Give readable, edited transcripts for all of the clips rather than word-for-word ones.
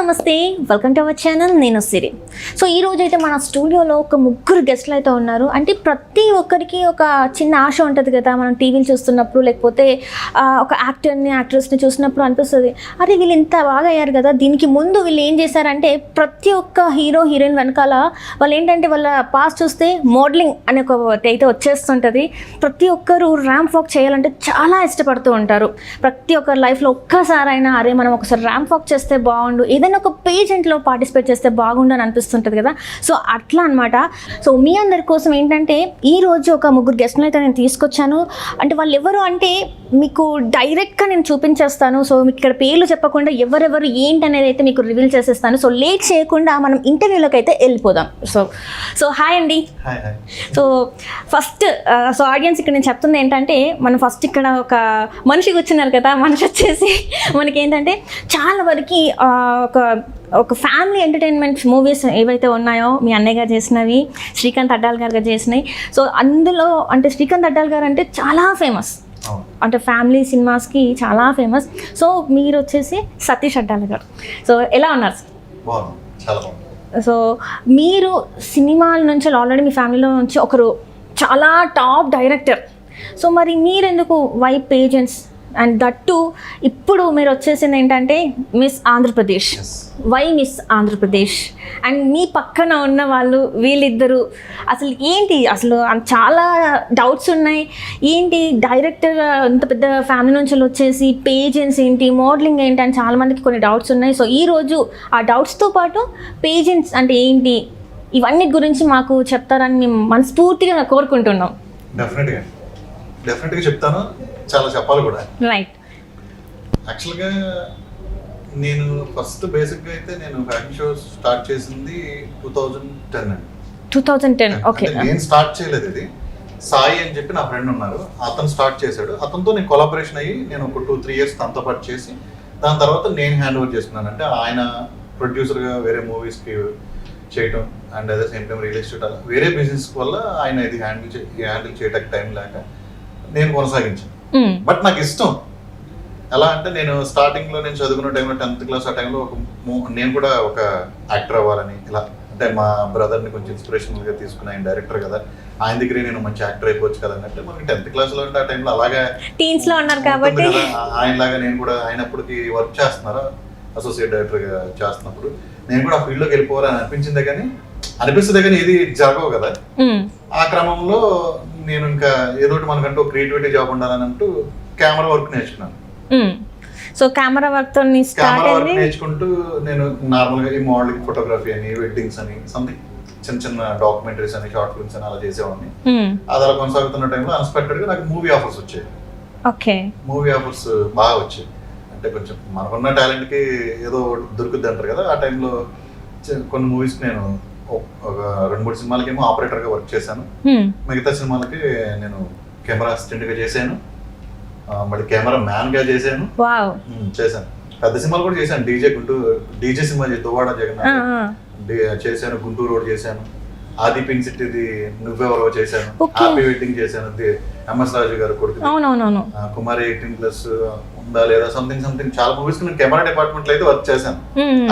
నమస్తే, welcome to our channel. నేను సిరి. So ఈ రోజు అయితే మన స్టూడియోలో ఒక ముగ్గురు గెస్ట్లు అయితే ఉన్నారు. అంటే ప్రతి ఒక్కరికి ఒక చిన్న ఆశ ఉంటుంది కదా, మనం టీవీలు చూస్తున్నప్పుడు లేకపోతే ఒక యాక్టర్ని యాక్ట్రెస్ని చూసినప్పుడు అనిపిస్తుంది, అరే వీళ్ళు ఇంత బాగా అయ్యారు కదా, దీనికి ముందు వీళ్ళు ఏం చేశారంటే ప్రతి ఒక్క హీరో హీరోయిన్ వెనకాల వాళ్ళు ఏంటంటే వాళ్ళ పాస్ట్ చూస్తే మోడలింగ్ అనే ఒక అయితే వచ్చేస్తుంటుంది. ప్రతి ఒక్కరు ర్యాంప్ వాక్ చేయాలంటే చాలా ఇష్టపడుతూ ఉంటారు. ప్రతి ఒక్కరి లైఫ్లో ఒక్కసారైనా అరే మనం ఒకసారి ర్యాంప్ వాక్ చేస్తే బాగుండు, ఏదైనా ఒక పేజెంట్లో పార్టిసిపేట్ చేస్తే బాగుండు అని అనిపిస్తుంటుంది కదా. సో అట్లా అనమాట. సో మీ అందరి కోసం ఏంటంటే ఈరోజు ఒక ముగ్గురు గెస్ట్ని అయితే నేను తీసుకొచ్చాను. అంటే వాళ్ళు ఎవరు అంటే మీకు డైరెక్ట్గా నేను చూపించేస్తాను. సో మీకు ఇక్కడ పేర్లు చెప్పకుండా ఎవరెవరు ఏంటి అనేది అయితే మీకు రివీల్ చేసేస్తాను. సో లేట్ చేయకుండా మనం ఇంటర్వ్యూలోకి అయితే వెళ్ళిపోదాం. సో హాయ్ అండి. సో ఫస్ట్ సో ఆడియన్స్ ఇక్కడ నేను చెప్తుంది ఏంటంటే మనం ఫస్ట్ ఇక్కడ ఒక మనిషి కూర్చున్నారు కదా, మనిషి వచ్చేసి మనకేంటంటే చాలా వరకు ఒక ఫ్యామిలీ ఎంటర్టైన్మెంట్ మూవీస్ ఏవైతే ఉన్నాయో మీ అన్నయ్య గారు చేసినవి, శ్రీకాంత్ అడ్డాల్ గారు చేసినవి. సో అందులో అంటే శ్రీకాంత్ అడ్డాల్ గారు అంటే చాలా ఫేమస్, అంటే ఫ్యామిలీ సినిమాస్కి చాలా ఫేమస్. సో మీరు వచ్చేసి సతీష్ అడ్డాల్ గారు. సో ఎలా ఉన్నారు సార్? సో మీరు సినిమాల నుంచి ఆల్రెడీ మీ ఫ్యామిలీలో నుంచి ఒకరు చాలా టాప్ డైరెక్టర్. సో మరి మీరెందుకు why pageants and that to ఇప్పుడు మీరు వచ్చేసింది ఏంటంటే Miss Andhra Pradesh. Why Miss Andhra Pradesh? And మీ పక్కన ఉన్న వాళ్ళు వీళ్ళిద్దరు అసలు ఏంటి, అసలు చాలా డౌట్స్ ఉన్నాయి. ఏంటి డైరెక్టర్ ఇంత పెద్ద ఫ్యామిలీ నుంచి వచ్చేసి పేజెంట్స్ ఏంటి, మోడలింగ్ ఏంటి అని చాలామందికి కొన్ని డౌట్స్ ఉన్నాయి. సో ఈరోజు ఆ డౌట్స్తో పాటు పేజెంట్స్ అంటే ఏంటి ఇవన్నీ గురించి మాకు చెప్తారని మేము మనస్ఫూర్తిగా కోరుకుంటున్నాం. డెఫినెట్గా చెప్తాను, చాలా చెప్పాలి కూడా. రైట్. యాక్చువల్గా నేను ఫస్ట్ బేసిక్గా అయితే నేను ఫ్యాషన్ షో స్టార్ట్ చేసింది 2010 అండి. 2010. ఓకే. నేను స్టార్ట్ చేయలేదు, ఇది సాయి అని చెప్పి నా ఫ్రెండ్ ఉన్నారు, అతను స్టార్ట్ చేశాడు. అతనితో నేను కొలాబరేషన్ అయ్యి నేను ఒక 2-3 years తనతో పాటు చేసి దాని తర్వాత నేను హ్యాండ్ ఓవర్ చేసుకున్నాను. అంటే ఆయన ప్రొడ్యూసర్గా వేరే మూవీస్కి చేయటం అండ్ అదే సేమ్ టైం రియల్ ఎస్టేట్ అలా వేరే బిజినెస్ వల్ల ఆయన ఇది హ్యాండిల్ చేయడానికి టైం లేక నేను కొనసాగించాను. బట్ నాకు ఇష్టం ఎలా అంటే నేను స్టార్టింగ్లో నేను చదువుకున్న టైంలో 10th class ఆ టైంలో నేను కూడా ఒక యాక్టర్ అవ్వాలని ఇలా, అంటే మా బ్రదర్ని కొంచెం ఇన్స్పిరేషనల్గా తీసుకుని ఆయన డైరెక్టర్ కదా, ఆయన దగ్గరే నేను మంచి యాక్టర్ అయిపోవచ్చు కదా అన్నట్టు మనకి 10th class లో అంటే ఆ టైంలో అలాగే టీన్స్లో ఉన్నారు కాబట్టి ఆయనలాగా నేను కూడా ఆయన అప్పటికి వర్క్ చేస్తున్నారు అసోసియేట్ డైరెక్టర్గా చేస్తున్నప్పుడు నేను కూడా ఆ ఫీల్డ్లోకి వెళ్ళిపోవాలని అనిపిస్తుంది కానీ ఏది జరగవు కదా. ఆ క్రమంలో నేను ఇంకా ఏదో మనకంటూ క్రియేటివిటీ జాబ్ ఉండాలని అంటూ కెమెరా వర్క్ నేర్చుకున్నాను. సో కెమెరా వర్క్ నేర్చుకుంటూ నేను నార్మల్గా ఈ మోడలింగ్, ఫోటోగ్రఫీ అని, వెడ్డింగ్స్ అని, సంథింగ్ చిన్న డాక్యుమెంటరీస్ అని, షార్ట్ ఫిల్మ్స్ అని అలా చేసేవాడిని. అది అలా కొనసాగుతున్న టైంలో అన్ఎక్స్పెక్టెడ్ గా నాకు మూవీ ఆఫర్స్ వచ్చాయి. మూవీ ఆఫర్స్ బాగా వచ్చాయి. అంటే కొంచెం మనకున్న టాలెంట్ కి ఏదో దొరుకుద్ది అంటారు కదా, ఆ టైంలో కొన్ని మూవీస్ నేను ఒక 2-3 సినిమాలకేమో ఆపరేటర్ గా వర్క్ చేశాను. మిగతా సినిమాలకి నేను కెమెరా అసిస్టెంట్ గా చేశాను, మళ్ళీ కెమెరా మ్యాన్ గా చేశాను. పెద్ద సినిమాలు కూడా చేశాను. డీజే సినిమా దువ్వాడ జగన్నాథ్ చేశాను, గుంటూరు రోడ్ చేశాను, ఆది పింక్ సిటీది నువ్వెవరో చేశాను, హ్యాపీ వెడ్డింగ్ చేశాను, ఎంఎస్ రాజు గారు కొడుకు, కుమారి 18+ ఉందా లేదా సంథింగ్ చాలా మూవీస్ నేను కెమెరా డిపార్ట్మెంట్ లో అయితే వర్క్ చేశాను.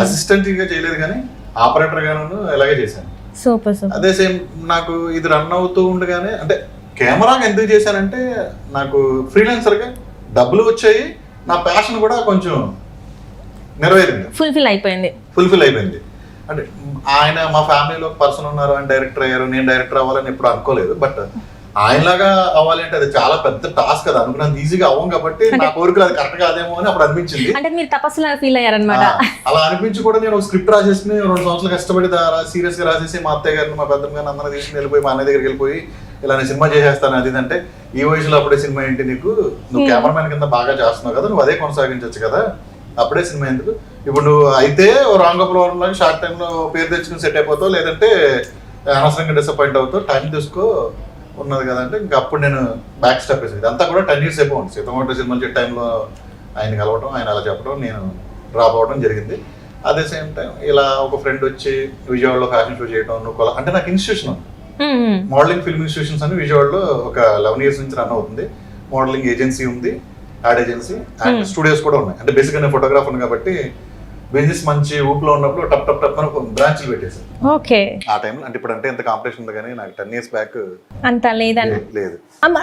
అసిస్టెంట్ గా చేయలేదు కానీ ఆపరేటర్ గాను ఇలాగే చేశాను. అదే సేమ్ నాకు ఇది రన్ అవుతూ ఉండగానే, అంటే కెమెరాకి ఎందుకు చేశానంటే నాకు ఫ్రీలాన్సర్ గా డబ్బులు వచ్చాయి, నా ప్యాషన్ కూడా కొంచెం నెరవేరింది, ఫుల్ఫిల్ అయిపోయింది. అంటే ఆయన మా ఫ్యామిలీలో పర్సన్ ఉన్నారు, ఆయన డైరెక్టర్ అయ్యారు, నేను డైరెక్టర్ అవ్వాలని ఎప్పుడు అనుకోలేదు. బట్ ఆయనలాగా అవ్వాలి అంటే అది చాలా పెద్ద టాస్క్ కదా, అనుకున్నాను ఈజీగా అవ్వం కాబట్టి నా కోరికలు అది కరెక్ట్ కాదేమో అని అప్పుడు అనిపించింది. అలా అనిపించి కూడా నేను స్క్రిప్ట్ రాసేసుకుని 2 సంవత్సరాలు కష్టపడి సీరియస్ గా రాసేసి మా అత్తయ్య గారిని, మా పెద్దమ్మ గారిని అందరూ తీసుకుని వెళ్ళిపోయి మా అన్నయ్య దగ్గరికి వెళ్ళిపోయి ఇలా నేను సినిమా చేసేస్తాను అది అంటే, ఈ వయసులో అప్పుడే సినిమా ఏంటి నీకు, నువ్వు కెమెరామెన్ కింద బాగా చేస్తున్నావు కదా, నువ్వు అదే కొనసాగించవచ్చు కదా, అప్పుడే సినిమా ఎందుకు, ఇప్పుడు నువ్వు అయితే రాంగోపురం షార్ట్ టైంలో పేరు తెచ్చుకుని సెట్ అయిపోతావు, లేదంటే అనవసరంగా డిసప్పాయింట్ అవుతావు, టైం తీసుకో ఉన్నది కదా అంటే ఇంకా అప్పుడు నేను బ్యాక్ స్టెప్ వేసాను. ఇదంతా కూడా 10 years అయిపోయింది. సీతమోట సినిమాలు చేసే టైంలో ఆయన కలవటం, ఆయన అలా చెప్పడం, నేను డ్రాప్ అవ్వడం జరిగింది. అదే సేమ్ టైం ఇలా ఒక ఫ్రెండ్ వచ్చి విజయవాడలో ఫ్యాషన్ షో చేయడం, నువ్వు అంటే నాకు ఇన్స్టిట్యూషన్ ఉంది, మోడలింగ్ ఫిల్మ్ ఇన్స్టిట్యూషన్స్ అని విజయవాడలో ఒక 11 years నుంచి రన్ అవుతుంది. మోడలింగ్ ఏజెన్సీ ఉంది, యాడ్ ఏజెన్సీ అండ్ స్టూడియోస్ కూడా ఉన్నాయి. అంటే బేసిక్గా నేను ఫోటోగ్రాఫర్ కాబట్టి బిజినెస్ మంచి ఊపులో ఉన్నప్పుడు టప్ టప్ టప్ అని బ్రాంచ్లు పెట్టేశారు ఓకే. ఆ టైంలో. అంటే ఇప్పుడు అంటే ఎంత కాంపిటీషన్ ఉంది కానీ నాకు 10 years బ్యాక్ అంత లేదన్న లేదు.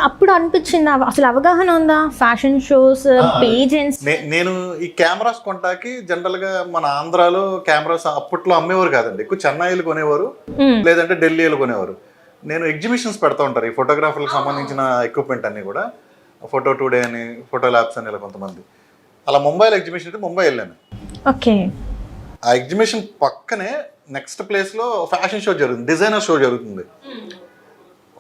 అప్పుడు అనిపించింది అసలు అవగాహన ఉందా ఫ్యాషన్ షోస్ పేజెంట్స్? నేను ఈ కెమెరాస్ కొంటాకి జనరల్ గా మన ఆంధ్రాలో కెమెరాస్ అప్పట్లో అమ్మేవారు కాదండి, ఎక్కువ చెన్నైలు కొనేవారు లేదంటే ఢిల్లీలో కొనేవారు. నేను ఎగ్జిబిషన్స్ పెడతా ఉంటారు ఈ ఫోటోగ్రాఫర్లకు సంబంధించిన ఎక్విప్మెంట్ అన్ని కూడా, ఫోటో టుడే అని, ఫోటో ల్యాబ్స్ అని, ఇలా కొంతమంది. అలా ముంబైలో ఎగ్జిబిషన్ అయితే ముంబై వెళ్ళాను. ఓకే. ఆ ఎగ్జిబిషన్ పక్కనే నెక్స్ట్ ప్లేస్లో ఫ్యాషన్ షో జరుగుతుంది, డిజైనర్ షో జరుగుతుంది.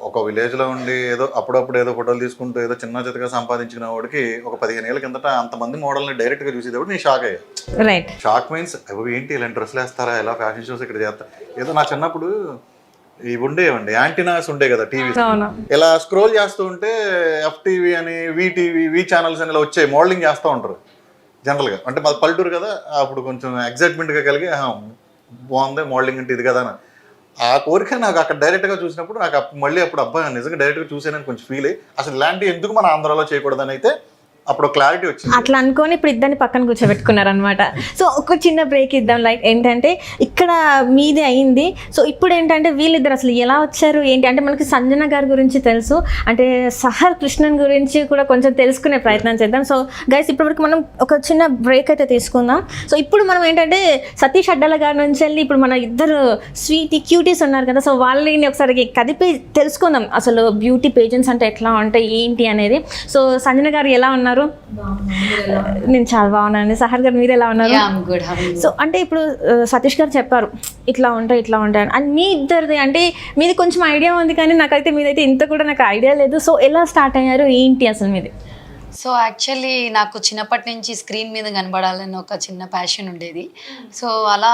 ఒక విలేజ్లో ఉండి ఏదో అప్పుడప్పుడు ఏదో ఫోటోలు తీసుకుంటూ ఏదో చిన్న చితగా సంపాదించిన వాడికి ఒక 15 ఏళ్ళ కిందట అంతమంది మోడల్ని డైరెక్ట్గా చూసేటప్పుడు నేను షాక్ అయ్యా. రైట్. షాక్ మీన్స్ అవి ఏంటి ఇలాంటి డ్రెస్సులు వేస్తారా, ఎలా ఫ్యాషన్ షోస్ ఇక్కడ చేస్తారు. ఏదో నా చిన్నప్పుడు ఇవి ఉండేవండి, యాంటీనాస్ ఉండే కదా టీవీ, ఇలా స్క్రోల్ చేస్తూ ఉంటే FTV అని, వి ఛానల్స్ అని ఇలా వచ్చాయి, మోడలింగ్ చేస్తూ ఉంటారు జనరల్గా. అంటే మాది పల్లెటూరు కదా, అప్పుడు కొంచెం ఎగ్జైట్మెంట్గా కలిగి బాగుంది మోడలింగ్ అంటే ఇది కదా అని ఆ కోరిక నాకు అక్కడ డైరెక్ట్గా చూసినప్పుడు నాకు మళ్ళీ అప్పుడు అబ్బాయి నిజంగా డైరెక్ట్గా చూసానని కొంచెం ఫీల్ అయ్యి అసలు ఇలాంటివి ఎందుకు మన ఆంధ్రాలో చేయకూడదని అయితే అప్పుడు క్లారిటీ వచ్చింది. అట్లా అనుకొని ఇప్పుడు ఇద్దరిని పక్కన కూర్చోబెట్టుకున్నారు అనమాట. సో ఒక చిన్న బ్రేక్ ఇద్దాం. లైక్ ఏంటంటే ఇక్కడ మీది అయింది, సో ఇప్పుడు ఏంటంటే వీళ్ళిద్దరు అసలు ఎలా వచ్చారు ఏంటి అంటే మనకి సంజన గారి గురించి తెలుసు, అంటే సహర్ కృష్ణన్ గురించి కూడా కొంచెం తెలుసుకునే ప్రయత్నం చేద్దాం. సో గైస్ ఇప్పటివరకు మనం ఒక చిన్న బ్రేక్ అయితే తీసుకుందాం. సో ఇప్పుడు మనం ఏంటంటే సతీష్ అడ్డాల గారి నుంచి వెళ్ళి ఇప్పుడు మన ఇద్దరు స్వీట్ క్యూటీస్ ఉన్నారు కదా, సో వాళ్ళని ఒకసారి కదిపి తెలుసుకుందాం అసలు బ్యూటీ పేజెంట్స్ అంటే ఎట్లా ఉంటాయి ఏంటి అనేది. సో సంజన గారు ఎలా ఉన్నారు? నేను చాలా బాగున్నాను. సహర్ గారు మీరు ఎలా ఉన్నారు? సో అంటే ఇప్పుడు సతీష్ గారు చెప్పారు ఇట్లా ఉంటాయి అండ్ మీ ఇద్దరిది అంటే మీది కొంచెం ఐడియా ఉంది కానీ నాకైతే మీదైతే ఇంత కూడా నాకు ఐడియా లేదు. సో ఎలా స్టార్ట్ అయ్యారు ఏంటి అసలు మీది? సో యాక్చువల్లీ నాకు చిన్నప్పటి నుంచి స్క్రీన్ మీద కనబడాలని ఒక చిన్న ప్యాషన్ ఉండేది. సో అలా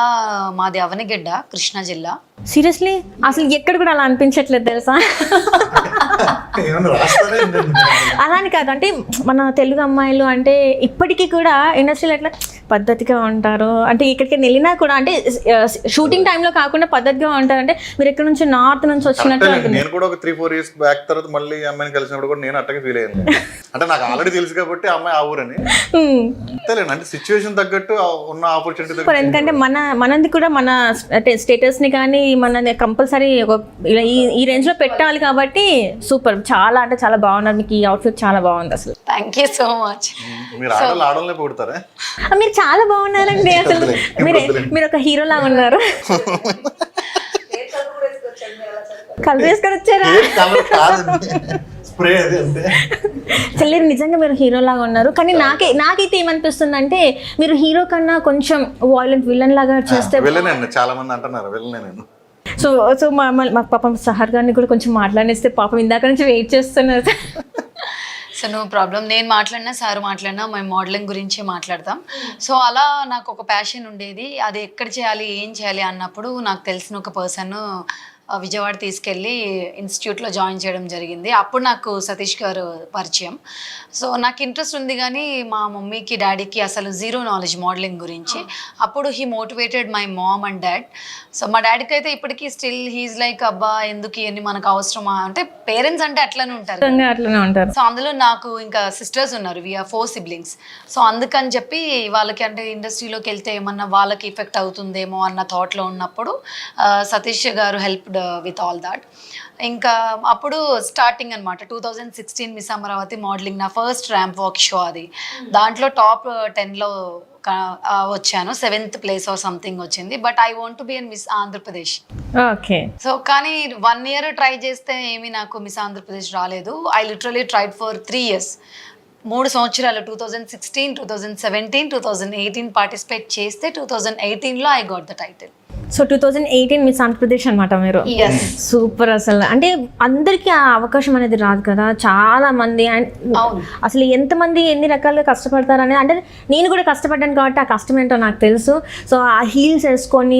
మాది అవనిగడ్డ, కృష్ణా జిల్లా. సీరియస్లీ అసలు ఎక్కడ కూడా అలా అనిపించట్లేదు తెలుసా? అలా అని కాదు, అంటే మన తెలుగు అమ్మాయిలు అంటే ఇప్పటికీ కూడా ఇండస్ట్రీలో ఎట్లా పద్ధతిగా ఉంటారు, అంటే ఇక్కడికి వెళ్ళినా కూడా అంటే షూటింగ్ టైంలో కాకుండా పద్ధతిగా ఉంటారు. అంటే మీరు ఎక్కడి నుంచి నార్త్ నుంచి వచ్చినట్టు. నేను కూడా ఒక 3-4 years బ్యాక్ తర్వాత మళ్ళీ అమ్మాయిని కలిసినప్పుడు కూడా నేను అట్టగా ఫీల్ అయ్యాను. అంటే నాకు ఆల్రెడీ తెలుసు కాబట్టి అమ్మాయి ఆ ఊరని అంతేలేండి, అంటే సిచ్యువేషన్ తగ్గట్టు ఉన్న ఆపర్చునిటీ. ఎందుకంటే మనది కూడా మన స్టేటస్ ని కానీ మన కంపల్సరీ ఈ రేంజ్ లో పెట్టాలి కాబట్టి సూపర్, చాలా అంటే చాలా బాగున్నారు. మీకు ఈ అవుట్ఫిట్ చాలా బాగుంది అసలు. Thank you so much. మీరు ఆడలే పుడతారా? మీరు చాలా బాగున్నారండి అసలు. మీరు ఒక హీరో లాగా ఉన్నారు. కలర్ వేసుకొని వచ్చారా? చెల్లి నిజంగా మీరు హీరో లాగా ఉన్నారు. కానీ నాకైతే ఏమనిపిస్తుంది అంటే మీరు హీరో కన్నా కొంచెం వాయిలెంట్ విలన్ లాగా చేస్తే. చాలా మంది అంటున్నారు విలన్. సో మా పాపం సహర్ గారిని కూడా కొంచెం మాట్లాడిస్తే పాపం ఇందాక నుంచి వెయిట్ చేస్తున్నారు. సో నో ప్రాబ్లం, నేను మాట్లాడినా సార్ మాట్లాడినా మేము మోడలింగ్ గురించి మాట్లాడతాం. సో అలా నాకు ఒక ప్యాషన్ ఉండేది, అది ఎక్కడ చేయాలి ఏం చేయాలి అన్నప్పుడు నాకు తెలిసిన ఒక పర్సన్ విజయవాడ తీసుకెళ్ళి ఇన్స్టిట్యూట్లో జాయిన్ చేయడం జరిగింది. అప్పుడు నాకు సతీష్ గారు పరిచయం. సో నాకు ఇంట్రెస్ట్ ఉంది కానీ మా మమ్మీకి డాడీకి అసలు జీరో నాలెడ్జ్ మోడలింగ్ గురించి. అప్పుడు he motivated my mom and dad. So మా డాడీకి అయితే ఇప్పటికీ స్టిల్ హీఈస్ లైక్ అబ్బా ఎందుకు ఇవన్నీ మనకు అవసరమా అంటే పేరెంట్స్ అంటే అట్లనే ఉంటారు. సో అందులో నాకు ఇంకా సిస్టర్స్ ఉన్నారు, వీఆర్ 4 siblings. సో అందుకని చెప్పి వాళ్ళకి అంటే ఇండస్ట్రీలోకి వెళ్తే ఏమన్నా వాళ్ళకి ఎఫెక్ట్ అవుతుందేమో అన్న థాట్లో ఉన్నప్పుడు సతీష్ గారు హెల్ప్డ్ విత్ ఆల్ దాట్. ఇంకా అప్పుడు స్టార్టింగ్ అనమాట 2016 మిస్ అమరావతి మోడలింగ్ నా ఫస్ట్ ర్యాంప్ వాక్ షో. అది దాంట్లో టాప్ 10లో వచ్చాను, 7th place ఆర్ సంథింగ్ వచ్చింది. But I want to be in miss Andhra Pradesh. Okay. So కానీ 1 year ట్రై చేస్తే ఏమీ నాకు మిస్ ఆంధ్రప్రదేశ్ రాలేదు. I literally tried for 3 years. 3 సంవత్సరాలు 2016, 2017, 2018 పార్టిసిపేట్ చేస్తే 2018లో I got the title. So 2018 Miss Andhra Pradesh అనమాట మీరు. సూపర్. అసలు అంటే అందరికీ ఆ అవకాశం అనేది రాదు కదా, చాలా మంది అసలు ఎంతమంది ఎన్ని రకాలుగా కష్టపడతారు అనేది. అంటే నేను కూడా కష్టపడ్డాను కాబట్టి ఆ కష్టం ఏంటో నాకు తెలుసు. సో ఆ హీల్స్ వేసుకొని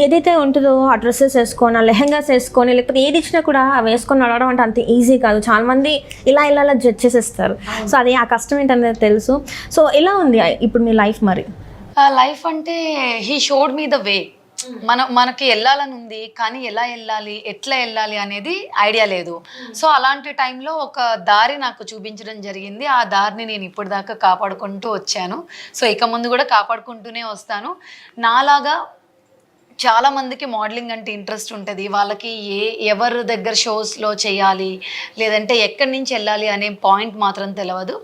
ఏదైతే ఉంటుందో ఆ డ్రెస్సెస్ వేసుకొని, ఆ లెహెంగాస్ వేసుకొని, లేకపోతే ఏది ఇచ్చినా కూడా వేసుకొని నడవడం అంటే అంత ఈజీ కాదు. చాలా మంది ఇలా జడ్జ్ చేసేస్తారు. సో అది ఆ కష్టం ఏంటనేది తెలుసు. సో ఎలా ఉంది ఇప్పుడు మీ లైఫ్? మరి లైఫ్ అంటే he showed me the way. మనకి వెళ్ళాలని ఉంది కానీ ఎలా వెళ్ళాలి ఎట్లా వెళ్ళాలి అనేది ఐడియా లేదు. సో అలాంటి టైంలో ఒక దారి నాకు చూపించడం జరిగింది. ఆ దారిని నేను ఇప్పటిదాకా కాపాడుకుంటూ వచ్చాను. సో ఇక ముందు కూడా కాపాడుకుంటూనే వస్తాను. నాలాగా చాలా మందికి మోడలింగ్ అంటే ఇంట్రెస్ట్ ఉంటుంది. వాళ్ళకి ఎవరి దగ్గర షోస్లో చేయాలి లేదంటే ఎక్కడి నుంచి వెళ్ళాలి అనే పాయింట్ మాత్రం తెలియదు.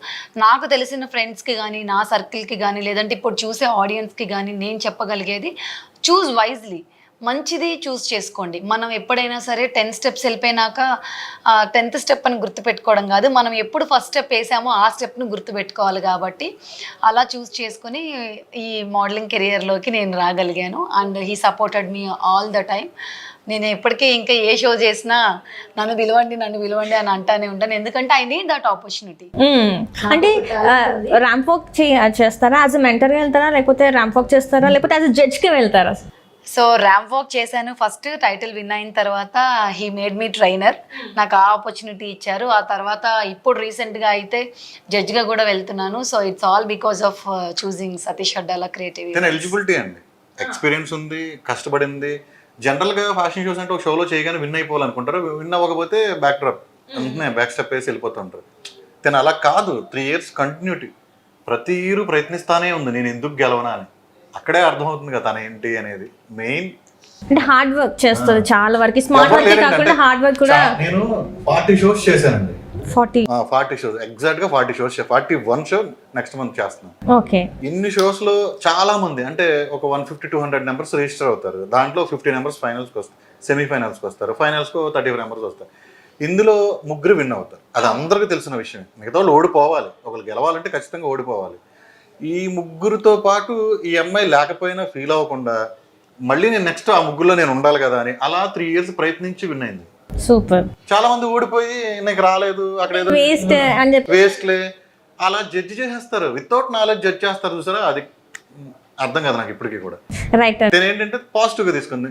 నాకు తెలిసిన ఫ్రెండ్స్కి కానీ నా సర్కిల్కి కానీ లేదంటే ఇప్పుడు చూసే ఆడియన్స్కి కానీ నేను చెప్పగలిగేది, చూజ్ వైజ్లీ, మంచిది చూస్ చేసుకోండి. మనం ఎప్పుడైనా సరే 10 స్టెప్స్ వెళ్ళిపోయినాక 10th స్టెప్ అని గుర్తుపెట్టుకోవడం కాదు, మనం ఎప్పుడు ఫస్ట్ స్టెప్ వేసామో ఆ స్టెప్ను గుర్తుపెట్టుకోవాలి. కాబట్టి అలా చూస్ చేసుకుని ఈ మోడలింగ్ కెరియర్లోకి నేను రాగలిగాను. And he supported me all the time. నేను ఎప్పటికీ ఇంకా ఏ షో చేసినా నన్ను పిలవండి అని అంటానే ఉంటాను, ఎందుకంటే ఐ నీడ్ దట్ ఆపర్చునిటీ. అంటే ర్యాంప్ వాక్ చేస్తారా, యాజ్ అ మెంటర్గా వెళ్తారా, లేకపోతే ర్యాంప్ వాక్ చేస్తారా, లేకపోతే యాజ్ అ జడ్జ్గా వెళ్తారా? సో ర్యాంప్ వాక్ చేశాను. ఫస్ట్ టైటిల్ విన్ అయిన తర్వాత హీ మేడ్ మీ ట్రైనర్, నాకు ఆ ఆపర్చునిటీ ఇచ్చారు. ఆ తర్వాత ఇప్పుడు రీసెంట్గా అయితే జడ్జ్గా కూడా వెళ్తున్నాను. So it's all because of choosing Satish Addala creativity. Eligibility అండి, ఎక్స్పీరియన్స్ ఉంది, కష్టపడింది. జనరల్గా ఫ్యాషన్ షోస్ అంటే ఒక షోలో చేయగానే విన్ అయిపోవాలనుకుంటారు, విన్ అవ్వకపోతే బ్యాక్ డ్రాప్ వెంటనే బ్యాక్ స్టెప్ వేసి వెళ్ళిపోతుంటారు. తను అలా కాదు, 3 years కంటిన్యూటీ, ప్రతి ఇయర్ ప్రయత్నిస్తానే ఉంది నేను ఎందుకు గెలవనా అని. అక్కడే అర్థమవుతుంది కదా తన ఏంటి అనేది. మెయిన్ అంటే హార్డ్ వర్క్ చేస్తుంది చాలా వరకు, స్మార్ట్ వర్క్ కాకుండా హార్డ్ వర్క్ కూడా. నేను 40 shows చేశానండి. 40 shows, ఎగ్జాక్ట్ గా 40 shows, 41 షో నెక్స్ట్ మంత్ చేస్తున్నాను. ఓకే. ఇన్ని షోస్ లో చాలా మంది అంటే ఒక 150-200 నెంబర్స్ రిజిస్టర్ అవుతారు. దాంట్లో 50 నెంబర్స్ ఫైనల్స్కి వస్తారు, సెమీఫైనల్స్కి వస్తారు, ఫైనల్స్కు 35 నెంబర్స్ వస్తారు. ఇందులో 3 విన్ అవుతారు. అది అందరికీ తెలిసిన విషయం. మిగతా వాళ్ళు ఓడిపోవాలి, ఒకళ్ళు గెలవాలంటే ఖచ్చితంగా ఓడిపోవాలి. ఈ 3తో పాటు ఈ అమ్మాయి లేకపోయినా ఫీల్ అవ్వకుండా మళ్ళీ నేను నెక్స్ట్ ఆ 3లో నేను ఉండాలి కదా అని అలా 3 years ప్రయత్నించి విన్ అయింది. సూపర్. చాలా మంది ఓడిపోయి నాకు రాలేదు, అక్కడ ఏదో వేస్ట్లే అలా జడ్జి చేసేస్తారు, వితౌట్ నాలెడ్జ్ జడ్జ్ చేస్తారు చూసారా, అది అర్థం కదా నాకు ఇప్పటికీ కూడా. నేను ఏంటంటే పాజిటివ్గా తీసుకుంది,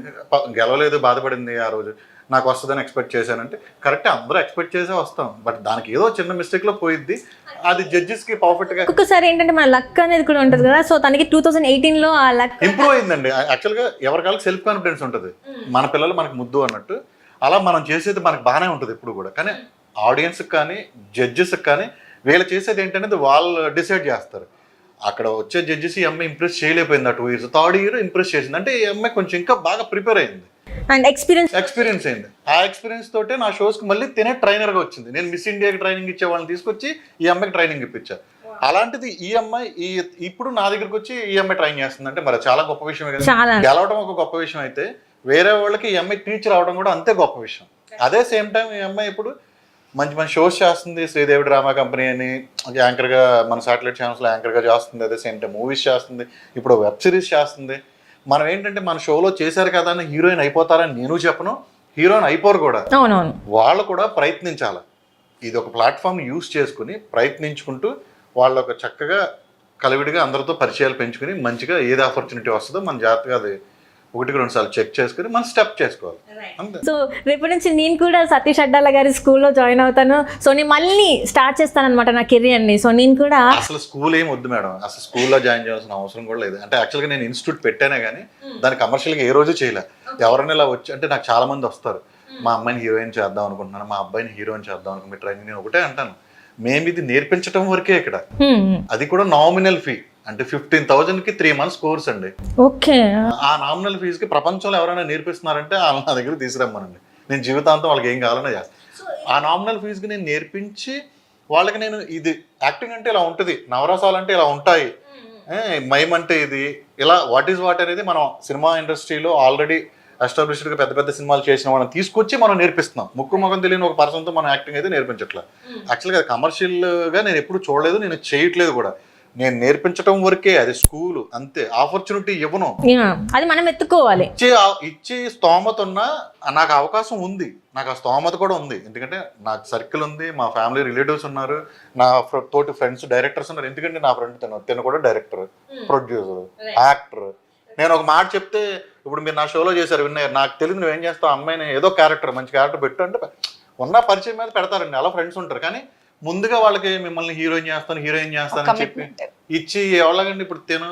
గెలవలేదు బాధపడింది, ఆ రోజు నాకు వస్తుందని ఎక్స్పెక్ట్ చేశానంటే కరెక్ట్, అందరూ ఎక్స్పెక్ట్ చేసే వస్తాం, బట్ దానికి ఏదో చిన్న మిస్టేక్ లో పోయిద్ది, అది జడ్జెస్ కి పర్ఫెక్ట్ గా. ఒక్కొక్కసారి ఏంటంటే మన లక్ అనేది కూడా ఉంటుంది కదా, సో తనకి 2018లో ఆ లక్ ఇంప్రూవ్ అయిందండి. యాక్చువల్ గా ఎవరికాళ్ళకి సెల్ఫ్ కాన్ఫిడెన్స్ ఉంటుంది, మన పిల్లలు మనకు ముద్దు అన్నట్టు, అలా మనం చేసేది మనకు బాగానే ఉంటుంది ఎప్పుడు కూడా. కానీ ఆడియన్స్కి కానీ జడ్జెస్కి కానీ వీళ్ళు చేసేది ఏంటనేది వాళ్ళు డిసైడ్ చేస్తారు. అక్కడ వచ్చే జడ్జెస్ ఈ అమ్మాయి ఇంప్రెస్ చేయలేకపోయింది ఆ 2 years, 3rd year ఇంప్రెస్ చేసింది. అంటే ఈ అమ్మాయి కొంచెం ఇంకా బాగా ప్రిపేర్ అయింది అండ్ ఎక్స్పీరియన్స్ అయింది. ఆ ఎక్స్పీరియన్స్ తోటే నా షోస్కి మళ్ళీ తినే ట్రైనర్గా వచ్చింది. నేను మిస్ ఇండియాకి ట్రైనింగ్ ఇచ్చే వాళ్ళని తీసుకొచ్చి ఈ అమ్మాయికి ట్రైనింగ్ ఇప్పించాను. అలాంటిది ఈ అమ్మాయి ఇప్పుడు నా దగ్గరకు వచ్చి ఈ అమ్మాయి ట్రైన్ చేస్తుంది అంటే మరి చాలా గొప్ప విషయమే కదా. గెలవడం ఒక గొప్ప విషయం అయితే వేరే వాళ్ళకి ఈ అమ్మాయి టీచర్ అవడం కూడా అంతే గొప్ప విషయం. అదే సేమ్ టైం ఈ అమ్మాయి ఇప్పుడు మంచి మంచి షోస్ చేస్తుంది, శ్రీదేవి డ్రామా కంపెనీ అని యాంకర్గా మన శాటిలైట్ ఛానల్స్లో యాంకర్గా చేస్తుంది, అదే సేమ్ టైం మూవీస్ చేస్తుంది, ఇప్పుడు వెబ్ సిరీస్ చేస్తుంది. మనం ఏంటంటే మన షోలో చేశారు కదా అని హీరోయిన్ అయిపోతారని నేను చెప్పను, హీరోయిన్ అయిపోరు కూడా, వాళ్ళు కూడా ప్రయత్నించాలి. ఇది ఒక ప్లాట్ఫామ్ యూస్ చేసుకుని ప్రయత్నించుకుంటూ వాళ్ళు ఒక చక్కగా కలివిడిగా అందరితో పరిచయాలు పెంచుకుని మంచిగా ఏది ఆపర్చునిటీ వస్తుందో మన జాగ్రత్తగా అది 1-2 సార్లు చెక్ చేసుకుని మనం స్టెప్ చేసుకోవాలి. సో రేపటి నుంచి నేను కూడా సతీష్ అడ్డాల గారి స్కూల్లో జాయిన్ అవుతాను. సో నేను మళ్ళీ స్టార్ట్ చేస్తాను అనమాట నా కెరియర్ని. సో నేను కూడా అసలు స్కూల్ ఏం వద్దు మేడం, అసలు స్కూల్లో జాయిన్ చేయాల్సిన అవసరం కూడా లేదు. అంటే యాక్చువల్గా నేను ఇన్స్టిట్యూట్ పెట్టానే కానీ దాన్ని కమర్షియల్గా ఏ రోజు చేయలే. ఎవరైనా ఇలా వచ్చి అంటే నాకు చాలా మంది వస్తారు, మా అమ్మాయిని హీరోయిన్ చేద్దాం అనుకుంటున్నాను, మా అబ్బాయిని హీరోయిన్ చేద్దాం అనుకుంటున్నాను ట్రైనింగ్. నేను ఒకటే అంటాను, మేము ఇది నేర్పించడం వరకే ఇక్కడ, అది కూడా నామినల్ ఫీ. అంటే 15,000కి 3 months కోర్స్ అండి. ఓకే. ఆ నామినల్ ఫీజుకి ప్రపంచంలో ఎవరైనా నేర్పిస్తున్నారంటే వాళ్ళ నా దగ్గర తీసుకురమ్మనండి, నేను జీవితాంతం వాళ్ళకి ఏం కావాలన్నా చేస్తాను. ఆ నామినల్ ఫీజుకి నేను నేర్పించి వాళ్ళకి నేను ఇది యాక్టింగ్ అంటే ఇలా ఉంటుంది, నవరసాలు అంటే ఇలా ఉంటాయి, మైమ్ అంటే ఇది, ఇలా వాట్ ఈజ్ వాట్ అనేది మనం సినిమా ఇండస్ట్రీలో ఆల్రెడీ ఎస్టాబ్లిష్డ్గా పెద్ద పెద్ద సినిమాలు చేసిన వాళ్ళని తీసుకొచ్చి మనం నేర్పిస్తున్నాం. ముక్కు ముఖం తెలియని ఒక పర్సన్తో మనం యాక్టింగ్ అయితే నేర్పించట్లేదు. యాక్చువల్గా అది కమర్షియల్గా నేను ఎప్పుడు చూడలేదు, నేను చేయట్లేదు కూడా. నేను నేర్పించడం వరకే, అది స్కూల్ అంతే. ఆపర్చునిటీ ఇవ్వను, అది మనం ఎత్తుకోవాలి. ఇచ్చే స్తోమత ఉన్నా నాకు అవకాశం ఉంది, నాకు ఆ స్తోమత కూడా ఉంది. ఎందుకంటే నాకు సర్కిల్ ఉంది, మా ఫ్యామిలీ రిలేటివ్స్ ఉన్నారు, నా తోటి ఫ్రెండ్స్ డైరెక్టర్స్ ఉన్నారు. ఎందుకంటే నా ఫ్రెండ్ తిన కూడా డైరెక్టర్, ప్రొడ్యూసర్, యాక్టర్. నేను ఒక మాట చెప్తే ఇప్పుడు మీరు నా షోలో చేశారు విన్నారు, నాకు తెలియదు నువ్వేం చేస్తావు, అమ్మాయిని ఏదో క్యారెక్టర్ మంచి క్యారెక్టర్ పెట్టు అంటే ఉన్న పరిచయం మీద పెడతారండి, అలా ఫ్రెండ్స్ ఉంటారు. కానీ ముందుగా వాళ్ళకి మిమ్మల్ని హీరోయిన్ చేస్తాను అని చెప్పి ఇచ్చి ఎవరిలాగండి. ఇప్పుడు తిను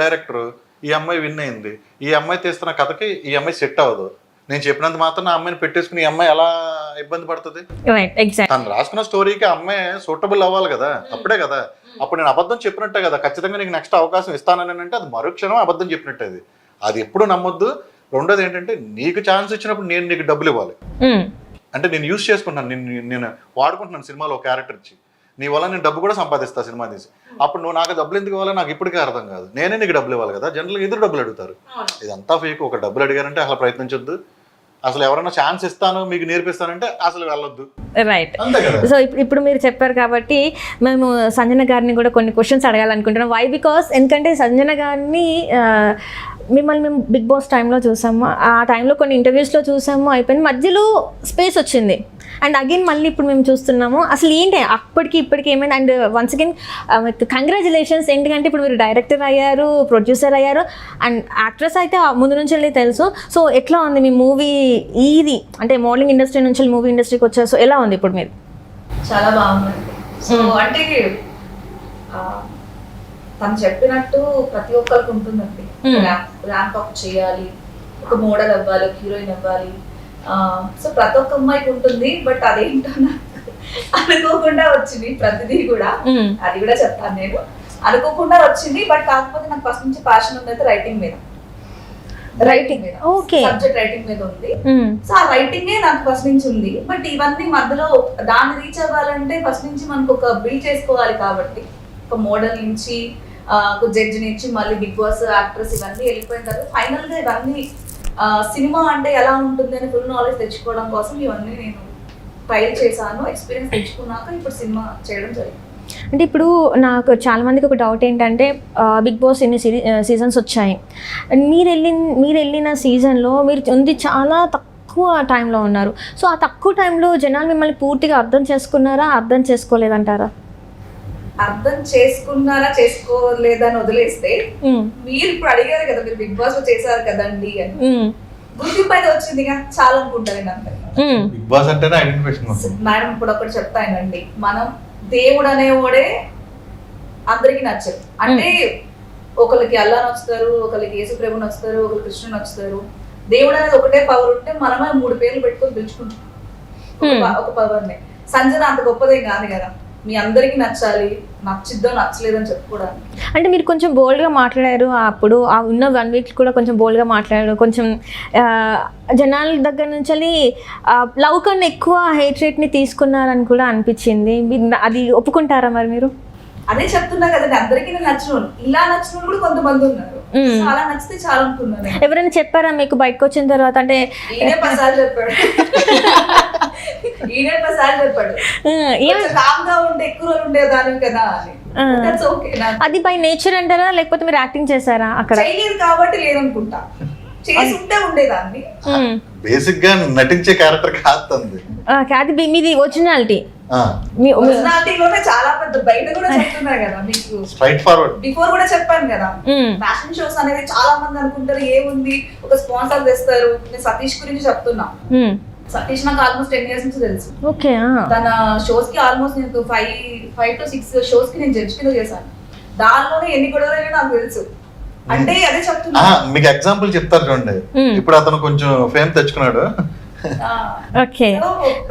డైరెక్టర్, ఈ అమ్మాయి విన్ అయింది, ఈ అమ్మాయి తీస్తున్న కథకి ఈ అమ్మాయి సెట్ అవ్వదు, నేను చెప్పినంత మాత్రం ఆ అమ్మాయిని పెట్టేసుకుని ఈ అమ్మాయి ఎలా ఇబ్బంది పడుతుంది? తను రాసుకున్న స్టోరీకి ఆ అమ్మాయి సూటబుల్ అవ్వాలి కదా, అప్పుడే కదా. అప్పుడు నేను అబద్ధం చెప్పినట్టే కదా, ఖచ్చితంగా నీకు నెక్స్ట్ అవకాశం ఇస్తానని అంటే అది మరుక్షణం అబద్ధం చెప్పినట్టే. అది ఎప్పుడు నమ్మొద్దు. రెండోది ఏంటంటే, నీకు ఛాన్స్ ఇచ్చినప్పుడు నేను నీకు డబ్బులు ఇవ్వాలి. అంటే నేను యూజ్ చేసుకుంటాను, నేను వాడుకుంటున్నాను సినిమాలో ఒక క్యారెక్టర్ ఇచ్చి, నీ వల్ల నేను డబ్బు కూడా సంపాదిస్తాను సినిమా తీసి. అప్పుడు నువ్వు నాకు డబ్బులు ఎందుకు ఇవ్వాలి నాకు ఇప్పటికే అర్థం కాదు. నేనే నీకు డబ్బులు ఇవ్వాలి కదా. జనరల్గా ఎదురు డబ్బులు అడుగుతారు. ఇదంతా ఫేక్. ఒక డబ్బులు అడిగారంటే అసలు ప్రయత్నించొద్దు. అసలు ఎవరైనా ఛాన్స్ ఇస్తాను మీకు నేర్పిస్తానంటే అసలు వెళ్ళొద్దు. రైట్. సో ఇప్పుడు మీరు చెప్పారు కాబట్టి మేము సంజన గారిని కూడా కొన్ని క్వశ్చన్స్ అడగాలనుకుంటున్నాం. వై? బికాస్ ఎందుకంటే సంజన గారిని మిమ్మల్ని మేము బిగ్ బాస్ టైంలో చూసాము, ఆ టైంలో కొన్ని ఇంటర్వ్యూస్లో చూసాము, అయిపోయింది. మధ్యలో స్పేస్ వచ్చింది అండ్ అగైన్ మళ్ళీ ఇప్పుడు మేము చూస్తున్నాము. అసలు ఏంటి అప్పటికి ఇప్పటికి ఏమైంది? And once again congratulations. ఎందుకంటే ఇప్పుడు మీరు డైరెక్టర్ అయ్యారు, ప్రొడ్యూసర్ అయ్యారు అండ్ యాక్ట్రెస్ అయితే ముందు నుంచి వెళ్ళి తెలుసు. సో ఎట్లా ఉంది మీ మూవీ? ఇది అంటే మోడలింగ్ ఇండస్ట్రీ నుంచి మూవీ ఇండస్ట్రీకి వచ్చారు. సో ఎలా ఉంది ఇప్పుడు మీరు? చాలా బాగుందండి. సో అంటే తను చెప్పినట్టు ప్రతి ఒక్కరికి ఉంటుందండి, ర్యాంప్ అప్ చేయాలి, ఒక మోడల్ అవ్వాలి, హీరోయిన్ అవ్వాలి. సో ప్రతి ఒక్క అమ్మాయికి ఉంటుంది. బట్ అదేంటో నాకు అనుకోకుండా వచ్చింది ప్రతిదీ కూడా. అది కూడా చెప్తాను, నేను అనుకోకుండా వచ్చింది. బట్ కాకపోతే నాకు ఫస్ట్ నుంచి ప్యాషన్ ఉంది అయితే రైటింగ్ మీద, సబ్జెక్ట్ రైటింగ్ మీద ఉంది. సో ఆ రైటింగే నాకు ఫస్ట్ నుంచి ఉంది. బట్ ఇవన్నీ మధ్యలో దాన్ని రీచ్ అవ్వాలంటే ఫస్ట్ నుంచి మనకు ఒక బిల్డ్ చేసుకోవాలి. కాబట్టి ఒక మోడల్ నుంచి ఒక జడ్జి నుంచి మళ్ళీ బిగ్ బాస్, యాక్ట్రెస్ ఇవన్నీ వెళ్ళిపోయిన తర్వాత ఫైనల్ గా ఇవన్నీ సినిమా అంటే ఎలా ఉంటుంది అని ఫుల్ నాలెడ్జ్ తెచ్చుకోవడం కోసం ఇవన్నీ నేను ట్రైల్ చేశాను. ఎక్స్పీరియన్స్ తెచ్చుకున్నాక ఇప్పుడు సినిమా చేయడం జరిగింది. అంటే ఇప్పుడు నాకు చాలా మందికి ఒక డౌట్ ఏంటంటే, బిగ్ బాస్ ఎన్ని సీజన్స్ వచ్చాయి, మీరు వెళ్ళిన సీజన్లో మీరు ఉంది చాలా తక్కువ టైంలో ఉన్నారు. సో ఆ తక్కువ టైంలో జనాలు మిమ్మల్ని పూర్తిగా అర్థం చేసుకున్నారా, అర్థం చేసుకోలేదంటారా? అర్థం చేసుకున్నారా చేసుకోలేదని వదిలేస్తే, మీరు ఇప్పుడు అడిగారు కదా మీరు బిగ్ బాస్ లో చేశారు కదండి అని, గుర్తింపు అయితే వచ్చింది చాలా అనుకుంటారండి అందరు. బిగ్ బాస్ అంటేనే ఐడెంటిఫికేషన్. మేడం ఇప్పుడు ఒకటి చెప్తానండి, మనం దేవుడు అనేవాడే అందరికి నచ్చరు. అంటే ఒకరికి అల్లా నచ్చుతారు, ఒకరికి యేసు ప్రభు నచ్చుతారు, ఒకరికి కృష్ణుడు నచ్చుతారు. దేవుడు అనేది ఒకటే పవర్ ఉంటే మనమే 3 పేర్లు పెట్టుకొని పిలుచుకుంటాం ఒక పవర్ని. సంజన అంత గొప్పదేం కాదు కదా, మీ అందరికి నచ్చాలి, నచ్చిద్దో నచ్చలేదని చెప్పుకోవడానికి. అంటే మీరు కొంచెం బోల్డ్గా మాట్లాడారు అప్పుడు, ఆ ఉన్న 1 వీక్ కూడా కొంచెం బోల్డ్గా మాట్లాడారు. కొంచెం జనాల దగ్గర నుంచి లవ్ కన్నా ఎక్కువ హేట్ రేట్ని తీసుకున్నారని కూడా అనిపించింది. అది ఒప్పుకుంటారా మరి మీరు? అదే చెప్తున్నా కదండి, అందరికీ నచ్చిన ఇలా నచ్చిన కూడా కొంతమంది ఉన్నారు. చాలా నచ్చితే చాలా అనుకున్నాను. ఎవరైనా చెప్పారా మీకు బయటకు వచ్చిన తర్వాత? అంటే ఈయనే 10 సార్లు చెప్పాడు, ఈయనే 10 సార్లు చెప్పాడు కామ్గా ఉంటే ఎక్కువ రోజులు ఉండేదాన్ని కదా అని. అది బై నేచర్ అంటారా లేకపోతే మీరు యాక్టింగ్ చేశారా? అక్కడ చేయలేదు కాబట్టి లేదనుకుంటా, చేసి ఉంటే ఉండేదాన్ని. బేసిక్ గా నటించే క్యారెక్టర్ కాదు, అది మీది ఒరిజినాలిటీ. ఒరిజినాలిటీలోనే చాలా పెద్ద బయట కూడా చెప్తున్నా కదా మీకు, స్ట్రైట్ ఫార్వర్డ్ బిఫోర్ కూడా చెప్పాను కదా. ఫ్యాషన్ షోస్ అనేది చాలా మంది అనుకుంటారు ఏముంది ఒక స్పాన్సర్ తెస్తారు. నేను సతీష్ గురించి చెప్తున్నా. సతీష్ నాకు ఆల్మోస్ట్ 10 years నుంచి తెలుసు. తన షోస్ కి ఆల్మోస్ట్ నేను 5 to 6 షోస్ కి నేను జడ్జ్ కింద చేశాను. దానిలోనే ఎన్ని గొడవలు నాకు తెలుసు. అంటే అదే చెప్తున్నా. మీకు ఎగ్జాంపుల్ చెప్తారు చూడండి, ఇప్పుడు అతను కొంచెం ఫేమ్ తెచ్చుకున్నాడు.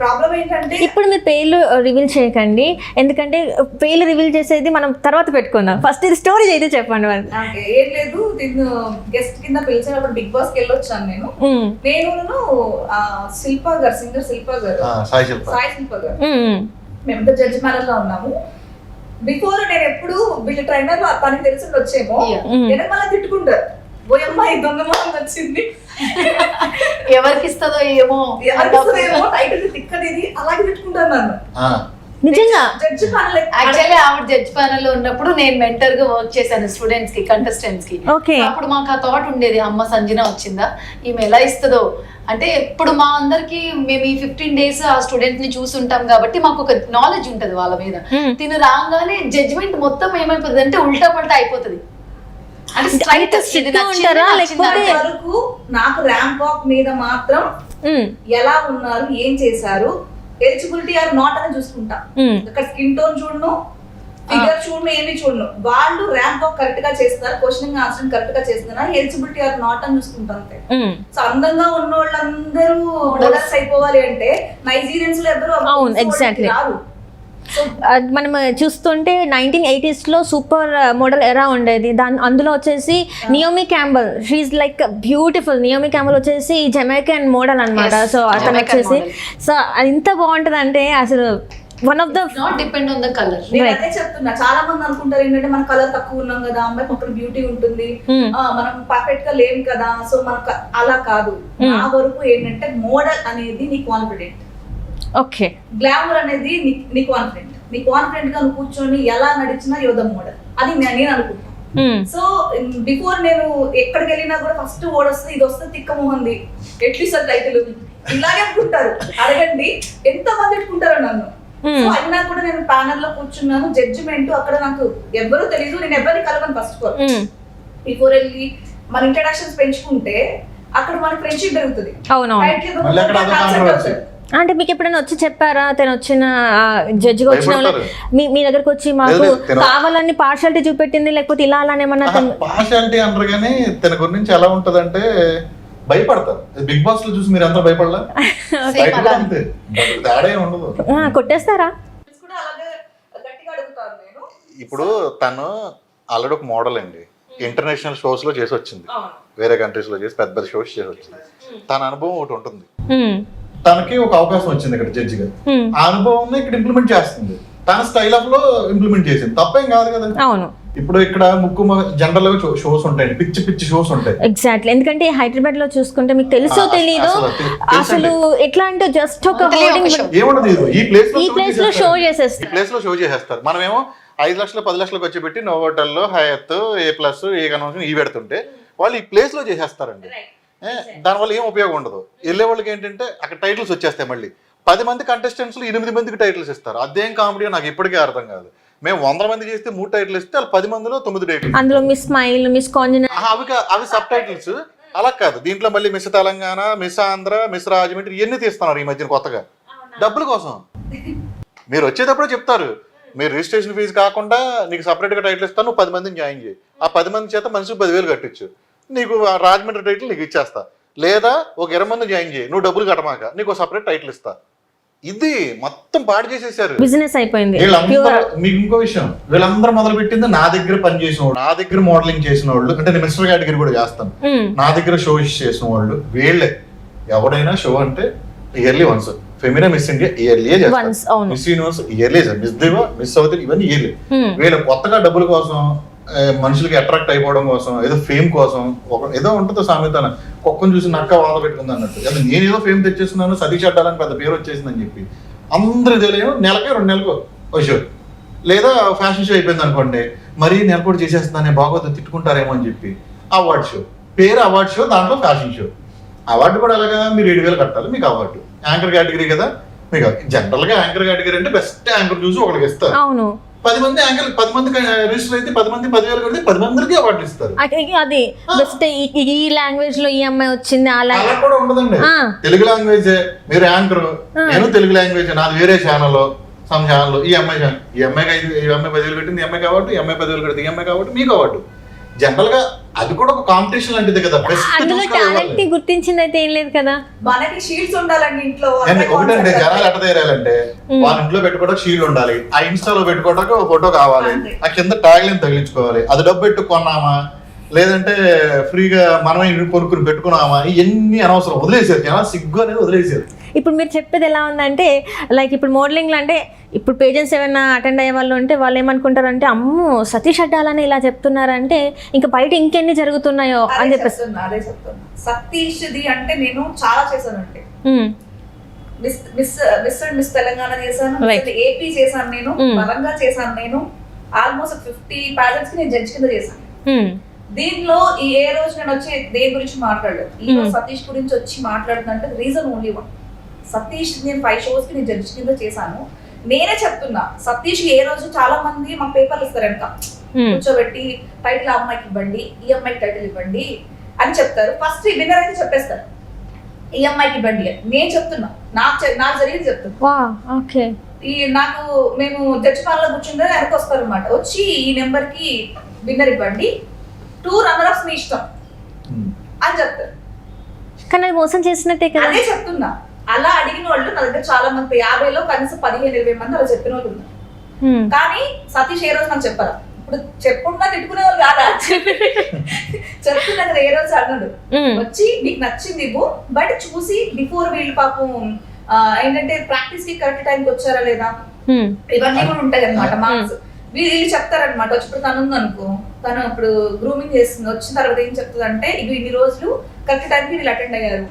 ప్రాబ్లం ఏంటంటే ఇప్పుడు మీరు పేర్లు రివీల్ చేయకండి, ఎందుకంటే పేర్లు రివీల్ చేసేది మనం తర్వాత పెట్టుకుందాం. ఫస్ట్ ఇది స్టోరీ అయితే చెప్పండి. ఏం లేదు, నేను గెస్ట్ కింద పిలిచినప్పుడు బిగ్ బాస్ కి వెళ్ళొచ్చాను. నేను శిల్ప గారు, సింగర్ శిల్ప గారు, సాయి శిల్ప గారు, మేమంతా జడ్జి మ్యారేజ్ లో ఉన్నాము. బిఫోర్ నేను ఎప్పుడు వీళ్ళ ట్రైనర్ తనకి తెలిసి వచ్చేమో నేను మళ్ళీ తిట్టుకుంటారు, పోయమ్మా ఈ దొంగ మొహం వచ్చింది, ఎవరికి ఇస్తుందో ఏమో, టైటిల్ తిక్కది అలాగే తిట్టుకుంటాను నన్ను. నిజంగా జడ్జి ప్యానెల్, యాక్చువల్లీ ఆవిడ జడ్జి ప్యానెల్ లో ఉన్నప్పుడు నేను మెంటర్ గా వర్క్ చేశాను స్టూడెంట్స్ కి, కంటెస్టెంట్స్ కి. అప్పుడు మాకు ఆ థాట్ ఉండేది, అమ్మ సంజన వచ్చిందా ఈమె ఎలా ఇస్తుందో. అంటే ఇప్పుడు మా అందరికి మేము ఈ 15 days ఆ స్టూడెంట్స్ ని చూస్తుంటాం కాబట్టి మాకు ఒక నాలెడ్జ్ ఉంటది వాళ్ళ మీద. తిను రాగానే జడ్జిమెంట్ మొత్తం ఏమైపోతుంది అంటే ఉల్టా పల్టా అయిపోతుంది. వరకు నాకు ర్యాంప్ వాక్ మీద మాత్రం ఎలా ఉన్నారు, ఏం చేశారు, ఎలిజిబిలిటీ ఆర్ నాట్ అని చూసుకుంటా. ఇక్కడ స్కిన్ టోన్ చూడను, ఫిగర్ చూడను ఏమి చూడను, వాళ్ళు ర్యాంప్ వాక్ కరెక్ట్ గా చేస్తున్నారు, క్వశ్చనింగ్ ఆన్సరింగ్ కరెక్ట్ గా చేస్తున్నారు, ఎలిజిబిలిటీ ఆర్ నాట్ అని చూసుకుంటాం అంతే. సో అందంగా ఉన్న వాళ్ళందరూ మోడల్స్ అయిపోవాలి అంటే నైజీరియన్స్ లో ఎవరు అవును, exactly. రారు. మనం చూస్తుంటే 1980s లో సూపర్ మోడల్ ఎరా ఉండేది. అందులో వచ్చేసి Naomi Campbell, she like beautiful. Naomi Campbell వచ్చేసి జమైకన్ మోడల్ అన్నమాట. సో అతను వచ్చేసి సో ఎంత బాగుంటది అంటే అసలు one of the not depend on the colour. నేను అదే చెప్తున్నా, చాలా మంది అనుకుంటారు ఏంటంటే మన కలర్ తక్కువ ఉన్నాం కదా, అమ్మాయి పక్కన బ్యూటీ ఉంటుంది, మనం పర్ఫెక్ట్ గా లేం కదా, సో మనకు అలా కాదు. నా వరకు ఏంటంటే మోడల్ అనేది నీ కాన్ఫిడెంట్, ఓకే, గ్లామర్ అనేది నీ కాన్ఫిడెంట్. నీ కాన్ఫిడెంట్ గా నువ్వు కూర్చొని ఎలా నడిచినా యోధ మోడల్, అది నేను అనుకుంటాను. సో బిఫోర్ నేను ఎక్కడికి వెళ్ళినా కూడా ఫస్ట్ ఓడొస్తుంది, ఇది వస్తుంది, తిక్కమోహంది, ఎట్లీస్ట్ టైటిల్ ఇలాగే అనుకుంటారు. అడగండి ఎంత మంది పెట్టుకుంటారో నన్ను. సో అయినా కూడా నేను ప్యానల్ లో కూర్చున్నాను, జడ్జిమెంట్ అక్కడ నాకు ఎవ్వరూ తెలియదు, నేను ఎవరిని కలవను. ఫస్ట్ బిఫోర్ వెళ్ళి మన ఇంట్రడక్షన్స్ పెంచుకుంటే అక్కడ మనకి ఫ్రెండ్షిప్ పెరుగుతుంది. అంటే మీకు ఎప్పుడైనా వచ్చి చెప్పారా, తను వచ్చిన జడ్జిగా వచ్చిన వాళ్ళు మీ దగ్గరకు వచ్చి మాకు కావాలని పార్షాలిటీ చూపెట్టింది, లేకపోతే ఇలా అలానే ఏమన్నా? పార్షాలిటీ అంటారు కానీ తన గురించి ఎలా ఉంటదంటే భయపడతారు. బిగ్ బాస్ లో చూసి మీరు అంతా భయపడలా, అంతే, తేడా ఉండదు. కొట్టేస్తారా? ఇప్పుడు తను ఆల్రెడీ ఒక మోడల్ అండి, ఇంటర్నేషనల్ షోస్ లో చేసి వచ్చింది, వేరే కంట్రీస్ లో చేసి పెద్ద పెద్ద షోస్ చేసి వచ్చింది. తన అనుభవం ఒకటి ఉంటుంది, తనకి ఒక అవకాశం వచ్చింది ఇక్కడ జడ్జిగా, ఆ అనుభవం ఇక్కడ ఇంప్లిమెంట్ చేస్తుంది, తన స్టైల్ ఆఫ్ లో ఇంప్లిమెంట్ చేసింది, తప్పేం కాదు కదా. అవును, ఇప్పుడు ఇక్కడ ముక్కు జనరల్ గా షోస్ ఉంటాయి, పిచ్చి పిచ్చి షోస్ ఉంటాయి. ఎగ్జాక్ట్లీ, ఎందుకంటే హైదరాబాద్ లో చూసుకుంటే మీకు తెలుసో తెలీదు అసలు ఎట్లా అంటే జస్ట్ ఒక ఏముండదు, ఈ ప్లేస్ లో షో చేసేస్తారు, ఈ ప్లేస్ లో షో చేసేస్తారు. మనమేమో 5 లక్షలు 10 లక్షలకు వచ్చి పెట్టి నోవోటల్లో హయత్ A+, ఏ కన్వెన్షన్ ఈ పెడుతుంటే వాళ్ళు ఈ ప్లేస్ లో చేసేస్తారండి. దానివల్ల ఏం ఉపయోగం ఉండదు. వెళ్ళే వాళ్ళకి ఏంటంటే అక్కడ టైటిల్స్ వచ్చేస్తాయి, మళ్ళీ 10 మంది కంటెస్టెంట్స్ 8 మందికి టైటిల్స్ ఇస్తారు. అదేం కామెడీ నాకు ఇప్పటికీ అర్థం కాదు. మేము 100 మంది చేస్తే 3 టైటిల్ ఇస్తే వాళ్ళు 10 మందిలో 9 టైటిల్స్, అందులో మిస్ స్మైల్, మిస్ కాంజన, అవి సబ్ టైటిల్స్. అలా కాదు, దీంట్లో మళ్ళీ miss Telangana, miss Andhra, miss Rajahmundry ఇవన్నీ తీస్తున్నారు ఈ మధ్యన కొత్తగా డబ్బుల కోసం. మీరు వచ్చేటప్పుడే చెప్తారు, మీరు రిజిస్ట్రేషన్ ఫీజు కాకుండా నీకు సపరేట్గా టైటిల్ ఇస్తాను, నువ్వు 10 మందిని జాయిన్ చేయి, ఆ 10 మంది చేత మనిషికి 10,000 కట్టించు, నీకు రాజమండ్రి టైటిల్ నీకు ఇచ్చేస్తా, లేదా ఒక 20 మంది జాయిన్ చేయి, నువ్వు డబ్బులు కట్టమాక, నీకు సపరేట్ టైటిల్ ఇస్తా. ఇది మొత్తం పాడు చేసేసారు, బిజినెస్ అయిపోయింది. మీకు ఇంకో విషయం, వీళ్ళందరూ మొదలు పెట్టింది నా దగ్గర పని చేసిన వాళ్ళు, నా దగ్గర మోడలింగ్ చేసిన వాళ్ళు, అంటే నేను మిస్టర్ కేటగిరీ కూడా చేస్తాను, నా దగ్గర షో చేసిన వాళ్ళు వీళ్ళే. ఎవడైనా షో అంటే yearly once, Femina Miss India yearly చేస్తారు, Miss Universe yearly, Miss Diva, Miss South ఇవన్నీ ఇయర్లీ. వీళ్ళు కొత్తగా డబ్బుల కోసం, మనుషులకి అట్రాక్ట్ అయిపోవడం కోసం, ఏదో ఫేమ్ కోసం, ఏదో ఉంటుంది సామెత, కుక్కను చూసి నక్క వాద పెట్టుకుంది అన్నట్టు. అది నేను ఏదో ఫేమ్ తెచ్చేస్తున్నాను, సతీష్ అడ్డాలని పెద్ద పేరు వచ్చేసిందని చెప్పి అందరూ తెలియదు. నెలకి 2 నెలలకు ఒక షో, లేదా ఫ్యాషన్ షో అయిపోయింది అనుకోండి, మరీ నెల కూడా చేసేస్తున్నాను బాగోదు తిట్టుకుంటారేమో అని చెప్పి అవార్డ్ షో, పేరు అవార్డ్ షో, దాంట్లో ఫ్యాషన్ షో. అవార్డు కూడా అలాగా మీరు 7,000 కట్టాలి మీకు అవార్డు. యాంకర్ కేటగిరీ కదా, మీకు జనరల్ గా యాంకర్ కేటగిరీ అంటే బెస్ట్ యాంకర్ చూసి ఒకరికి ఇస్తారు. 10 మంది యాంకర్, 10 మంది రిజిస్టర్ అయితే 10 మంది 10,000 కడితే 10 మందికి అవార్డు ఇస్తారు. అది బెస్ట్ ఈ లాంగ్వేజ్ లో ఈ అమ్మాయి వచ్చింది అలా కూడా ఉండదండి. తెలుగు లాంగ్వేజ్ మీరు యాంకర్, నేను తెలుగు లాంగ్వేజ్, నాది వేరే ఛానల్, సమ్ ఛానల్, ఈ అమ్మాయి 10,000 కట్టింది, ఈ అమ్మాయి కాబట్టి, ఈ అమ్మాయి 10,000 కట్టింది, ఈ అమ్మాయి కాబట్టి మీకు అవార్డు. జనరల్ గా అది కూడా ఒక కాంపిటీషన్ లాంటిది కదా. అందులో టాలెంట్ గుర్తించింది అయితే ఏం లేదు కదా. మనకి షీల్డ్స్ ఉండాలండి ఇంట్లో. ఒకటంటే జనాలు ఎట్ట తయారాలంటే వాళ్ళ ఇంట్లో పెట్టుకోవడానికి షీల్డ్ ఉండాలి, ఆ ఇన్స్టాలో పెట్టుకోవడానికి ఒక ఫోటో కావాలి, ఆ కింద ట్యాగ్ లైన్ తగిలించుకోవాలి, అది డబ్బు పెట్టుకున్నామా లేదంటే ఫ్రీగా మనమే కొనుక్కుని పెట్టుకున్నామా, ఇవన్నీ అనవసరం, వదిలేసారు జనాలు, సిగ్గు అనేది వదిలేసారు. ఇప్పుడు మీరు చెప్పేది ఎలా ఉందంటే లైక్ ఇప్పుడు మోడలింగ్లో అంటే ఇప్పుడు పేజెంట్స్ ఏమైనా అటెండ్ అయ్యే వాళ్ళు ఉంటే వాళ్ళు ఏమనుకుంటారంటే అమ్మో సతీష్ అడ్డాలని ఇలా చెప్తున్నారంటే ఇంకా బయట ఇంకెన్ని జరుగుతున్నాయో అని చెప్పేసి. అదే చెప్తున్నా, సతీష్ ది అంటే నేను చాలా చేశానంటే, మిస్ తెలంగాణ చేశాను, ఏపీ చేశాను, నేను బలంగా చేశాను, నేను ఆల్మోస్ట్ 50 ప్యాజెంట్స్ కి నేను జడ్జి కింద చేశాను. దీనిలో ఏ రోజు నేను వచ్చి దేని గురించి మాట్లాడలేదు, ఈ రోజు సతీష్ గురించి వచ్చి మాట్లాడుతుందంటే రీజన్ ఓన్లీ వన్. సతీష్ నేను 5 షోస్ కి నేను జడ్జి కింద చేశాను. నేనే చెప్తున్నా, సతీష్ ఏ రోజు చాలా మంది మాకు పేపర్లు ఇస్తారు వెనక కూర్చోబెట్టి టైటిల్ ఆ అమ్మాయికి ఇవ్వండి, ఈ అమ్మాయికి టైటిల్ ఇవ్వండి అని చెప్తారు. ఫస్ట్ విన్నర్ అయితే చెప్పేస్తారు ఈ అమ్మాయికి ఇవ్వండి అని. నేను చెప్తున్నా, నాకు జరిగింది చెప్తున్నా. నాకు మేము జడ్జి పాలలో కూర్చుంటే వెనక్కి వస్తారు అనమాట, వచ్చి ఈ నెంబర్ కి విన్నర్ ఇవ్వండి, 2 రన్నర్స్ మీ ఇష్టం అని చెప్తారు. కానీ అది మోసం చేసినట్టే కదా. అదే చెప్తున్నా, అలా అడిగిన వాళ్ళు నా దగ్గర చాలా మంది 50లో కనీసం 15-20 మంది అలా చెప్పిన వాళ్ళు ఉన్నారు. కానీ సతీష్ ఏ రోజు నాకు చెప్పారు, ఇప్పుడు చెప్పుకున్నా తిట్టుకునే వాళ్ళు కాదా చెప్తున్నా కదా, ఏ రోజు అన్నాడు వచ్చి నీకు నచ్చింది ఇవ్వు, బట్ చూసి బిఫోర్ వీళ్ళు పాపం ఏంటంటే ప్రాక్టీస్ కి కరెక్ట్ టైంకి వచ్చారా లేదా ఇవన్నీ కూడా ఉంటాయి అనమాట మార్క్స్. వీళ్ళు చెప్తారనమాట, వచ్చి ఇప్పుడు తను ఉందనుకో, తను ఇప్పుడు గ్రూమింగ్ చేస్తుంది, వచ్చిన తర్వాత ఏం చెప్తుంది అంటే ఇవి ఇన్ని రోజులు కరెక్ట్ టైంకి వీళ్ళు అటెండ్ అయ్యారు,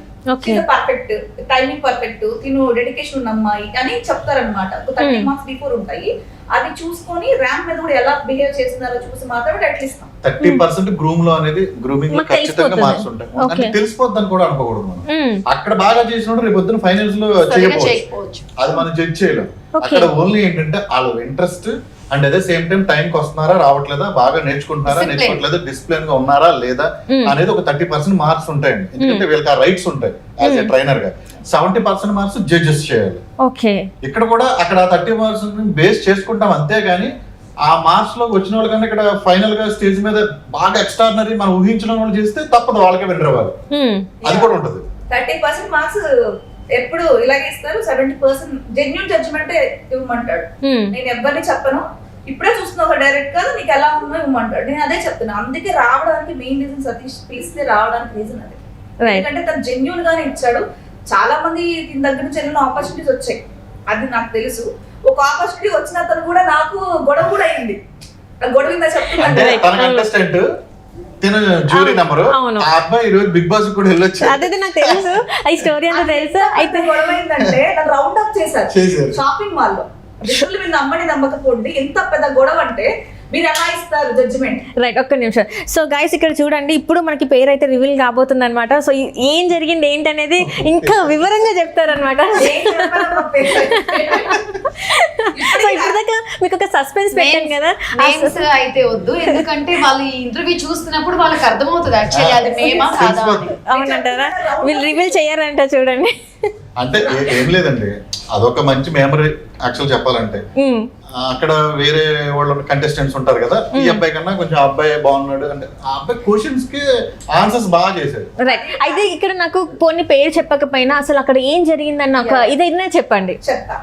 పర్ఫెక్ట్ టైమింగ్ పర్ఫెక్ట్, తిను డెడికేషన్ ఉన్న అమ్మాయి అని చెప్తారనమాట. 30 మార్క్స్ బిఫోర్ ఉంటాయి, అది చూసుకొని ర్యాంక్ మీద కూడా ఎలా బిహేవ్ చేస్తున్నారో చూసి మాత్రమే టైటిల్ ఇస్తాం. 30% గ్రూమ్ లో అనేది గ్రూమింగ్ లో ఖచ్చితంగా మార్క్స్ ఉంటాయి, అంటే తెలిసిపోద్దని కూడా అనుకోకూడదు మనం. అక్కడ బాగా చేసినప్పుడు రేపు పొద్దున ఫైనల్స్ లో చేయకపోవచ్చు, అది మనం జడ్జ్ చేయలేం. అక్కడ ఓన్లీ ఏంటంటే వాళ్ళ ఇంట్రెస్ట్ అండ్ అదే సేమ్ టైం టైం కి వస్తున్నారా రావట్లేదా, బాగా నేర్చుకుంటున్నారా నేర్చుకోవట్లేదా, డిసిప్లిన్ గా ఉన్నారా లేదా అనేది ఒక 30% మార్క్స్ ఉంటాయండి. ఎందుకంటే వీళ్ళకి ఆ రైట్స్ ఉంటాయి యాజ్ ఏ ట్రైనర్ గా. 70% మార్క్స్ జడ్జెస్ చేయాలి. ఇక్కడ కూడా అక్కడ 30% బేస్ చేసుకుంటాం అంతేగాని ఆ మార్క్స్ లో వచ్చిన వాళ్ళకన్నా ఇక్కడ ఫైనల్ గా స్టేజ్ మీద బాగా ఎక్స్ట్రాడినరీ మనం ఊహించిన వాళ్ళు చేస్తే తప్పదు, వాళ్ళకే విన్నర్ అవ్వాలి. అది కూడా ఉంటది. 30% మార్క్స్ ఎప్పుడు ఇలాగే ఇస్తారు, 70% జెన్యూన్ జడ్జిమెంట్ ఇవ్వమంటాడు. నేను ఎవరిని చెప్పను, ఇప్పుడే చూస్తున్నావు డైరెక్ట్ గా నీకు ఎలా ఉందో ఇవ్వమంటాడు. నేను అదే చెప్తున్నా, అందుకే రావడానికి మెయిన్ రీజన్ సతీష్ పిలిస్తే రావడానికి రీజన్ అదే. ఎందుకంటే తను జెన్యూన్ గానే ఇచ్చాడు. చాలా మంది దీని దగ్గర నుంచి ఎన్నో ఆపర్చునిటీస్ వచ్చాయి, అది నాకు తెలుసు. ఒక ఆపర్చునిటీ వచ్చిన అతను కూడా నాకు గొడవ కూడా అయింది. గొడవ ఇందా చెప్తున్నాను, జ్యూరీ నెంబర్ ఆ అబ్బాయి ఈ రోజు బిగ్ బాస్ కూడా వెళ్ళొచ్చు. అదే నాకు తెలుసు, ఈ స్టోరీ అంతా తెలుసు. అయితే గొడవ ఏంటంటే నన్ను రౌండ్ అప్ చేశారు షాపింగ్ మాల్ లో. రిజల్ట్ మీరు నమ్మని నమ్మకపోండి, ఎంత పెద్ద గొడవ అంటే మీరు ఎలా ఇస్తారు జడ్జిమెంట్. రైట్, ఒక్క నిమిషం. సో గైస్ ఇక్కడ చూడండి, ఇప్పుడు మనకి పేరు అయితే రివీల్ కాబోతుంది అనమాట. సో ఏం జరిగింది ఏంటి అనేది ఇంకా వివరంగా చెప్తారనమాట. సో ఇప్పటిదాకా మీకు ఒక సస్పెన్స్ పెట్టాను కదా, అయితే వద్దు, ఎందుకంటే వాళ్ళు ఇంటర్వ్యూ చూస్తున్నప్పుడు వాళ్ళకి అర్థమవుతుంది యాక్చువల్లీ అది మేమా కాదా. అవునంటారా? వీళ్ళు రివీల్ చేయాలంట చూడండి. అంటే ఏం లేదండి, అదొక మంచి మెమరీ యాక్చువల్ చెప్పాలంటే. అక్కడ వేరే వాళ్ళు కంటెస్టెంట్స్ ఉంటారు కదా, ఈ అబ్బాయి కన్నా కొంచెం అబ్బాయి బాగున్నాడు అంటే ఆ అబ్బాయి క్వశ్చన్స్ కి ఆన్సర్స్ బాగా చేశాడు. రైట్, అయితే ఇక్కడ నాకు పోనీ పేరు చెప్పకపోయినా అసలు అక్కడ ఏం జరిగిందన్న ఒక ఇదైనా చెప్పండి. చెప్తా.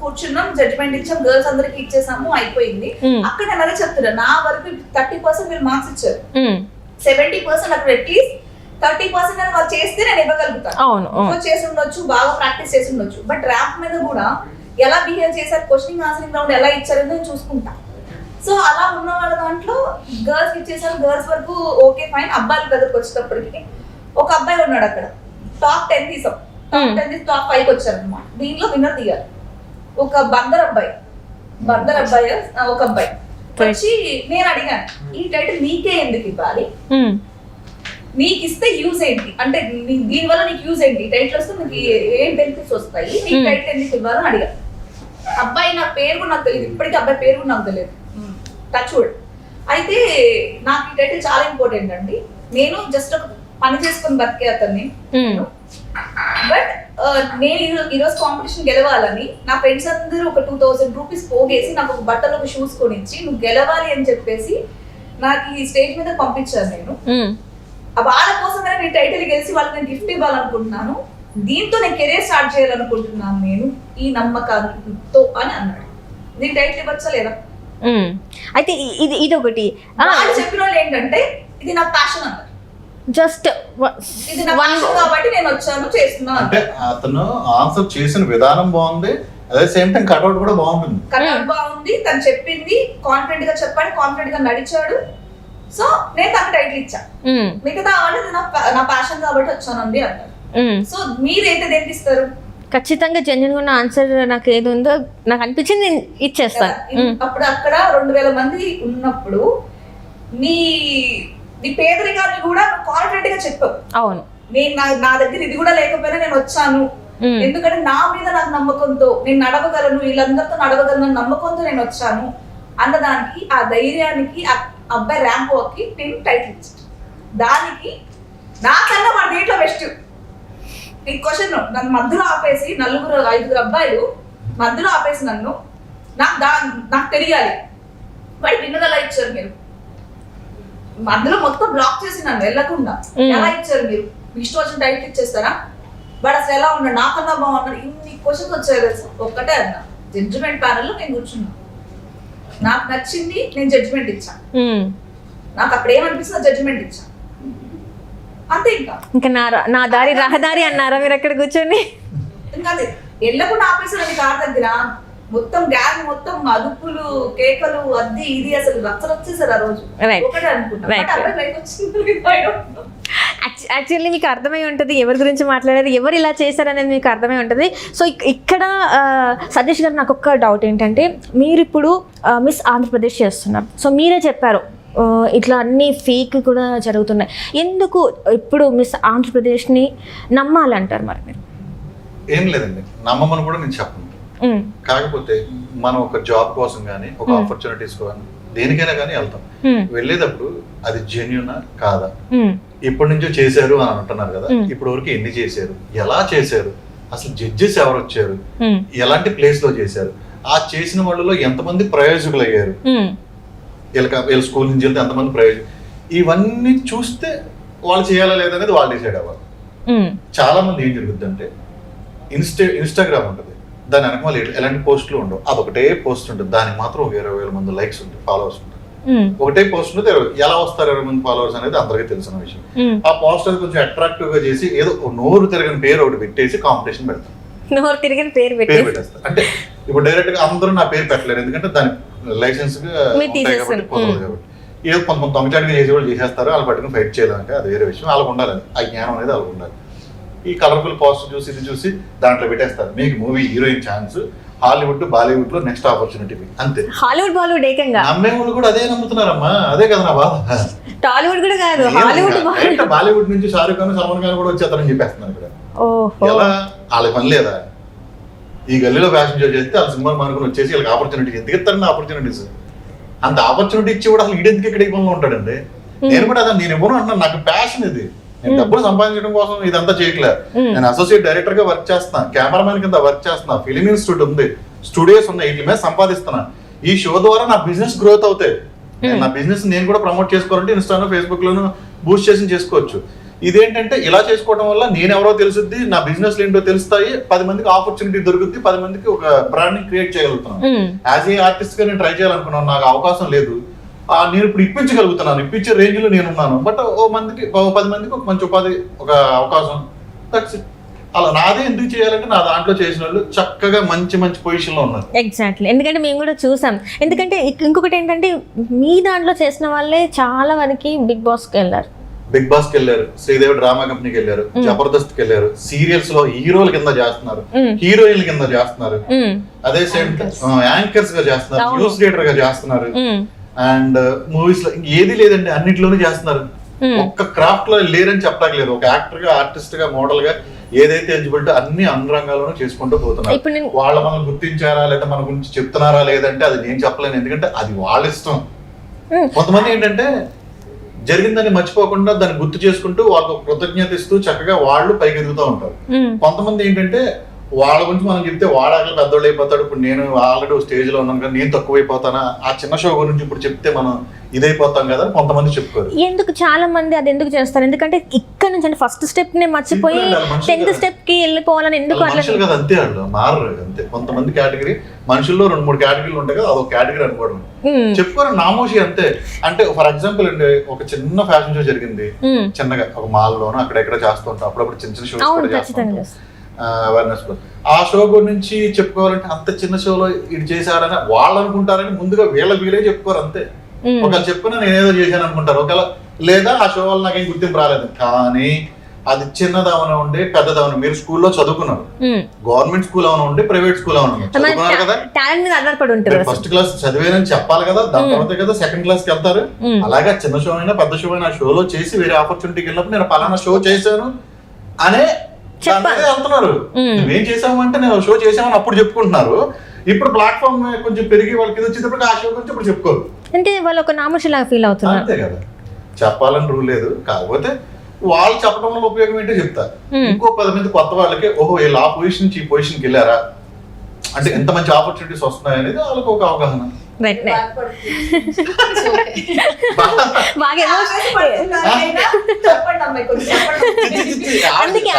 కూర్చున్నాం, జడ్జిమెంట్ ఇచ్చాం, గర్ల్స్ అందరికి ఇచ్చేసాము, అయిపోయింది. అక్కడ నేను అదే చెప్తున్నా, నా వరకు 30% మీరు మార్క్స్ ఇచ్చారు, 70% అక్కడ అట్లీస్ట్ 30% అని వాళ్ళు చేస్తే నేను ఇవ్వగలుగుతాను. అవును, చేసి ఉండొచ్చు, బాగా ప్రాక్టీస్ చేసి ఉండొచ్చు. బట్ ర్యాంప్ మీద కూడా ఎలా బిహేవ్ చేశారు, క్వశ్చనింగ్ ఆన్సరింగ్ రౌండ్ ఎలా ఇచ్చారని నేను చూసుకుంటా. సో అలా ఉన్న వాళ్ళ దాంట్లో గర్ల్స్ ఇచ్చేసారు, గర్ల్స్ వరకు ఓకే ఫైన్. అబ్బాయిల దగ్గరకు వచ్చేటప్పటికి ఒక అబ్బాయి ఉన్నాడు అక్కడ, టాప్ 10 తీసాం, టాప్ 10 తీసి టాప్ 5 వచ్చారు అనమాట. దీంట్లో విన్నర్ తీయాలి. ఒక బందర్ అబ్బాయి ఒక అబ్బాయి వచ్చి నేను అడిగాను, ఈ టైటిల్ నీకే ఎందుకు ఇవ్వాలి, నీకు ఇస్తే యూజ్ ఏంటి, అంటే దీని వల్ల నీకు యూజ్ ఏంటి, టైటిల్ వస్తే నీకు ఏం బెనిఫిట్స్ వస్తాయి, నీకు టైటిల్ ఎందుకు ఇవ్వాలని అడిగాను. అబ్బాయి నా పేరు కూడా నాకు తెలియదు, ఇప్పటికీ అబ్బాయి పేరు కూడా నాకు తెలియదు, టచ్ వుడ్. అయితే నాకు ఈ టైటిల్ చాలా ఇంపార్టెంట్ అండి, నేను జస్ట్ ఒక పని చేసుకొని బతికే అతన్ని. బట్ నేను ఈరోజు కాంపిటీషన్ గెలవాలని నా ఫ్రెండ్స్ అందరూ ఒక 2000 రూపీస్ పోగేసి నాకు ఒక బట్టలు ఒక షూస్ కొనిచ్చి నువ్వు గెలవాలి అని చెప్పేసి నాకు ఈ స్టేజ్ మీద పంపించాను. నేను వాళ్ళ కోసమే నేను టైటిల్ గెలిచి వాళ్ళకి నేను గిఫ్ట్ ఇవ్వాలనుకుంటున్నాను, దీంతో నేను కెరీర్ స్టార్ట్ చేయాలనుకుంటున్నాను నేను ఈ నమ్మకంతో అని అన్నాడు. దీని టైటిల్ ఇవ్వచ్చా లేదా? అయితే ఇది ఒకటి చెప్పిన వాళ్ళు ఏంటంటే ఇది నా ప్యాషన్ అన్నారు, జస్ట్ ఇది నా ప్యాషన్ కాబట్టి నేను వచ్చాను చేస్తున్నాను అంటే అతను ఆన్సర్ చేసిన విధానం బాగుంది, అదే సేమ్ టైం కట్అవుట్ కూడా బాగుంటుంది. కట్అవుట్ బాగుంది, తను చెప్పింది కాన్ఫిడెంట్ గా చెప్పాడు, కాన్ఫిడెంట్ గా నడిచాడు. సో నేను తనకు టైటిల్ ఇచ్చా, మిగతా వాళ్ళు నా ప్యాషన్ కాబట్టి వచ్చానండి అంటారు. సో మీరైతే దేనికి ఇస్తారు? ఖచ్చితంగా జెన్యూన్ ఉన్న ఆన్సర్ నాకు ఏది ఉందో నాకు అనిపించింది నేను ఇచ్చేస్తాను. అప్పుడు అక్కడ 2000 మంది ఉన్నప్పుడు నీ పేదరికాన్ని కూడా కాన్ఫిడెంట్ గా చెప్పావు. అవును, నేను నా దగ్గర ఇది కూడా లేకపోయినా నేను వచ్చాను, ఎందుకంటే నా మీద నాకు నమ్మకంతో నేను నడవగలను, వీళ్ళందరితో నడవగలను నమ్మకంతో నేను వచ్చాను అన్నదానికి, ఆ ధైర్యానికి అబ్బాయి ర్యాంప్ వాక్కి నేను టైటిల్ ఇచ్చాను. దానికి నాకన్నా మన దీంట్లో బెస్ట్. ఈ క్వశ్చన్ నన్ను మధ్యలో ఆపేసి 4-5 అబ్బాయిలు మధ్యలో ఆపేసి నన్ను నాకు తెలియాలి వాడి విన్నర్ ఎలా ఇచ్చారు మీరు, మధ్యలో మొత్తం బ్లాక్ చేసి నన్ను వెళ్ళకుండా ఎలా ఇచ్చారు మీరు, మీ ఇష్టం వచ్చిన టైట్ ఇచ్చేస్తారా, వాడు అసలు ఎలా ఉన్నాడు, నాకన్నా బాగున్నాడు, ఇన్ని క్వశ్చన్స్ వచ్చాయి తెలుసా. ఒక్కటే అన్నా, జడ్జిమెంట్ ప్యానల్ లో నేను కూర్చున్నా, నాకు నచ్చింది నేను జడ్జిమెంట్ ఇచ్చా, నాకు అప్పుడు ఏమనిపిస్తుంది జడ్జిమెంట్ ఇచ్చా అంతే. ఇంకా నా దారి రహదారి అన్నారా మీరు అక్కడ కూర్చొని? ఇంకా అదే వెళ్ళకుండా ఆపేసారండి కార్ దగ్గర, మొత్తం గ్యాంగ్ మొత్తం అదుపులు కేకలు అది ఇది అసలు రచ్చలు వచ్చేసారు ఆ రోజు. ఒకటే అనుకుంటా యాక్చువల్లీ మీకు అర్థమై ఉంటుంది ఎవరి గురించి మాట్లాడేది, ఎవరు ఇలా చేశారనేది మీకు అర్థమై ఉంటుంది. సో ఇక్కడ సతీష్ గారు నాకు ఒక్క డౌట్ ఏంటంటే, మీరు ఇప్పుడు మిస్ ఆంధ్రప్రదేశ్ చేస్తున్నారు. సో మీరే చెప్పారు ఇట్లా అన్ని ఫేక్ కూడా జరుగుతున్నాయి. ఎందుకు ఇప్పుడు మిస్ ఆంధ్రప్రదేశ్ని నమ్మాలంటారు మరి మీరు? ఏం లేదండి, నమ్మమని కూడా నేను చెప్పను. కాకపోతే మనం ఒక జాబ్ కోసం కానీ ఒక ఆపర్చునిటీస్ కానీ దేనికైనా కానీ వెళ్తాం. వెళ్ళేటప్పుడు అది జెన్యునా కాదా, ఇప్పటి నుంచో చేశారు అని అంటున్నారు కదా, ఇప్పటి వరకు ఎన్ని చేశారు, ఎలా చేశారు, అసలు జడ్జెస్ ఎవరు వచ్చారు, ఎలాంటి ప్లేస్ లో చేశారు, ఆ చేసిన వాళ్ళలో ఎంతమంది ప్రయోజకులు అయ్యారు, వీళ్ళ స్కూల్ నుంచి వెళ్తే ఎంతమంది ప్రయోజనం, ఇవన్నీ చూస్తే వాళ్ళు చేయాలా లేదనేది వాళ్ళు డిసైడ్ అవ్వాలి. చాలా మంది ఏం జరుగుద్ది అంటే ఇన్స్టాగ్రామ్ ఉంటుంది, దాని వెనక వాళ్ళు ఎలాంటి పోస్టులు ఉండవు, అదొకటే పోస్ట్ ఉంటుంది, దానికి మాత్రం 20,000 మంది లైక్స్ ఉంటాయి, ఫాలోవర్స్ ఉంటారు. ఒకటే పోస్ట్ ఉంటుంది, ఎలా వస్తారు 20 మంది ఫాలోవర్స్ అనేది అందరికీ తెలిసిన విషయం. ఆ పోస్ట్ అది కొంచెం అట్రాక్టివ్ గా చేసి ఏదో నోరు తిరగని పేరు ఒకటి పెట్టేసి కాంపిటీషన్ పెడతారు. నోరు తిరిగిన పేరు పెట్టేస్తారు. అంటే ఇప్పుడు డైరెక్ట్ గా అందరూ నా పేరు పెట్టలేరు, ఎందుకంటే దాని లైసెన్స్ గా కాబట్టి కుదరదు కాబట్టి. ఏదో కొంతమంది దొంగచాటుగా చేసి వాళ్ళు చేసేస్తారు, వాళ్ళు పట్టుకుని ఫైట్ చేయాలంటే అది వేరే విషయం. వాళ్ళకు ఉండాలి ఆ జ్ఞానం అనేది, వాళ్ళకు ఉండాలి. ఈ కలర్ఫుల్ పోస్ట్ చూసి ఇది చూసి దాంట్లో పెట్టేస్తారు, మీకు movie heroine chance, Hollywood Bollywood లో నెక్స్ట్ ఆపర్చునిటీ అంతే. హాలీవుడ్ బాలీవుడ్ ఏకంగా నమ్మే వాళ్ళు కూడా అదే నమ్ముతున్నారమ్మా, అదే కదా నా బాధ. టాలీవుడ్ కూడా కాదు, హాలీవుడ్ బాలీవుడ్ నుంచి షారూక్ ఖాన్ సల్మాన్ ఖాన్ కూడా వచ్చేస్తారని చెప్పేస్తున్నారు ఇక్కడ. ఎలా వాళ్ళకి పని లేదా? ఈ గల్లీలో ఫ్యాషన్ షో చేస్తే వాళ్ళ సినిమా మానుకుని వచ్చేసి వీళ్ళకి ఆపర్చునిటీ ఎందుకు ఇస్తారండి? ఆపర్చునిటీస్ అంత ఆపర్చునిటీ ఇచ్చి కూడా అసలు ఈడెందుకు ఇక్కడ ఇవ్వడంలో ఉంటాడండి. నేను కూడా అదే నేను ఇవ్వను అంటున్నాను, నాకు ప్యాషన్ ఇది, నేను డబ్బులు సంపాదించడం కోసం ఇదంతా చేయట్లేదు. నేను అసోసియేట్ డైరెక్టర్ గా వర్క్ చేస్తున్నా, కెమెరామెన్ కింద వర్క్ చేస్తున్నా, ఫిలిం ఇన్స్టిట్యూట్ ఉంది, స్టూడియోస్ ఉన్నాయి, వీటి మీద సంపాదిస్తున్నా. ఈ షో ద్వారా నా బిజినెస్ గ్రోత్ అవుతాయి, నా బిజినెస్ నేను కూడా ప్రమోట్ చేసుకోవాలంటే ఇన్స్టాలో ఫేస్బుక్ లోను బూస్ట్ చేసి చేసుకోవచ్చు. ఇదేంటంటే ఇలా చేసుకోవడం వల్ల నేను ఎవరో తెలుసుద్ది, నా బిజినెస్ ఏంటో తెలుస్తాయి, 10 మందికి ఆపర్చునిటీ దొరుకుద్ది, 10 మందికి ఒక బ్రాండ్ క్రియేట్ చేయగలుగుతున్నాను. యాజ్ ఏ ఆర్టిస్ట్ గా నేను ట్రై చేయాలనుకున్నాను, నాకు అవకాశం లేదు, నేను ఇప్పుడు ఇప్పించగలుగుతున్నాను, ఇప్పించే రేంజ్ లో నేను ఉన్నాను. బట్ 10 మందికి ఒక మంచి ఉపాధి, ఒక అవకాశం, దట్స్ ఇట్. అలా నాదే ఎందుకు చేయాలంటే నా దాంట్లో చేసిన వాళ్ళు చక్కగా మంచి మంచి పొజిషన్ లో ఉన్నారు. ఎగ్జాక్ట్లీ, ఎందుకంటే మేము కూడా చూసాం. ఎందుకంటే ఇంకొకటి ఏంటంటే మీ దాంట్లో చేసిన వాళ్ళే చాలా వరకు బిగ్ బాస్కి వెళ్ళారు, బిగ్ బాస్ కి వెళ్ళారు, శ్రీదేవి డ్రామా కంపెనీకి వెళ్ళారు, జబర్దస్త్ కి వెళ్ళారు, సీరియల్స్ లో హీరోల కింద చేస్తున్నారు, హీరోయిన్ల కింద చేస్తున్నారు, అదే సేమ్ యాంకర్స్ గా చేస్తున్నారు, న్యూస్ రీడర్ గా చేస్తున్నారు, అండ్ మూవీస్ లో ఏది లేదండి అన్నిట్లోనూ చేస్తున్నారు. ఒక్క క్రాఫ్ట్ లో లేరని చెప్పలేదు. ఒక యాక్టర్ గా, ఆర్టిస్ట్ గా, మోడల్ గా ఏదైతే ఎలిజిబిలిటీ అన్ని రంగాల్లోనూ చేసుకుంటూ పోతున్నారు. వాళ్ళ మనం గుర్తించారా లేదా మన గురించి చెప్తున్నారా లేదంటే అది నేను చెప్పలేను, ఎందుకంటే అది వాళ్ళ ఇష్టం. కొంతమంది ఏంటంటే జరిగిందని మర్చిపోకుండా దాన్ని గుర్తు చేసుకుంటూ వాళ్ళకు కృతజ్ఞత ఇస్తూ చక్కగా వాళ్ళు పైకి ఎదుగుతూ ఉంటారు. కొంతమంది ఏంటంటే వాళ్ళ గురించి మనం చెప్తే వాడాక పెద్దోళ్ళు అయిపోతాడు, ఇప్పుడు నేను ఆల్రెడీ స్టేజ్ లో ఉన్నాను కానీ నేను తక్కువైపోతానా, ఆ చిన్న షో గురించి ఇప్పుడు చెప్తే మనం ఇదైపోతాం కదా కొంతమంది చెప్పుకోరు. ఎందుకు చాలా మంది అది ఎందుకు చేస్తారు? ఎందుకంటే ఇక్కడ నుంచి అంటే ఫస్ట్ స్టెప్ ని మర్చిపోయి 10th స్టెప్ కి వెళ్ళిపోవాలని ఎందుకు? మనుషులు కదా అంతే, వాళ్ళు మారరు అంతే. కొంతమంది కేటగిరీ మనుషుల్లో 2-3 కేటగిరీలు ఉంటాయి కదా, అదొక కేటగిరీ అనుకోవడం చెప్పుకోరు, నామోషి అంతే. అంటే ఫర్ ఎగ్జాంపుల్ అండి, ఒక చిన్న ఫ్యాషన్ షో జరిగింది చిన్నగా ఒక మాల్ లోనో అక్కడెక్కడ చేస్తుంటాం, అప్పుడప్పుడు చిన్న చిన్న షోస్ కూడా చేస్తుంటాం అవేర్నెస్. ఆ షో గురించి చెప్పుకోవాలంటే అంత చిన్న షోలో ఇది చేశారని వాళ్ళు అనుకుంటారని ముందుగా వీళ్ళే చెప్పుకోరు అంతే. ఒకవేళ చెప్పినా నేనేదో చేశాను అనుకుంటారు, ఒకవేళ లేదా ఆ షో వల్ల నాకేం గుర్తింపు రాలేదు. కానీ అది చిన్నదవన ఉండే పెద్దదవన, మీరు స్కూల్లో చదువుకున్నారు, గవర్నమెంట్ స్కూల్ అవన ఉండే ప్రైవేట్ స్కూల్ అవన చదువుకున్నారు కదా, ఫస్ట్ క్లాస్ చదివేనని చెప్పాలి కదా, దాని తర్వాత కదా సెకండ్ క్లాస్ కి వెళ్తారు. అలాగే చిన్న షో అయినా పెద్ద షో అయినా షోలో చేసి వేరే ఆపర్చునిటీకి వెళ్ళినప్పుడు నేను పలానా షో చేశాను అనే వెళ్తున్నారు. నువ్వేం చేసావు అంటే నేను షో చేసామని అప్పుడు చెప్పుకుంటున్నారు. ఇప్పుడు ప్లాట్ఫామ్ కొంచెం పెరిగి వాళ్ళకి ఇది వచ్చేటప్పుడు ఆ షో గురించి ఇప్పుడు చెప్పుకోరు, అంటే వాళ్ళు ఒక నామోషిలాగా ఫీల్ అవుతున్నారు. అంతే కదా, చెప్పాలని రూల్ లేదు. కాకపోతే వాళ్ళు చెప్పడం వల్ల ఉపయోగం ఏంటో చెప్తారు. ఇంకో 10 మంది కొత్త వాళ్ళకి ఓహో వీళ్ళు ఆ పొజిషన్ నుంచి ఈ పొజిషన్కి వెళ్ళారా, అంటే ఎంత మంచి ఆపర్చునిటీస్ వస్తున్నాయి అనేది వాళ్ళకి ఒక అవగాహన. రైట్ బాగా చెప్పండి అమ్మాయి, కొంచెం చెప్పండి.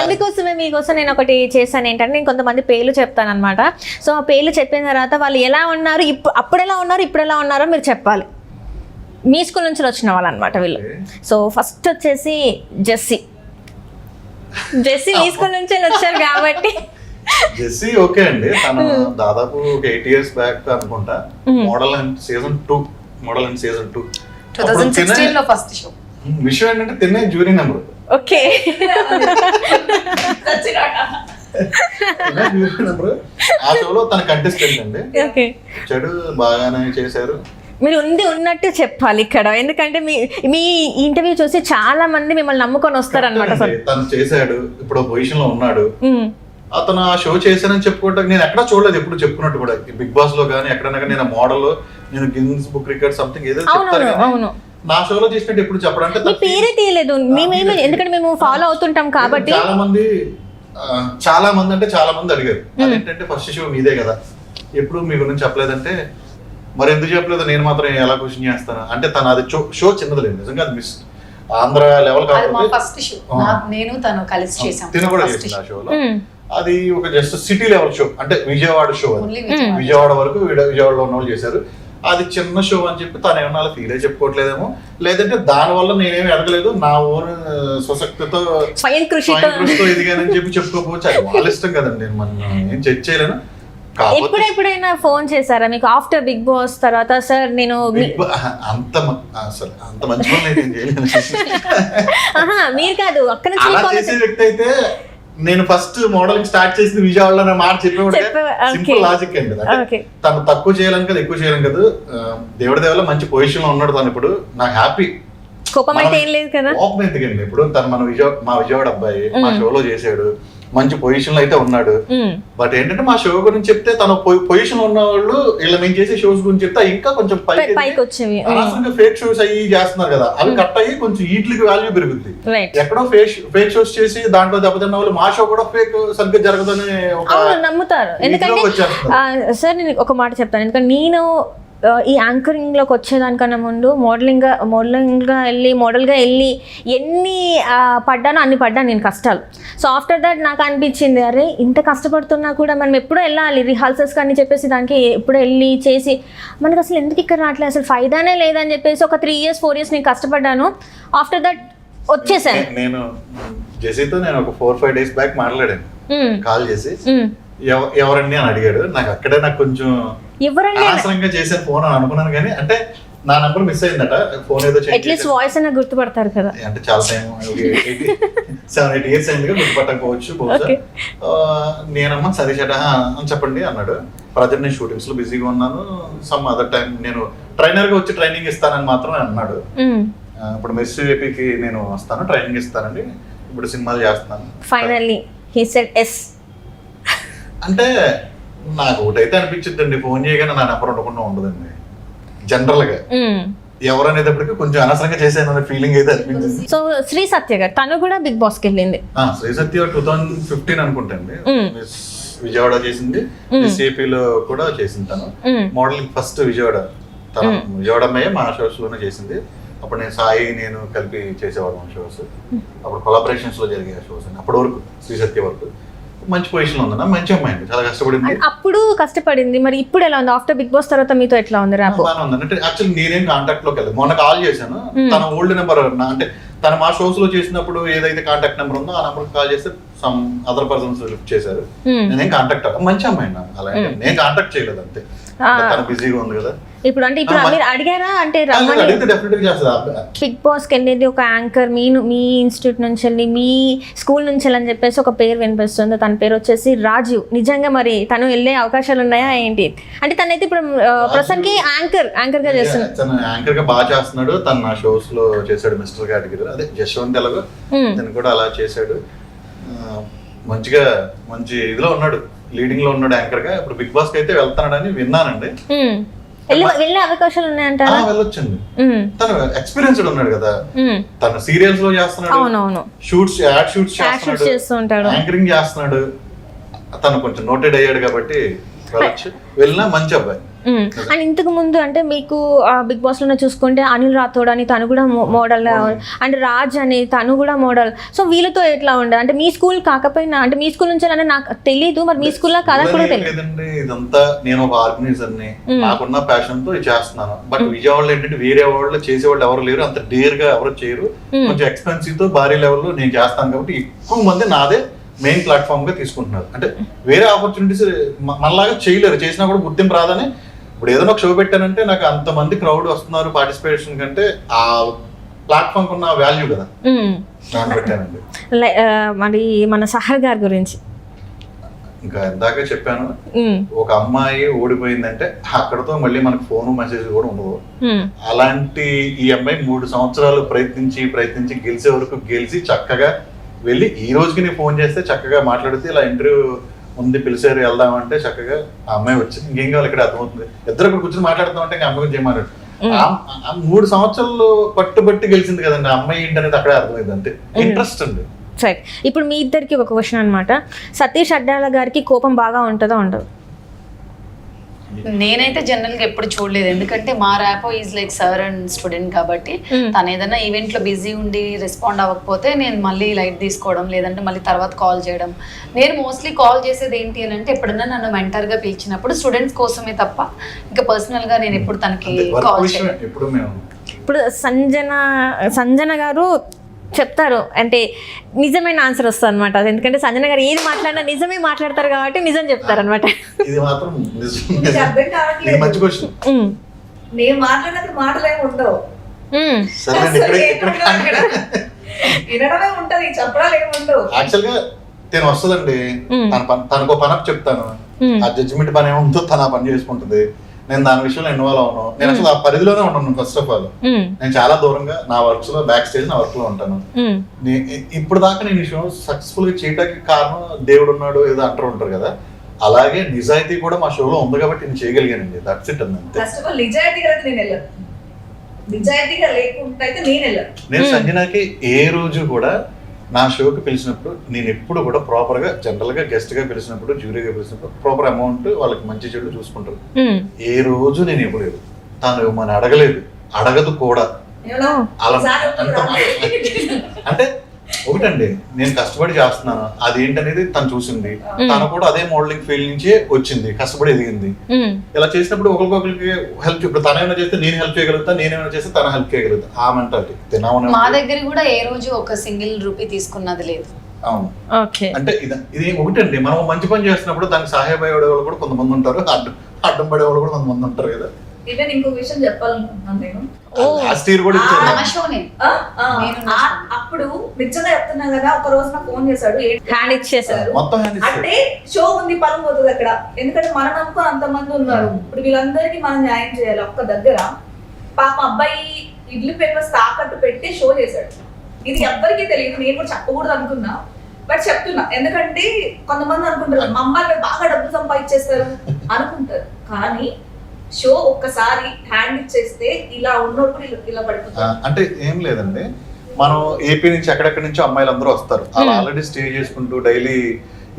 అందుకోసమే మీకోసం నేను ఒకటి చేశాను. ఏంటంటే నేను కొంతమంది పేర్లు చెప్తాను అనమాట. సో ఆ పేర్లు చెప్పిన తర్వాత వాళ్ళు ఎలా ఉన్నారు, అప్పుడు ఎలా ఉన్నారు, ఇప్పుడు ఎలా ఉన్నారో మీరు చెప్పాలి. మీ స్కూల్ నుంచి వచ్చిన వాళ్ళు అనమాట వీళ్ళు. సో ఫస్ట్ వచ్చేసి జెస్సీ మీ స్కూల్ నుంచి వచ్చారు కాబట్టి. జెస్సీ ఓకే అండి, తను దాదాపు ఒక 8 years బ్యాక్ అనుకుంటా మోడల్ అండ్ సీజన్ 2 2016 లో ఫస్ట్ షో. విషయం ఏంటంటే తినే జ్యూరీ నెంబర్. ఓకే ఆ షోలో తన కంటెస్టెంట్ అండి. చెడు బాగానే చేశారు. మీరు ఉన్నట్టు చెప్పాలి ఇక్కడ, ఎందుకంటే మీ ఇంటర్వ్యూ చూసి చాలా మంది మిమ్మల్ని నమ్ముకొని వస్తారనమాట. తను చేశాడు, ఇప్పుడు పొజిషన్ లో ఉన్నాడు. అతను ఆ షో చేశానని చెప్పుకోవడానికి నేను ఎక్కడ చూడలేదు, ఎప్పుడు చెప్పుకున్నట్టు కూడా. బిగ్ బాస్ లో కానీ ఎక్కడైనా కానీ నేను మోడల్, నేను గిన్నెస్ బుక్ రికార్డ్ సంథింగ్ ఏదో చెప్తారు కానీ నా షోలో చేసినట్టు ఎప్పుడు చెప్పడం అంటే పేరే తీయలేదు. ఎందుకంటే మేము ఫాలో అవుతుంటాం కాబట్టి. చాలా మంది అంటే చాలా మంది అడిగారు, అదేంటంటే ఫస్ట్ షో మీదే కదా, ఎప్పుడు మీ గురించి చెప్పలేదంటే మరి ఎందుకు చెప్పలేదు, నేను మాత్రం ఎలా క్వశ్చన్ చేస్తాను అంటే తను అది షో చిన్నదిలేదు నిజంగా, అది మిస్ ఆంధ్ర లెవెల్ కాకపోతే ఫస్ట్ షో నేను తను కలిసి చేసాం. తిన కూడా చేసింది ఆ షోలో. అది ఒక జస్ట్ సిటీ లెవెల్ షో, అంటే విజయవాడ షో. అది విజయవాడ వరకు విజయవాడలో ఉన్న వాళ్ళు చేశారు. అది చిన్న షో అని చెప్పి తను ఏమన్నా అలా ఫీల్ అయి చెప్పుకోవట్లేదేమో, లేదంటే దాని వల్ల నేనేమి ఎదగలేదు, నా ఓన్ స్వశక్తితో స్వయం కృషితో ఎదిగానని చెప్పి చెప్పుకోకపోవచ్చు. అది వాళ్ళ ఇష్టం కదండి, నేను మనం ఏం జడ్జ్ చేయలేను. ఎప్పుడైనా ఫోన్ చేశారా మీకు ఆఫ్టర్ బిగ్ బాస్ తర్వాత? సార్ నేను అంత మంచి పనులు అయితే చేయలేను. మీరు కాదు, అక్కడ నుంచి చేసే వ్యక్తి అయితే నేను ఫస్ట్ మోడలింగ్ స్టార్ట్ చేసింది విజయవాడలో మాట చెప్పేవాడు. సింపుల్ లాజిక్ అండి. తను తక్కువ చేయాలని కదా, ఎక్కువ చేయాలని కదా. దేవుడి దేవల మంచి పొజిషన్ లో ఉన్నాడు తను. ఇప్పుడు నాకు హ్యాపీ. కోపం అయితే ఏం లేదు కదా. కోపం ఎందుకండి, ఇప్పుడు తను మా విజయవాడ అబ్బాయి మా షోలో చేసాడు, మంచి పొజిషన్ లో అయితే ఉన్నాడు. బట్ ఏంటంటే మా షో గురించి చెప్తే తన పొజిషన్ ఉన్న వాళ్ళు ఇలా మేము చేసే షోస్ గురించి చెప్తే ఇంకా కొంచెం పైకి వచ్చేవి. అనవసరంగా ఫేక్ షోస్ అయ్యి చేస్తున్నారు కదా, అవి కట్ అయ్యి కొంచెం వీటికి వాల్యూ పెరుగుతుంది. ఎక్కడో ఫేక్ షోస్ చేసి దాంట్లో దెబ్బతిన్న వాళ్ళు మా షో కూడా ఫేక్ సరిగ్గా జరగదని నమ్ముతారు. ఎందుకంటే సార్ నేను ఒక మాట చెప్తాను, ఎందుకంటే నేను ఈ యాంకరింగ్లోకి వచ్చేదానికన్నా ముందు మోడల్గా వెళ్ళి ఎన్ని పడ్డానో అన్ని పడ్డాను నేను కష్టాలు. సో ఆఫ్టర్ దట్ నాకు అనిపించింది, అరే ఇంత కష్టపడుతున్నా కూడా మనం ఎప్పుడూ వెళ్ళాలి రిహార్సల్స్ కానీ చెప్పేసి దానికి ఎప్పుడూ వెళ్ళి చేసి మనకు అసలు ఎందుకు ఇక్కడ రావట్లేదు, అసలు ఫైదానే లేదని చెప్పేసి ఒక 3 years 4 years నేను కష్టపడ్డాను. ఆఫ్టర్ దట్ వచ్చేసాను. నేను జెసీతో నేను ఒక 4-5 days బ్యాక్ మాట్లాడాను, కాల్ చేసి ఎవరండి అని అడిగాడు. నాకు అక్కడే నాకు కొంచెం అనవసరంగా చేశాను ఫోన్ అని అనుకున్నాను, కానీ అంటే నా నంబర్ మిస్ అయిందట. ఫోన్ ఏదో అట్లీస్ట్ వాయిస్ అయినా గుర్తుపడతారు కదా, అంటే చాలా టైం 7-8 years అయిందిగా గుర్తుపట్టకపోవచ్చు బహుశా. నేనమ్మా సతీష్ అట అని చెప్పండి అన్నాడు. ప్రజెంట్ నేను షూటింగ్స్ లో బిజీగా ఉన్నాను, సమ్ అదర్ టైం నేను ట్రైనర్ గా వచ్చి ట్రైనింగ్ ఇస్తానని మాత్రం అన్నాడు. ఇప్పుడు మెస్ ఏపీకి నేను వస్తాను, ట్రైనింగ్ ఇస్తానండి, ఇప్పుడు సినిమాలు చేస్తున్నాను. Finally he said yes. అంటే నాకు ఒకటైతే అనిపించిందండి, ఫోన్ చేయగానే నా నెంబర్ ఉండకుండా ఉండదండి. జనరల్ గా ఎవరు అనేటప్పటికి కొంచెం అనవసరంగా చేశాను అనే ఫీలింగ్ అయితే అనిపించింది. సో శ్రీ సత్య గారు తను కూడా బిగ్ బాస్ కి వెళ్ళింది. శ్రీ సత్య 2015 అనుకుంటండి విజయవాడ చేసింది, ఏపీలో కూడా చేసింది. తను మోడలింగ్ ఫస్ట్ విజయవాడ అమ్మాయి మా షోస్ లోనే చేసింది. అప్పుడు నేను సాయి నేను కలిపి చేసేవాళ్ళం షోస్. అప్పుడు కొలాబరేషన్స్ లో జరిగే షోస్ అండి. అప్పటి వరకు శ్రీ సత్య వరకు మంచి పొజిషన్ లో ఉందన్న, మంచి అమ్మాయి అండి, చాలా కష్టపడింది. అప్పుడు కష్టపడింది, మరి ఇప్పుడు ఎలా ఉంది? ఆఫ్టర్ బిగ్ బాస్ తర్వాత మీతో ఎట్లా ఉంది ర్యాప్? బాగానే ఉంది అంటే యాక్చువల్లీ నేనేం కాంటాక్ట్ లోకి వెళ్ళదు. మొన్న కాల్ చేశాను, తన ఓల్డ్ నెంబర్ అంటే తను మా షోస్ లో చేసినప్పుడు ఏదైతే కాంటాక్ట్ నెంబర్ ఉందో ఆ నెంబర్ కాల్ చేస్తే సమ్ అదర్ పర్సన్స్ లిఫ్ట్ చేశారు. నేనేం కాంటాక్ట్ మంచి అమ్మాయి అలా నేను కాంటాక్ట్ చేయలేదు అంతే, తను బిజీగా ఉంది కదా. ఇప్పుడు అంటే ఇప్పుడు మీరు అడిగారా అంటే బిగ్ బాస్ కి వెళ్ళేది ఒక యాంకర్ మీ ఇన్స్టిట్యూట్ నుంచి వెళ్ళి మీ స్కూల్ నుంచి వెళ్ళని చెప్పేసి ఒక పేరు వినిపిస్తుంది, తన పేరు వచ్చేసి రాజీవ్. నిజంగా మరి తను వెళ్ళే అవకాశాలు ఉన్నాయా ఏంటి? అంటే తనైతే ఇప్పుడు ప్రస్తుతానికి యాంకర్ గా చేస్తున్నాడు. తను యాంకర్ గా బాగా చేస్తున్నాడు. తను నా షోస్ లో చేశాడు మిస్టర్ కేటగిరీ, అదే జశ్వంత్ ఎలాగో తను కూడా అలా చేశాడు. మంచిగా మంచి ఇదిలో ఉన్నాడు, లీడింగ్ లో ఉన్నాడు యాంకర్ గా. ఇప్పుడు బిగ్ బాస్ కి అయితే వెళ్తాడని విన్నానండి. వెళ్ళే అవకాశాలు ఉన్నాయంటారా? వెళ్ళొచ్చండి, తను ఎక్స్పీరియన్స్డ్ ఉన్నాడు కదా. తను సీరియల్స్ లో చేస్తున్నాడు, షూట్స్ యాడ్ షూట్స్ చేస్తున్నాడు, యాంకరింగ్ చేస్తున్నాడు. తను కొంచెం నోటెడ్ అయ్యాడు కాబట్టి వెళ్ళొచ్చు, వెళ్ళినా మంచి అబ్బాయి. అండ్ ఇంతకు ముందు అంటే మీకు బిగ్ బాస్ లోనే చూసుకుంటే అనిల్ రాథోడ్ అని తను కూడా మోడల్, అండ్ రాజ్ అని తను కూడా మోడల్. సో వీళ్ళతో ఎట్లా ఉండదు అంటే మీ స్కూల్ కాకపోయినా అంటే మీ స్కూల్ నుంచి అంటే నాకు తెలియదు, మరి మీ స్కూల్లో కాదని కూడా తెలియదు. లేదండి, ఇదంతా నేను ఒక ఆర్గనైజర్ ని, నాకున్న ప్యాషన్ తో ఇది చేస్తున్నాను. బట్ విజయవాడలో ఏంటంటే వేరే వాళ్ళు చేసేవాళ్ళు ఎవరు లేరు, అంత డేర్ గా ఎవరు చేయరు. కొంచెం ఎక్స్పెన్సివ్ తో భారీ లెవెల్లో నేను చేస్తాను కాబట్టి ఎక్కువ మంది నాదే మెయిన్ ప్లాట్ఫామ్ గా తీసుకుంటున్నారు. అంటే వేరే ఆపర్చునిటీస్ మనలాగా చేయలేరు, చేసినా కూడా గుర్తింపు రాదని. ఇప్పుడు ఏదైనా ఒక షో పెట్టానంటే నాకు అంతమంది క్రౌడ్ వస్తున్నారు పార్టిసిపేషన్ కంటే ఆ ప్లాట్ఫామ్ ఉన్న వాల్యూ కదా, దాన్ని పెట్టానండి. మరి మన సహర్ గారి గురించి ఇంకా ఇందాక చెప్పాను, ఒక అమ్మాయి ఓడిపోయిందంటే అక్కడతో మళ్ళీ మనకు ఫోన్ మెసేజ్ కూడా ఉండదు. అలాంటి ఈ అమ్మాయి 3 సంవత్సరాలు ప్రయత్నించి గెలిచే వరకు గెలిచి చక్కగా వెళ్ళి ఈ రోజుకి నేను ఫోన్ చేస్తే చక్కగా మాట్లాడితే ఇలా ఇంటర్వ్యూ ఉంది పిలిచారు వెళ్దామంటే చక్కగా ఆ అమ్మాయి వచ్చింది. ఇంకేం కావాలి ఇక్కడ అర్థమవుతుంది. ఇద్దరు ఇక్కడ కూర్చొని మాట్లాడుతామంటే ఇంకా అమ్మాయి చేయమన్నాడు. 3 సంవత్సరాలు పట్టుబట్టి గెలిచింది కదండి ఆ అమ్మాయి ఏంటనేది అక్కడే అర్థమైంది. అంతే ఇంట్రెస్ట్ అండి. సరే, ఇప్పుడు మీ ఇద్దరికి ఒక క్వశ్చన్ అనమాట. సతీష్ అడ్డాల గారికి కోపం బాగా ఉంటుందా ఉండదు? నేనైతే జనరల్ గా ఎప్పుడు చూడలేదు, ఎందుకంటే మా rapport is like sir and student కాబట్టి తను ఏదైనా ఈవెంట్ లో బిజీ ఉండి రెస్పాండ్ అవ్వకపోతే నేను మళ్ళీ లైట్ తీసుకోవడం, లేదంటే మళ్ళీ తర్వాత కాల్ చేయడం. నేను మోస్ట్లీ కాల్ చేసేది ఏంటి అని అంటే ఎప్పుడన్నా నన్ను మెంటర్ గా పిలిచినప్పుడు స్టూడెంట్స్ కోసమే తప్ప ఇంకా పర్సనల్ గా నేను ఎప్పుడు తనకి కాల్ చేయను. ఇప్పుడు సంజన గారు చెప్తారు అంటే నిజమైన ఆన్సర్ వస్తుంది అనమాట. ఎందుకంటే సంజన గారు ఏది మాట్లాడినా నిజమే మాట్లాడతారు కాబట్టి నిజం చెప్తారు అనమాట. ఇది మాత్రం అర్థం కావట్లేదు. మంచి క్వశ్చన్. నేను మాట్లాడినప్పుడు మాటలు ఏమి ఉండవు, వినడమే ఉంటది, చెప్పడాలు ఏమి ఉండవు. యాక్చువల్ గా నేను వస్తుందండి, తనకు పని అప్ చెప్తాను, ఆ జడ్జిమెంట్ పని ఏముందో తన పని చేసుకుంటది. నేను దాని విషయంలో ఇన్వాల్వ్ అవును. నేను అసలు ఆ పరిధిలోనే ఉన్నాను. ఫస్ట్ ఆఫ్ ఆల్ నేను చాలా దూరంగా నా వర్క్స్ లో బ్యాక్ స్టేజ్ నా వర్క్ లో ఉంటాను. ఇప్పుడు దాకా నేను ఈ షో సక్సెస్ఫుల్ గా చేయడానికి కారణం దేవుడు ఉన్నాడు ఏదో అంటారు ఉంటారు కదా, అలాగే నిజాయితీ కూడా మా షోలో ఉంది కాబట్టి నేను చేయగలిగానండి. దట్స్ ఇట్ అంతే. ఫస్ట్ ఆఫ్ ఆల్ నిజాయితీగా నేను వెళ్ళాను, నిజాయితీగా లేకుండా అయితే నేను వెళ్ళాను. నేను సంజనాకి ఏ రోజు కూడా నా షోకి పిలిచినప్పుడు నేను ఎప్పుడు కూడా ప్రాపర్ గా జనరల్ గా గెస్ట్ గా పిలిచినప్పుడు జ్యూరీగా పిలిచినప్పుడు ప్రాపర్ అమౌంట్ వాళ్ళకి మంచి చెడు చూసుకుంటారు. ఏ రోజు నేను ఇవ్వలేదు, తను మన అడగలేదు, అడగదు కూడా. అలా అంటే ఒకటండి, నేను కష్టపడి చేస్తున్నాను అదేంటనేది తను చూసింది. తను కూడా అదే మోడలింగ్ ఫీల్డ్ నుంచే వచ్చింది, కష్టపడి ఎదిగింది. ఇలా చేసినప్పుడు ఒకరికొకరికి హెల్ప్, ఇప్పుడు తనేమైనా చేస్తే నేను హెల్ప్ చేయగలుగుతా, నేనేమైనా చేస్తే తన హెల్ప్ చేయగలుగుతా. ఆ మెంటాలిటీ మా దగ్గర కూడా ఏ రోజు ఒక సింగిల్ రూపీ తీసుకున్నది లేదు. అవును. అంటే ఇది ఒకటండి, మనం మంచి పని చేస్తున్నప్పుడు దానికి సహాయ పడే వాళ్ళు కూడా కొంతమంది ఉంటారు, అడ్డం పడే వాళ్ళు కూడా కొంతమంది ఉంటారు కదా. ఈవెన్ ఇంకో విషయం చెప్పాలనుకుంటున్నాను నేను. అప్పుడు నిజంగా చెప్తున్నా కదా, ఒక రోజు నాకు ఫోన్ చేశాడు, హ్యాండ్ ఇచ్చేసారు. అంటే షో ఉంది, పని పోతుంది అక్కడ. ఎందుకంటే మనం అనుకుని అంతమంది ఉన్నారు, ఇప్పుడు వీళ్ళందరికీ మనం న్యాయం చేయాలి. ఒక్క దగ్గర పాప అబ్బాయి ఇడ్లీ పేపర్స్ తాకట్టు పెట్టి షో చేశాడు. ఇది ఎవ్వరికీ తెలియదు, నేను కూడా చెప్పకూడదు అనుకున్నా, బట్ చెప్తున్నా. ఎందుకంటే కొంతమంది అనుకుంటారు మా అమ్మాయి బాగా డబ్బులు సంపాదించేస్తారు అనుకుంటారు, కానీ షో ఒక్కసారి హ్యాండ్ ఇచ్చేస్తే ఇలా ఉన్నోడు కూడా ఇలా పడిపోతారు. అంటే ఏం లేదండి, మనం ఏపీ నుంచి ఎక్కడెక్కడి నుంచో అమ్మాయిలు అందరూ వస్తారు. అలా ఆల్రెడీ స్టే చేసుకుంటూ డైలీ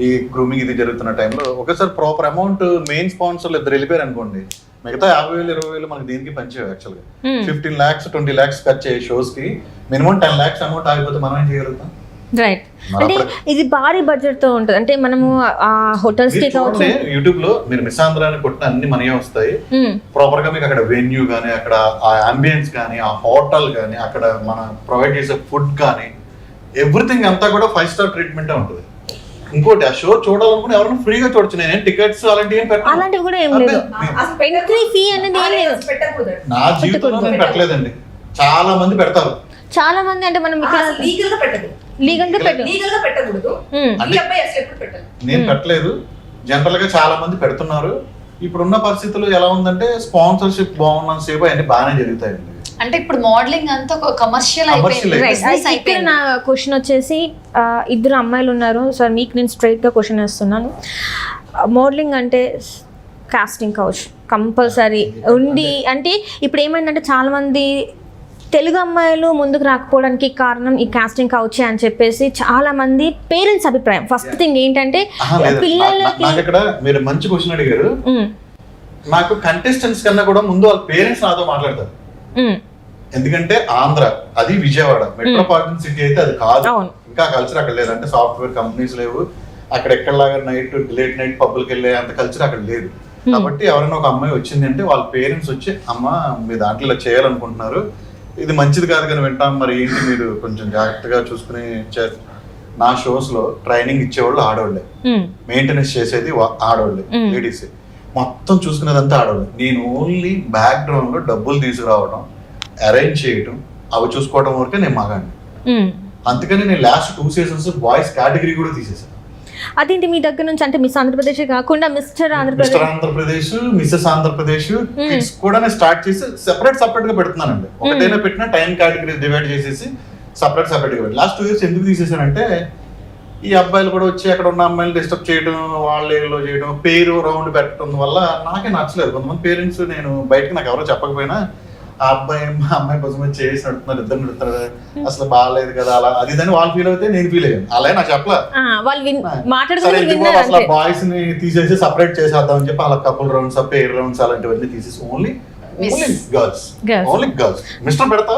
ఈ గ్రూమింగ్ ఇది జరుగుతున్న టైంలో ఒకసారి ప్రాపర్ అమౌంట్ మెయిన్ స్పాన్సర్లు ఇద్దరు వెళ్ళిపోయారు అనుకోండి, మిగతా 50,000 20,000 మనకి దీనికి పంచేవి. యాక్చువల్గా 15 lakhs 20 lakhs ఖర్చు అయ్యే షోస్ కి మినిమం 10 lakhs అమౌంట్ ఆగిపోతే మనం ఏం చేయగలుగుతాం? రైట్. అంటే ఇది భారీ బడ్జెట్ తో ఉంటుంది. అంటే మనము ఆ హోటల్స్ కి కావచ్చు, యూట్యూబ్ లో మీరు మిస్ ఆంధ్రాని కొట్టిన అన్ని మనయే వస్తాయి. ప్రాపర్ గా మీకు అక్కడ వెన్యూ గానీ, అక్కడ ఆ అంబియన్స్ కానీ, ఆ హోటల్ కానీ, అక్కడ మనం ప్రొవైడ్ చేసే ఫుడ్ కానీ, ఎవ్రీథింగ్ అంతా కూడా 5-star ట్రీట్మెంట్ ఉంటుంది. ఇంకోటి, ఆ షో చూడాలనుకుని ఎవరైనా ఫ్రీగా చూడొచ్చు. నేనేం టికెట్స్ అలాంటివి ఏం పెట్టాను, అలాంటివి కూడా ఏం లేదు. ఎంట్రీ ఫీ అనేది ఏం లేదు. నా జీవితంలో నేను పెట్టలేదండి. చాలా మంది పెడతారు, చాలా మంది. అంటే మనం లీగల్ గా పెట్టదు, లీగల్ గా పెట్టకూడదు. నేను పెట్టలేదు. జనరల్ గా చాలా మంది పెడుతున్నారు. ఇప్పుడున్న పరిస్థితులు ఎలా ఉందంటే స్పాన్సర్షిప్ బాగున్న సేపు అన్ని బాగానే జరుగుతాయండి. అంటే ఇప్పుడు మోడలింగ్ అంతా ఒక కమర్షియల్ అయిపోయింది. ఇక్కడ నా క్వశ్చన్ వచ్చేసి, ఇద్దరు అమ్మాయిలు ఉన్నారు సార్, మీకు నేను స్ట్రైట్ గా క్వశ్చన్ వేస్తున్నాను. మోడలింగ్ అంటే కాస్టింగ్ కౌచ్ కంపల్సరీ ఉండి, అంటే ఇప్పుడు ఏమైందంటే చాలా మంది తెలుగు అమ్మాయిలు ముందుకు రాకపోవడానికి కారణం ఈ కాస్టింగ్ కౌచే అని చెప్పేసి చాలా మంది పేరెంట్స్ అభిప్రాయం. ఫస్ట్ థింగ్ ఏంటంటే పిల్లలకి నాకు ఇక్కడ మీరు మంచి క్వశ్చన్ అడిగారు. నాకు కంటెస్టెంట్స్ కన్నా కూడా ముందు వాళ్ళ పేరెంట్స్ నాతో మాట్లాడతారు. ఎందుకంటే ఆంధ్ర, అది విజయవాడ మెట్రోపాలిటన్ సిటీ అయితే అది కాదు. ఇంకా కల్చర్ అక్కడ లేదు. అంటే సాఫ్ట్వేర్ కంపెనీస్ లేవు అక్కడ, ఎక్కడలాగా లేట్ నైట్ పబ్బులకి వెళ్ళే అంత కల్చర్ అక్కడ లేదు. కాబట్టి ఎవరైనా ఒక అమ్మాయి వచ్చింది అంటే వాళ్ళ పేరెంట్స్ వచ్చి అమ్మ మీ దాంట్లో ఇలా చేయాలనుకుంటున్నారు, ఇది మంచిది కాదు కానీ వింటాం, మరి ఏంటి మీరు కొంచెం జాగ్రత్తగా చూసుకుని నా షోస్ లో ట్రైనింగ్ ఇచ్చేవాళ్ళు ఆడవాళ్ళే, మెయింటెనెన్స్ చేసేది ఆడవాళ్ళే, లేడీస్ మొత్తం చూసుకునేదంతా ఆడవాళ్ళే. నేను ఓన్లీ బ్యాక్ గ్రౌండ్ లో డబ్బులు తీసుకురావడం, అరేంజ్ చేయడం, అవి చూసుకోవడం వరకే నేను మగాడిని. అందుకని నేను లాస్ట్ 2 seasons బాయ్స్ కేటగిరీ కూడా తీసేసాను. అదేంటి మీ దగ్గర నుంచి, అంటే మిస్ ఆంధ్రప్రదేశ్ కాకుండా mister Andhra Pradesh, missus Andhra Pradesh kids కూడా స్టార్ట్ చేసి సెపరేట్ గా పెడుతున్నానండి. ఒకటైనా పెట్టినా టైం కేటగిరీ డివైడ్ చేసేసి సెపరేట్ గా పెట్టి లాస్ట్ 2 years ఎందుకు తీసేసానంటే ఈ అబ్బాయిలు కూడా వచ్చి అక్కడ ఉన్న అమ్మాయిలు డిస్టర్బ్ చేయడం, వాళ్ళ ఏరియాలో చేయడం, పేరు రౌండ్ పెట్టడం వల్ల నాకే నచ్చలేదు. కొంతమంది పేరెంట్స్ నేను బయటకు నాకు ఎవరో చెప్పకపోయినా ఆ అబ్బాయి మా అమ్మాయి కోసం చేసి నడుతున్నారు, ఇద్దరు నడుతున్నారు, అసలు బాగాలేదు కదా అలా అది ఇదని వాళ్ళు ఫీల్ అవుతే నేను ఫీల్ అయ్యాను. అలాగే నాకు చెప్పలే. అసలు బాయ్స్ ని తీసేసి సపరేట్ చేసేద్దాం అని చెప్పి అలా కపుల్ రౌండ్స్, పేర్ రౌండ్స్ అలాంటివన్నీ తీసేసి ఓన్లీ గర్ల్స్ మిస్టర్ పెడతా.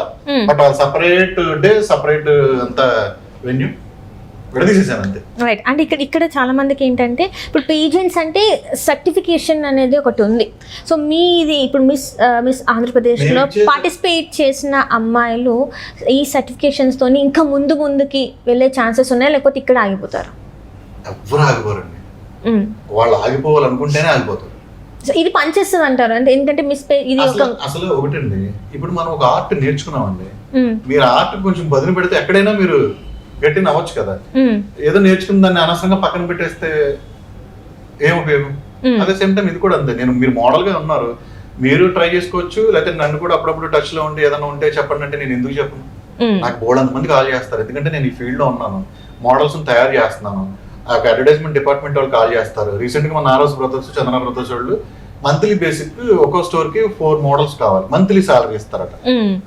బట్ వాళ్ళు సపరేట్ డే, సపరేట్ అంతా వెన్యూ రైట్. అంటే ఇక్కడ చాలా మందికి ఏంటంటే ఇప్పుడు పేజెంట్స్ అంటే సర్టిఫికేషన్ అనేది ఒకటి ఉంది. సో మీది ఇప్పుడు మిస్ ఆంధ్రప్రదేశ్లో పార్టిసిపేట్ చేసిన అమ్మాయిలు ఈ సర్టిఫికేషన్స్ తోని ఇంకా ముందుకి వెళ్ళే ఛాన్సెస్ ఉన్నాయి, లేకపోతే ఇక్కడ ఆగిపోతారు? ఎవరు ఆగిపోరండి, వాళ్ళు ఆగిపోవాలనుకుంటేనే ఆగిపోతారు. సో ఇది పనిచేస్తుంది అంటారు అంటే, ఎందుకంటే ఇది అసలు ఒకటండి, ఇప్పుడు మనం ఒక ఆర్ట్ నేర్చుకున్నామండి, మీరు ఆర్ట్ కొంచెం బదులు పెడితే ఎక్కడైనా మీరు గట్టి నవ్వచ్చు కదా. ఏదో నేర్చుకున్న దాన్ని అనవసరంగా పక్కన పెట్టేస్తే ఏం ఉపయోగం? అదే సేమ్ టైం ఇది కూడా అంతే. మీరు మోడల్ గా ఉన్నారు, మీరు ట్రై చేసుకోవచ్చు, లేకపోతే నన్ను కూడా అప్పుడప్పుడు టచ్ లో ఉండి ఏదైనా ఉంటే చెప్పండి అంటే నేను ఎందుకు చెప్పను? నాకు బోల్డ్ మంది కాల్ చేస్తారు, ఎందుకంటే నేను ఈ ఫీల్డ్ లో ఉన్నాను, మోడల్స్ తయారు చేస్తున్నాను. అడ్వర్టైజ్మెంట్ డిపార్ట్మెంట్ వాళ్ళు కాల్ చేస్తారు. రీసెంట్ గా మన నారోస్ బ్రదర్స్, చందన బ్రదర్స్ వాళ్ళు మంత్లీ బేసిక్ ఒక్కో స్టోర్ కి 4 మోడల్స్ కావాలి, మంత్లీ సాలరీ ఇస్తారట.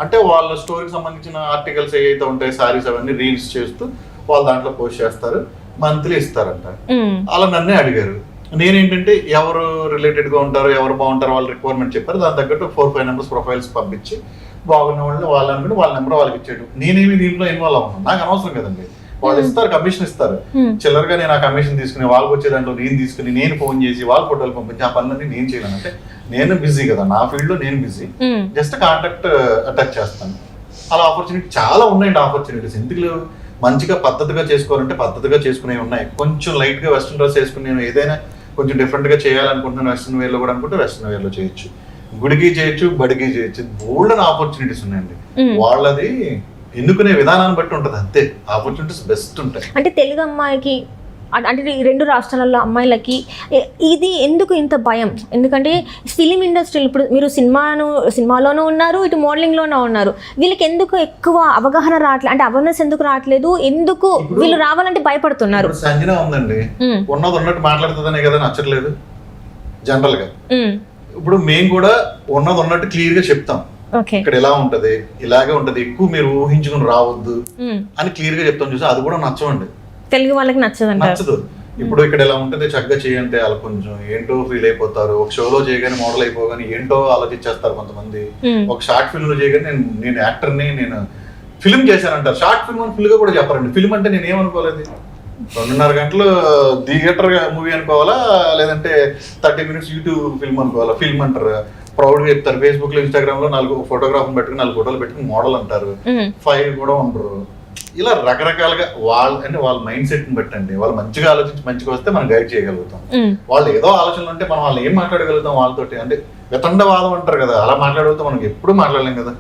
అంటే వాళ్ళ స్టోర్ కి సంబంధించిన ఆర్టికల్స్ ఏవైతే ఉంటాయి, సారీస్ అవన్నీ రీల్స్ చేస్తూ వాళ్ళు దాంట్లో పోస్ట్ చేస్తారు, మంత్లీ ఇస్తారంట. అలా నన్నే అడిగారు. నేనేంటంటే ఎవరు రిలేటెడ్ గా ఉంటారో, ఎవరు బాగుంటారో వాళ్ళ రిక్వైర్మెంట్ చెప్పారు, దాని తగ్గట్టు 4-5 నెంబర్స్ ప్రొఫైల్స్ పంపించి బాగున్న వాళ్ళని వాళ్ళని వాళ్ళ నెంబర్ వాళ్ళకి ఇచ్చేయడం. నేనేమి దీంట్లో ఇన్వాల్వ్ అవ్వను, నాకు అనవసరం కదండి. వాళ్ళు ఇస్తారు, కమిషన్ ఇస్తారు, చిల్లరగా నేను ఆ కమిషన్ తీసుకుని వాళ్ళకి వచ్చే దాంట్లో నేను తీసుకుని నేను ఫోన్ చేసి వాళ్ళ ఫోటోలు పంపించి ఆ పనులన్నీ నేను చేయను. అంటే నేను బిజీ కదా, నా ఫీల్డ్ లో నేను బిజీ, జస్ట్ కాంటాక్ట్ అటాచ్ చేస్తాను. అలా ఆపర్చునిటీ చాలా ఉన్నాయండి. ఆపర్చునిటీస్ ఎందుకు లేవు? మంచిగా పద్ధతిగా చేసుకోవాలంటే పద్ధతిగా చేసుకునేవి ఉన్నాయి. కొంచెం లైట్ గా వెస్ట్రన్ డ్రెస్ వేసుకుని నేను ఏదైనా కొంచెం డిఫరెంట్ గా చేయాలనుకుంటున్నాను, వెస్ట్రన్ వేర్ లో కూడా అనుకుంటే వెస్ట్రన్ వేర్ లో చేయొచ్చు, గుడికి చేయొచ్చు, బడికి చేయొచ్చు. బోల్డ్ ఆపర్చునిటీస్ ఉన్నాయండి. వాళ్ళది ఎన్నుకునే విధానాన్ని బట్టి ఉంటుంది, అంతే. ఆపర్చునిటీస్ బెస్ట్ ఉంటాయి. అంటే తెలుగు అమ్మాయికి, అంటే ఈ 2 రాష్ట్రాలలో అమ్మాయిలకి ఇది ఎందుకు ఇంత భయం? ఎందుకంటే ఫిలిం ఇండస్ట్రీ, ఇప్పుడు మీరు సినిమాలోనూ ఉన్నారు, ఇటు మోడలింగ్లోనూ ఉన్నారు, వీళ్ళకి ఎందుకు ఎక్కువ అవగాహన రావట్లేదు? అంటే అవేర్నెస్ ఎందుకు రావట్లేదు? ఎందుకు వీళ్ళు రావాలంటే భయపడుతున్నారు? సంజన ఉందండి, ఉన్నది ఉన్నట్టు మాట్లాడుతుందనే కదా నచ్చట్లేదు జనరల్ గా. ఇప్పుడు మేము కూడా ఉన్నది ఉన్నట్టు క్లియర్ గా చెప్తాం, ఇక్కడ ఎలా ఉంటది, ఇలాగే ఉంటది, ఎక్కువ మీరు ఊహించుకుని రావద్దు అని క్లియర్ గా చెప్తాం. చూసి అది కూడా నచ్చవండి, తెలుగు వాళ్ళకి నచ్చదు. ఇప్పుడు ఇక్కడ ఎలా ఉంటది చక్కగా చేయంటే వాళ్ళు కొంచెం ఏంటో ఫీల్ అయిపోతారు. ఒక షోలో చేయగానే మోడల్ అయిపోగానే ఏంటో ఆలోచించేస్తారు కొంతమంది. ఒక షార్ట్ ఫిల్మ్ లో చేయగానే నేను యాక్టర్ని, నేను ఫిల్మ్ చేశానంటారు. షార్ట్ ఫిల్మ్ అని ఫుల్ గా కూడా చెప్పారండి. ఫిల్మ్ అంటే నేను ఏమనుకోలేదు, 2.5 గంటలు థియేటర్ మూవీ అనుకోవాలా, లేదంటే 30 minutes యూట్యూబ్ ఫిల్మ్ అనుకోవాలా? ఫిల్మ్ అంటారు, ప్రౌడ్ గా చెప్తారు. ఫేస్బుక్ లో, ఇన్స్టాగ్రామ్ లో 4 ఫోటోగ్రాఫ్ పెట్టుకుని 4 ఫోటోలు పెట్టుకుని మోడల్ అంటారు, 5 కూడా ఉండరు. ఇలా రకరకాలుగా వాళ్ళ మైండ్ సెట్ ని బట్టండి. వాళ్ళు మంచిగా ఆలోచించి మంచిగా వస్తే మనం గైడ్ చేయగలుగుతాం. వాళ్ళు ఏదో ఆలోచనలు ఉంటే మనం వాళ్ళు ఏం మాట్లాడగలుగుతాం వాళ్ళతోటి? అంటే వితండవాదం అంటారు కదా, అలా మాట్లాడగలుగుతాం. మనం ఎప్పుడు మాట్లాడలేం కదా.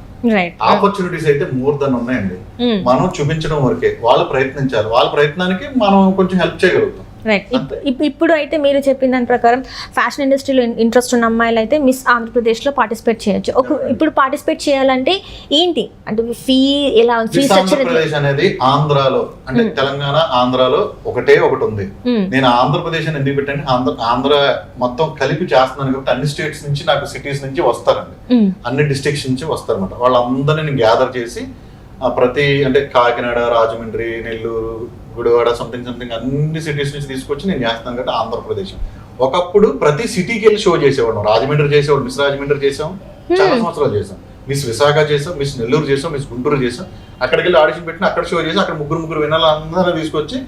ఆపర్చునిటీస్ అయితే మోర్ దన్ ఉన్నాయండి. మనం చూపించడం వరకే, వాళ్ళు ప్రయత్నించాలి. వాళ్ళ ప్రయత్నానికి మనం కొంచెం హెల్ప్ చేయగలుగుతాం. రైట్. ఇప్పుడు అయితే మీరు చెప్పిన దాని ప్రకారం ఫ్యాషన్ ఇండస్ట్రీలో ఇంట్రెస్ట్ ఉన్న అమ్మాయిలు అయితే మిస్ ఆంధ్రప్రదేశ్లో పార్టిసిపేట్ చేయొచ్చు. ఇప్పుడు పార్టిసిపేట్ చేయాలంటే ఏంటి అంటే ఫీ ఎలా ఫీ స్ట్రక్చర్ ఆంధ్రప్రదేశ్ అనేది ఆంధ్రాలో అంటే తెలంగాణ ఆంధ్రాలో ఒకటే ఒకటి ఉంది. నేను ఆంధ్రప్రదేశ్ అని ఎందుకు పెట్టండి, ఆంధ్ర మొత్తం కలిపి చేస్తున్నాను కాబట్టి అన్ని స్టేట్స్ నుంచి నాకు సిటీస్ నుంచి వస్తారండి, అన్ని డిస్ట్రిక్ట్స్ నుంచి వస్తారన్నమాట. వాళ్ళందరినీ నేను గ్యాదర్ చేసి ప్రతి అంటే కాకినాడ, రాజమండ్రి, నెల్లూరు, గుడివాడ సంథింగ్ అన్ని సిటీస్ నుంచి తీసుకొచ్చి నేను చేస్తాను కాబట్టి ఆంధ్రప్రదేశ్. ఒకప్పుడు ప్రతి సిటీకి వెళ్ళి షో చేసేవాడు. రాజమండ్రి చేసేవాడు, మిస్ రాజమండ్రి చేసాం, చాలా సంవత్సరాలు చేసాం. మిస్ విశాఖ చేసాం, మిస్ నెల్లూరు చేసాం, మిస్ గుంటూరు చేసాం. అక్కడికి వెళ్ళి ఆడిషన్ పెట్టిన అక్కడ షో చేసి అక్కడ ముగ్గురు వినాలి అందరూ తీసుకొచ్చి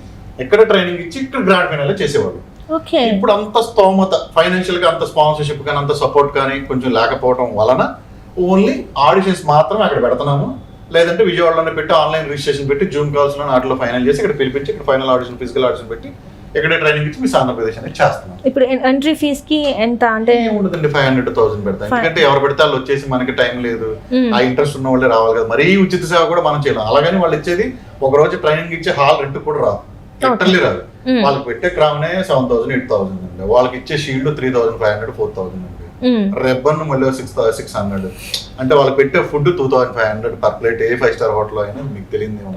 ఇక్కడ ట్రైనింగ్ ఇచ్చి ఇక్కడ గ్రాండ్ ఫైనల్ చేసేవాడు. ఇప్పుడు అంత స్తోమత ఫైనాన్షియల్ గా అంత స్పాన్సర్షిప్ కానీ అంత సపోర్ట్ కానీ కొంచెం లేకపోవడం వలన ఓన్లీ ఆడిషన్స్ మాత్రమే అక్కడ పెడుతున్నాము. లేదంటే విజయవాడలోనే పెట్టి ఆన్లైన్ రిజిస్ట్రేషన్ పెట్టి జూమ్ కాల్స్ లో వాటిలో ఫైనల్ చేసి ఇక్కడ పిలిపించి ఇక్కడ ఫైనల్ ఆడిషన్ ఫిజికల్ ఆడిషన్ పెట్టి ఇక్కడే ట్రైనింగ్ ఇచ్చి మిస్ ఆంధ్రప్రదేశ్ అనేది చేస్తున్నాం. ఇప్పుడు ఎంట్రీ ఫీజ్ కి ఎంత అంటే ఉండదండి 500 to 1000 పెడతాం. ఎందుకంటే ఎవరు పెడితే వాళ్ళు వచ్చేసి మనకి టైం లేదు, ఆ ఇంట్రెస్ట్ ఉన్న వాళ్ళే రావాలి కదా. మరీ ఉచిత సేవ కూడా మనం చేయలేం. అలాగని వాళ్ళు ఇచ్చేది ఒక రోజు ట్రైనింగ్ ఇచ్చే హాల్ రెంట్ కూడా రాదు, లిటరల్లీ రాదు. వాళ్ళకి పెట్టే క్రామ్నే 7000 8000 అండి, వాళ్ళకి ఇచ్చే షీల్డ్ 3500 4000 అండి, రెబ్బన్ మళ్ళీ 600. అంటే వాళ్ళకి పెట్టే ఫుడ్ 2500 పర్ ప్లేట్. ఏ 5-star హోటల్ అయినా మీకు తెలియదు.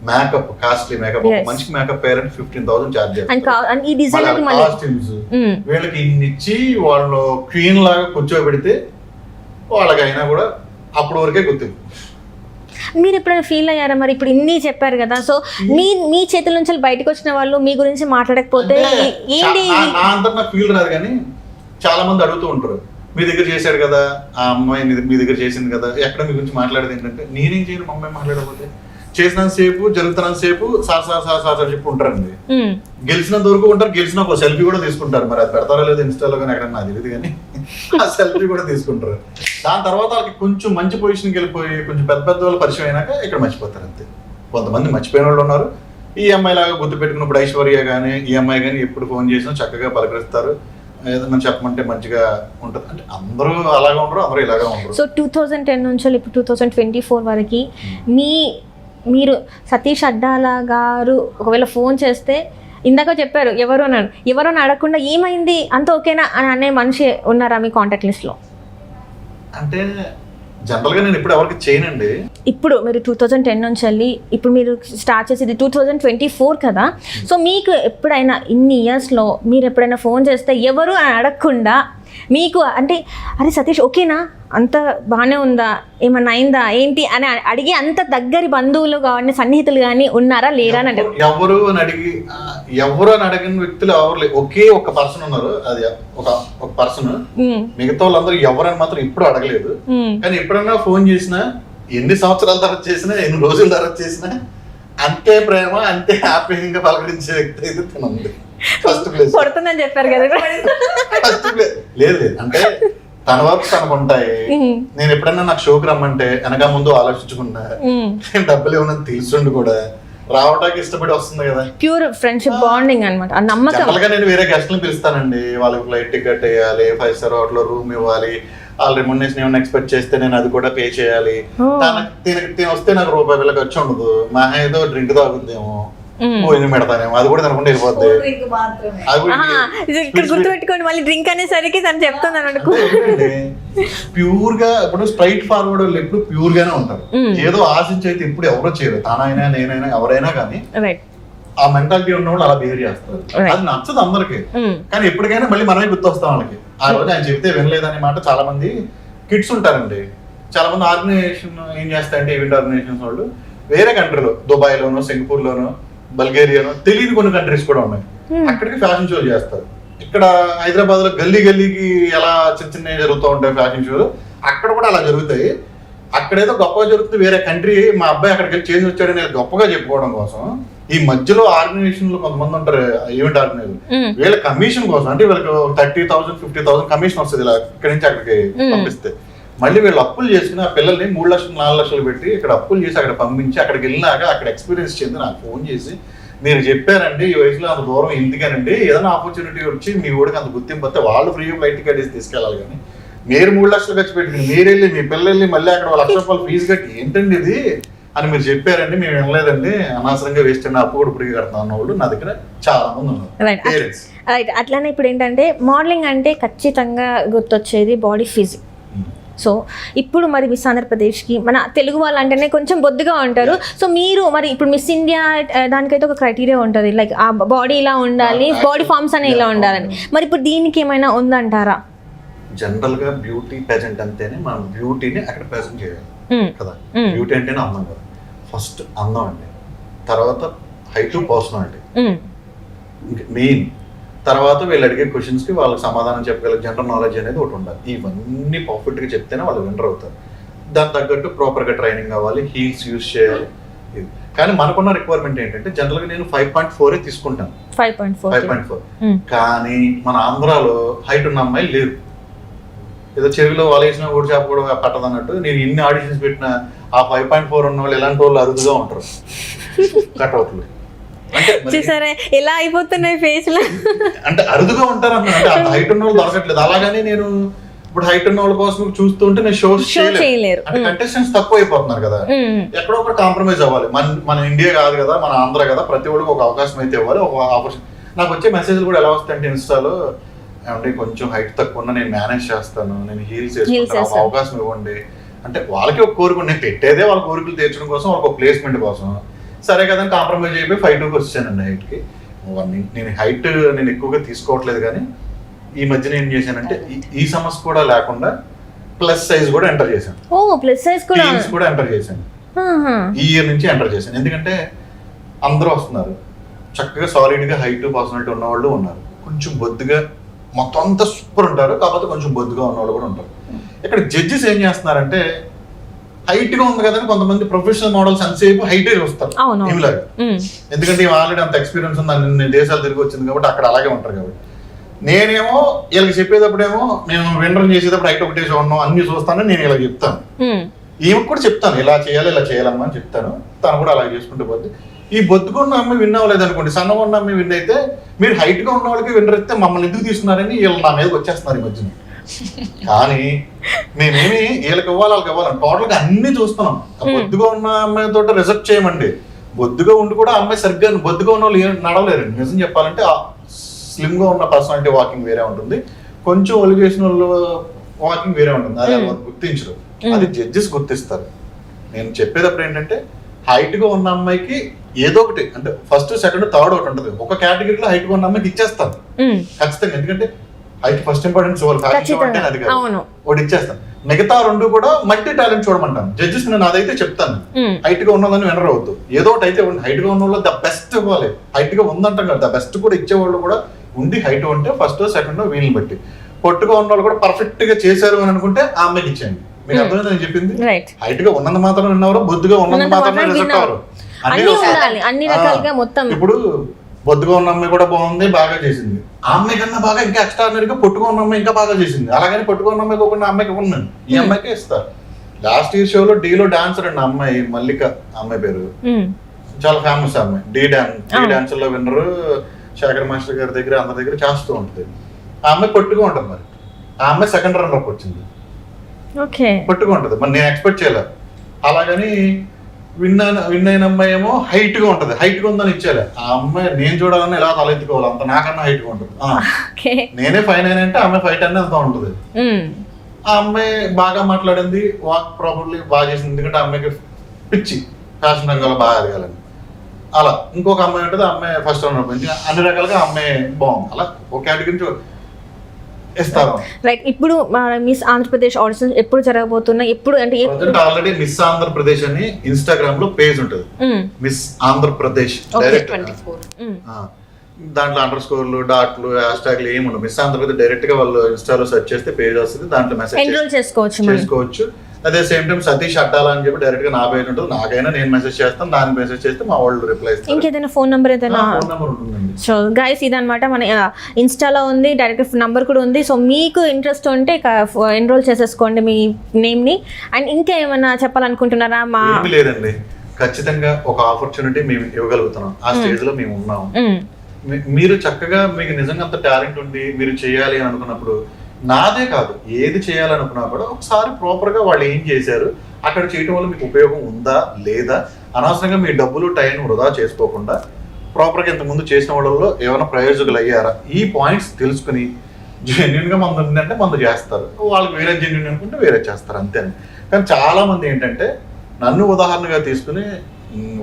మేకప్, కాస్ట్లీ మేకప్, మనిషికి మేకప్ పేరెంట్ 15,000 చార్జ్ చేస్తారు. కాస్ట్యూమ్స్ వీళ్ళకి ఇన్ని ఇచ్చి వాళ్ళు క్వీన్ లాగా కూర్చోబెడితే వాళ్ళకైనా కూడా అప్పటి వరకే గుర్తింపు. మీరు ఎప్పుడైనా ఫీల్ అయ్యారా మరి? ఇప్పుడు ఇన్ని చెప్పారు కదా, సో మీ చేతుల నుంచి బయటకు వచ్చిన వాళ్ళు మీ గురించి మాట్లాడకపోతే ఏంటి? నా అంతా నాకు ఫీల్ రాదు, కానీ చాలా మంది అడుగుతూ ఉంటారు, మీ దగ్గర చేశాడు కదా ఆ అమ్మాయి, మీ దగ్గర చేసింది కదా, ఎక్కడ మీ గురించి మాట్లాడేది ఏంటంటే నేనేం చేయను, మా అమ్మాయి మాట్లాడకపోతే. చేసినంత సేపు జరుగుతున్నంత సేపు సార్ చెప్పి ఉంటారండి. గెలిచినంత వరకు ఉంటారు, గెలిచిన ఒక సెల్ఫీ కూడా తీసుకుంటారు. మరి అది పెడతారో లేదు ఇన్స్టాలో కానీ ఎక్కడ నాకు తెలియదు, కానీ ఆ సెల్ఫీ కూడా తీసుకుంటారు. దాని తర్వాత వాళ్ళకి కొంచెం మంచి పొజిషన్కి వెళ్ళిపోయి కొంచెం పెద్ద వాళ్ళు పరిచయం అయినాక ఇక్కడ మర్చిపోతారు అంతే. కొంతమంది మర్చిపోయిన వాళ్ళు ఉన్నారు. ఈ అమ్మాయి లాగా గుర్తు పెట్టుకున్నప్పుడు ఐశ్వర్య కానీ ఈ అమ్మాయి కానీ ఎప్పుడు ఫోన్ చేసినా చక్కగా పలకరిస్తారు, ఏదన్నా చెప్పమంటే మంచిగా ఉంటుంది. అంటే అందరూ అలాగా ఉండరు, అందరూ ఇలాగా ఉండరు. సో 2010 నుంచి ఇప్పుడు 2024 వరకు మీరు సతీష్ అడ్డాల గారు ఒకవేళ ఫోన్ చేస్తే, ఇందాక చెప్పారు ఎవరోని అడగకుండా ఏమైంది అంత ఓకేనా అని అనే మనిషి ఉన్నారా మీ కాంటాక్ట్ లిస్ట్లో? అంటే జనరల్గా నేను ఇప్పుడు ఎవరికి చేయనండి. ఇప్పుడు మీరు 2010 నుంచి వెళ్ళి ఇప్పుడు మీరు స్టార్ట్ చేసేది 2024 కదా. సో మీకు ఎప్పుడైనా ఇన్ని ఇయర్స్లో మీరు ఎప్పుడైనా ఫోన్ చేస్తే ఎవరు అని అడగకుండా మీకు అంటే అరే సతీష్ ఓకేనా, అంత బాగానే ఉందా, ఏమన్నా అయిందా ఏంటి అని అడిగి అంత దగ్గరి బంధువులు కానీ సన్నిహితులు కానీ ఉన్నారా లేరా అని అంటే ఎవరు అని అడిగిన వ్యక్తులు ఎవరు లేరు. ఒకే ఒక పర్సన్ ఉన్నారు, అది ఒక పర్సన్. మిగతా వాళ్ళందరూ ఎవరని మాత్రం ఇప్పుడు అడగలేదు. కానీ ఎప్పుడైనా ఫోన్ చేసినా, ఎన్ని సంవత్సరాల తర్వాత చేసినా, ఎన్ని రోజుల తర్వాత చేసినా అంతే ప్రేమ, అంతే హ్యాపీగా పలకరించే వ్యక్తి అయితే తనుంది. ఫస్ట్ ప్లేస్ కొడుతుందని చెప్పారు కదా. ఫస్ట్ ప్లేస్ లేదు అంటే తన వర్క్ తనకుంటాయి. నేను ఎప్పుడైనా నాకు షోకి రమ్మంటే వెనక ముందు ఆలోచించుకుంటా, డబ్బులు ఏమన్నా తెలుసుండి కూడా రావడానికి ఇష్టపడి వస్తుంది కదా. ప్యూర్ ఫ్రెండ్షిప్ బాండింగ్ అనమాట, ఆ నమ్మకం. జనరల్గా నేను వేరే గెస్ట్లను పిలుస్తానండి, వాళ్ళకి ఫ్లైట్ టికెట్ వేయాలి, 5-star హోటల్ రూమ్ ఇవ్వాలి, వాళ్ళ రెమ్యునరేషన్ ఏమైనా ఎక్స్పెక్ట్ చేస్తే నేను అది కూడా పే చేయాలి. తిన వస్తే నాకు ₹1 ఖర్చు ఉండదు, మా ఏదో డ్రింక్ తాగుద్దేమో, పోయిన పెడతానేమో, అది కూడా తినకుండా వెళ్ళిపోద్ది. ఇక్కడ గుర్తుపెట్టుకోండి, మళ్ళీ డ్రింక్ అనేసరికి తను చెప్తున్నాను ప్యూర్ గా. ఇప్పుడు స్ట్రైట్ ఫార్వర్డ్ వాళ్ళు ఎప్పుడు ప్యూర్ గానే ఉంటారు, ఏదో ఆశించి అయితే ఇప్పుడు ఎవరో చేయరు. తానైనా నేనైనా ఎవరైనా కానీ ఆ మెంటాలిటీ ఉన్న వాళ్ళు అలా బిహేవ్ చేస్తారు. అది నచ్చదు అందరికి, కానీ ఎప్పటికైనా మళ్ళీ మనమే గుర్తొస్తాం వాళ్ళకి. ఆ రోజు ఆయన చెప్తే వినలేదనే మాట. చాలా మంది కిడ్స్ ఉంటారండి, చాలా మంది ఆర్గనైజేషన్ ఏం చేస్తాయంటే ఈవెంట్ ఆర్గనైజేషన్స్ వాళ్ళు వేరే కంట్రీలో, దుబాయ్ లోనో, సింగపూర్ లోనో, బల్గేరియానో, తెలియని కొన్ని కంట్రీస్ కూడా ఉన్నాయి, అక్కడికి ఫ్యాషన్ షోలు చేస్తారు. ఇక్కడ హైదరాబాద్ లో గల్లీకి ఎలా చిన్న జరుగుతూ ఉంటాయి ఫ్యాషన్ షోలు, అక్కడ కూడా అలా జరుగుతాయి. అక్కడేదో గొప్పగా జరుగుతుంది, వేరే కంట్రీ మా అబ్బాయి అక్కడికి వెళ్ళి చేసి వచ్చాడని గొప్పగా చెప్పుకోవడం కోసం ఈ మధ్యలో ఆర్గనైజేషన్లు కొంతమంది ఉంటారు, ఈవెంట్ ఆర్గనైజర్, వీళ్ళ కమిషన్ కోసం అంటే వీళ్ళకి 30,000 50,000 కమిషన్ వస్తుంది ఇలా ఇక్కడి నుంచి అక్కడికి పంపిస్తే. మళ్ళీ వీళ్ళు అప్పులు చేసుకుని ఆ పిల్లల్ని 3 లక్షలు 4 లక్షలు పెట్టి ఇక్కడ అప్పులు చేసి అక్కడ పంపించి అక్కడికి వెళ్ళినాక అక్కడ ఎక్స్పీరియన్స్ చెంది నాకు ఫోన్ చేసి, మీరు చెప్పారండి ఈ వయసులో అంత దూరం ఎందుకనండి, ఏదైనా ఆపర్చునిటీ వచ్చి మీ ఊడికి అంత గుర్తింపు వస్తే వాళ్ళు ఫ్రీ ఫ్లైట్ టికెట్ వేసి తీసుకెళ్ళాలి, కానీ మీరు 3 లక్షలు ఖర్చు పెట్టుకుని మీరు వెళ్ళి మీ పిల్లల్ని మళ్ళీ అక్కడ ₹1,00,000 ఫీజు కట్టి ఏంటండి ఇది అని మీరు చెప్పారండి, మేము వినలేదండి, అనవసరంగా వేస్ట్ అయిన అప్పు కూడా ఇప్పటికీ కడతాం అన్న వాళ్ళు నా దగ్గర చాలా మంది ఉన్నారు. Right parents right. అట్లానే ఇప్పుడు ఏంటంటే మోడలింగ్ అంటే ఖచ్చితంగా గుర్తొచ్చేది బాడీ ఫిజిక్. సో ఇప్పుడు మరి మిస్ ఆంధ్రప్రదేశ్కి మన తెలుగు వాళ్ళు అంటేనే కొంచెం బొద్దుగా ఉంటారు. సో మీరు మరి ఇప్పుడు మిస్ ఇండియా దానికైతే ఒక క్రైటీరియా ఉంటుంది, లైక్ ఆ బాడీ ఇలా ఉండాలి, బాడీ ఫార్మ్స్ అనే ఇలా ఉండాలని. మరి ఇప్పుడు దీనికి ఏమైనా ఉందంటారా? జనరల్ గా బ్యూటీ పెజెంట్ అంటేనే మనం బ్యూటీని అక్కడ ప్రెజెంట్ చేయాలి కదా. బ్యూటీ అంటేనే అందం కదా. ఫస్ట్ అందం అండి, తర్వాత హైట్, పర్సనాలిటీ మెయిన్, తర్వాత వీళ్ళు అడిగే క్వశ్చన్స్కి వాళ్ళకి సమాధానం చెప్పగలిగే జనరల్ నాలెడ్జ్ అనేది ఒకటి ఉండాలి. ఇవన్నీ పర్ఫెక్ట్గా చెప్తేనే వాళ్ళు విన్నర్ అవుతారు. దాని తగ్గట్టు ప్రాపర్గా ట్రైనింగ్ అవ్వాలి, హీల్స్ యూజ్ చేయాలి. కానీ మనకున్న రిక్వైర్మెంట్ ఏంటంటే జనరల్గా నేను 5.4 తీసుకుంటాను, 5.4. కానీ మన ఆంధ్రాలో హైట్ ఉన్న అమ్మాయిలు లేరు. ఏదో చెవిలో వాలేసిన కూడా చేప కూడా పట్టదు అన్నట్టు నేను ఇన్ని ఆడిషన్స్ పెట్టిన ఆ 5.4 ఉన్న వాళ్ళు ఎలాంటి వాళ్ళు అరుదుగా ఉంటారు కట్అవుట్లు. చూసారా ఎలా అయిపోతున్నాయి ఫేస్ లో, అంటే అరుదుగా ఉంటారు అన్నమాట. అంత హైట్ ఉన్న వాళ్ళు దొరకట్లేదు. అలాగని నేను ఇప్పుడు హైట్ ఉన్న వాళ్ళ కోసం చూస్తుంటే నేను షోస్ చేయలేరు. అంటే కంటెస్టెంట్స్ తక్కువ అయిపోతున్నారు కదా. ఎక్కడో ఒకటి కాంప్రమైజ్ అవ్వాలి. మన ఇండియా కాదు కదా, మన ఆంధ్ర కదా, ప్రతి ఒక్కరికి ఒక అవకాశం అయితే ఇవ్వాలి, ఒక ఆపర్చునిటీ. నాకు వచ్చే మెసేజ్లు కూడా ఎలా వస్తాయంటే ఇన్స్టాలో, అంటే కొంచెం హైట్ తక్కువ ఉన్నా నేను మేనేజ్ చేస్తాను, నేను హీల్స్ వేసుకుంటాను, ఒక అవకాశం ఇవ్వండి అంటే వాళ్ళకి ఒక కోరిక. నేను పెట్టేదే వాళ్ళ కోరికలు తీర్చడం కోసం, వాళ్ళకి ఒక ప్లేస్మెంట్ కోసం. సరే కదా కాంప్రమైజ్ అయిపోయి 5'2" వచ్చానండి హైట్కి. నేను హైట్ నేను ఎక్కువగా తీసుకోవట్లేదు, కానీ ఈ మధ్యన ఏం చేశానంటే ఈ సమస్య కూడా లేకుండా ప్లస్ సైజ్ కూడా ఎంటర్ చేశాను. కూడా ఎంటర్ చేశాను. ఈ ఇయర్ నుంచి ఎంటర్ చేశాను. ఎందుకంటే అందరూ వస్తున్నారు, చక్కగా సాలిడ్గా హైట్, పర్సనాలిటీ ఉన్న వాళ్ళు ఉన్నారు, కొంచెం బొద్దుగా మొత్తం అంతా సూపర్ ఉంటారు, కాకపోతే కొంచెం బొద్దుగా ఉన్న వాళ్ళు కూడా ఉంటారు. ఇక్కడ జడ్జెస్ ఏం చేస్తున్నారంటే హైట్ గా ఉంది కదా కొంతమంది ప్రొఫెషనల్ మోడల్స్ అంతసేపు హైట్ చూస్తారు ఇలాగా. ఎందుకంటే ఆల్రెడీ అంత ఎక్స్పీరియన్స్ ఉంది, అన్ని దేశాలు తిరిగి వచ్చింది కాబట్టి అక్కడ అలాగే ఉంటారు. కాబట్టి నేనేమో వీళ్ళకి చెప్పేటప్పుడేమో నేను విన్నర్ చేసేటప్పుడు హైట్ ఒకటే చూడను, అన్ని చూస్తాను, నేను ఇలా చెప్తాను. ఈమెకు కూడా చెప్తాను ఇలా చేయాలమ్మా అని చెప్తాను. తను కూడా అలా చేసుకుంటూ పోద్ది. ఈ బొద్దుకున్న అమ్మాయి విన్ అవ్వలేదు అనుకోండి, సన్నగా ఉన్న అమ్మాయి విన్ అయితే మీరు హైట్ గా ఉన్న వాళ్ళకి విన్నర్ అయితే మమ్మల్ని ఎందుకు తీసుకున్నారని వీళ్ళు నా మీదకి వచ్చేస్తున్నారు ఈ మధ్యన. కానీ మేమేమి వీళ్ళకి ఇవ్వాలి వాళ్ళకి ఇవ్వాలి టోటల్ గా అన్ని చూస్తున్నాం. బొద్దుగా ఉన్న అమ్మాయి తోట రిజెక్ట్ చేయమండి. బొద్దుగా ఉండి కూడా అమ్మాయి సరిగ్గా బొద్దుగా ఉన్న వాళ్ళు నడవలేరండి. నిజం చెప్పాలంటే స్లిమ్ గా ఉన్న పర్సనాలిటీ వాకింగ్ వేరే ఉంటుంది, కొంచెం ఒలిగేసిన వాళ్ళు వాకింగ్ వేరే ఉంటుంది. అది వాళ్ళు గుర్తించరు, అది జడ్జెస్ గుర్తిస్తారు. నేను చెప్పేటప్పుడు ఏంటంటే హైట్ గా ఉన్న అమ్మాయికి ఏదో ఒకటి అంటే ఫస్ట్, సెకండ్, థర్డ్ ఒకటి ఉంటుంది. ఒక కేటగిరీలో హైట్ గా ఉన్న అమ్మాయికి ఇచ్చేస్తాను ఖచ్చితంగా. ఎందుకంటే హైట్ ఫస్ట్ ఇంపార్టెన్స్ అంటే అది కాదు, ఒకటి ఇచ్చేస్తాను. మిగతా రెండు కూడా మల్టీ టాలెంట్ చూడమంటాను జడ్జెస్. నేను అదైతే చెప్తాను, హైట్ గా ఉన్నదని వినర్ అవుద్దు, ఏదో ఒకటి అయితే హైట్ గా ఉన్న వాళ్ళు ద బెస్ట్ ఇవ్వాలి. హైట్ గా ఉందంటాం కదా, ద బెస్ట్ కూడా ఇచ్చేవాళ్ళు కూడా ఉండి హైట్ ఉంటే ఫస్ట్, సెకండ్ వీళ్ళని బట్టి. పొట్టుగా ఉన్న వాళ్ళు కూడా పర్ఫెక్ట్ గా చేశారు అని అనుకుంటే ఆ అమ్మాయికి ఇచ్చేయండి. మీకు అర్థమైంది నేను చెప్పింది? హైట్ గా ఉన్నంత మాత్రం విన్నవారు, బొద్దుగా ఉన్నంత మాత్రమే రిజెక్ట్ అవ్వరు. ఇప్పుడు బొద్దుగా ఉన్న అమ్మాయి కూడా బాగుంది, బాగా చేసింది. ఆ అమ్మాయి కన్నా బాగా ఇంకా ఎక్స్ట్రాడినరీగా పొట్టుగా ఉన్న అమ్మాయి ఇంకా బాగా చేసింది. అలాగని పొట్టుగా ఉన్న అమ్మాయి కాకుండా అమ్మాయికి ఉన్నాను, ఈ అమ్మాయికే ఇస్తారు. లాస్ట్ ఇయర్ షోలో డీలో డాన్సర్ అండి అమ్మాయి, మల్లిక అమ్మాయి పేరు, చాలా ఫేమస్ అమ్మాయి. డీ డాన్సర్ లో విన్నరు, శేఖర్ మాస్టర్ గారి దగ్గర అందరి దగ్గర చేస్తూ ఉంటుంది. ఆ అమ్మాయి పొట్టుగా ఉంటుంది. మరి ఆ అమ్మాయి సెకండ్ రన్నర్ అప్ వచ్చింది, పొట్టుగా ఉంటుంది. మరి నేను ఎక్స్పెక్ట్ చేయలేదు. అలాగని విన్ అయిన అమ్మాయి ఏమో హైట్ గా ఉంటది, హైట్ గా ఉందని ఇచ్చేలే. ఆ అమ్మాయి నేను చూడాలని ఎలా తలెత్తుకోవాలి, అంత నాకన్నా హైట్ గా ఉంటుంది. నేనే 5'9" అంటే ఆమె 5'10" అంత ఉంటుంది. ఆ అమ్మాయి బాగా మాట్లాడింది, వాక్ ప్రాపర్లీ బాగా చేసింది. ఎందుకంటే ఆ అమ్మాయికి పిచ్చి ఫ్యాషన్ రంగంలో బాగా ఎదగాలని. అలా ఇంకొక అమ్మాయి ఉంటుంది, ఆ అమ్మాయి ఫస్ట్ రన్నర్ పోయింది. అన్ని రకాలుగా అమ్మాయి బాగుంది. అలా ఒక కేటగిరీ ఇస్తారు. రైట్. ఇప్పుడు మిస్ ఆంధ్రప్రదేశ్ ఆడిషన్ ఎప్పుడు జరగబోతున్నాయి? ఎప్పుడు అంటే ఆల్రెడీ మిస్ ఆంధ్రప్రదేశ్ అని ఇన్స్టాగ్రామ్ లో పేజ్ ఉంటుంది, మిస్ ఆంధ్రప్రదేశ్ డైరెక్ట్. దాంట్లో అండర్స్కోర్లు, డాట్లు, హ్యాష్ ట్యాగ్లు ఏమి ఉండవు. మిస్ ఆంధ్రప్రదేశ్ డైరెక్ట్ గా వాళ్ళు ఇన్స్టాలో సెర్చ్ చేస్తే పేజ్ వస్తుంది, దాంట్లో మెసేజ్ చేసుకోవచ్చు. అదే సేమ్ టైం సతీష్ అడ్డాలా అని చెప్పి డైరెక్ట్ గా నా పేజ్ ఉంటుంది. నాకైనా నేను మెసేజ్ చేస్తాను, దానికి మెసేజ్ చేస్తే మా వాళ్ళు రిప్లై ఇస్తారు. ఇంకేదైనా ఫోన్ నెంబర్ ఏదైనా? ఫోన్ నెంబర్ ఉంటుందండి. సో గైస్ ఇదనమాట, మన ఇన్స్టాలో ఉంది, డైరెక్ట్ నంబర్ కూడా ఉంది. సో మీకు ఇంట్రెస్ట్ ఉంటే ఎన్రోల్ చేసేసుకోండి మీ నేమ్ ని. అండ్ ఇంకా ఏమైనా చెప్పాలనుకుంటున్నారా? ఏమీ లేదండి, ఖచ్చితంగా ఒక ఆపర్చునిటీ మేము ఇవ్వగలుగుతున్నాం. ఆ స్టేజ్ లో మేము ఉన్నాం. మీరు చక్కగా మీకు నిజంగా అంత టాలెంట్ ఉంది, మీరు చేయాలి అని అనుకున్నప్పుడు నాదే కాదు ఏది చేయాలనుకున్నా కూడా ఒకసారి ప్రాపర్ గా వాళ్ళు ఏం చేశారు, అక్కడ చేయడం వల్ల మీకు ఉపయోగం ఉందా లేదా, అనవసరంగా మీ డబ్బులు టైం వృధా చేసుకోకుండా ప్రాపర్గా ఇంతకుముందు చేసిన వాళ్ళలో ఏమైనా ప్రయోజకులు అయ్యారా, ఈ పాయింట్స్ తెలుసుకుని జెన్యున్గా మందు ఉందంటే మందు చేస్తారు, వాళ్ళకి వేరే జెన్యున్ అనుకుంటే వేరే చేస్తారు అంతే. కానీ చాలా మంది ఏంటంటే నన్ను ఉదాహరణగా తీసుకుని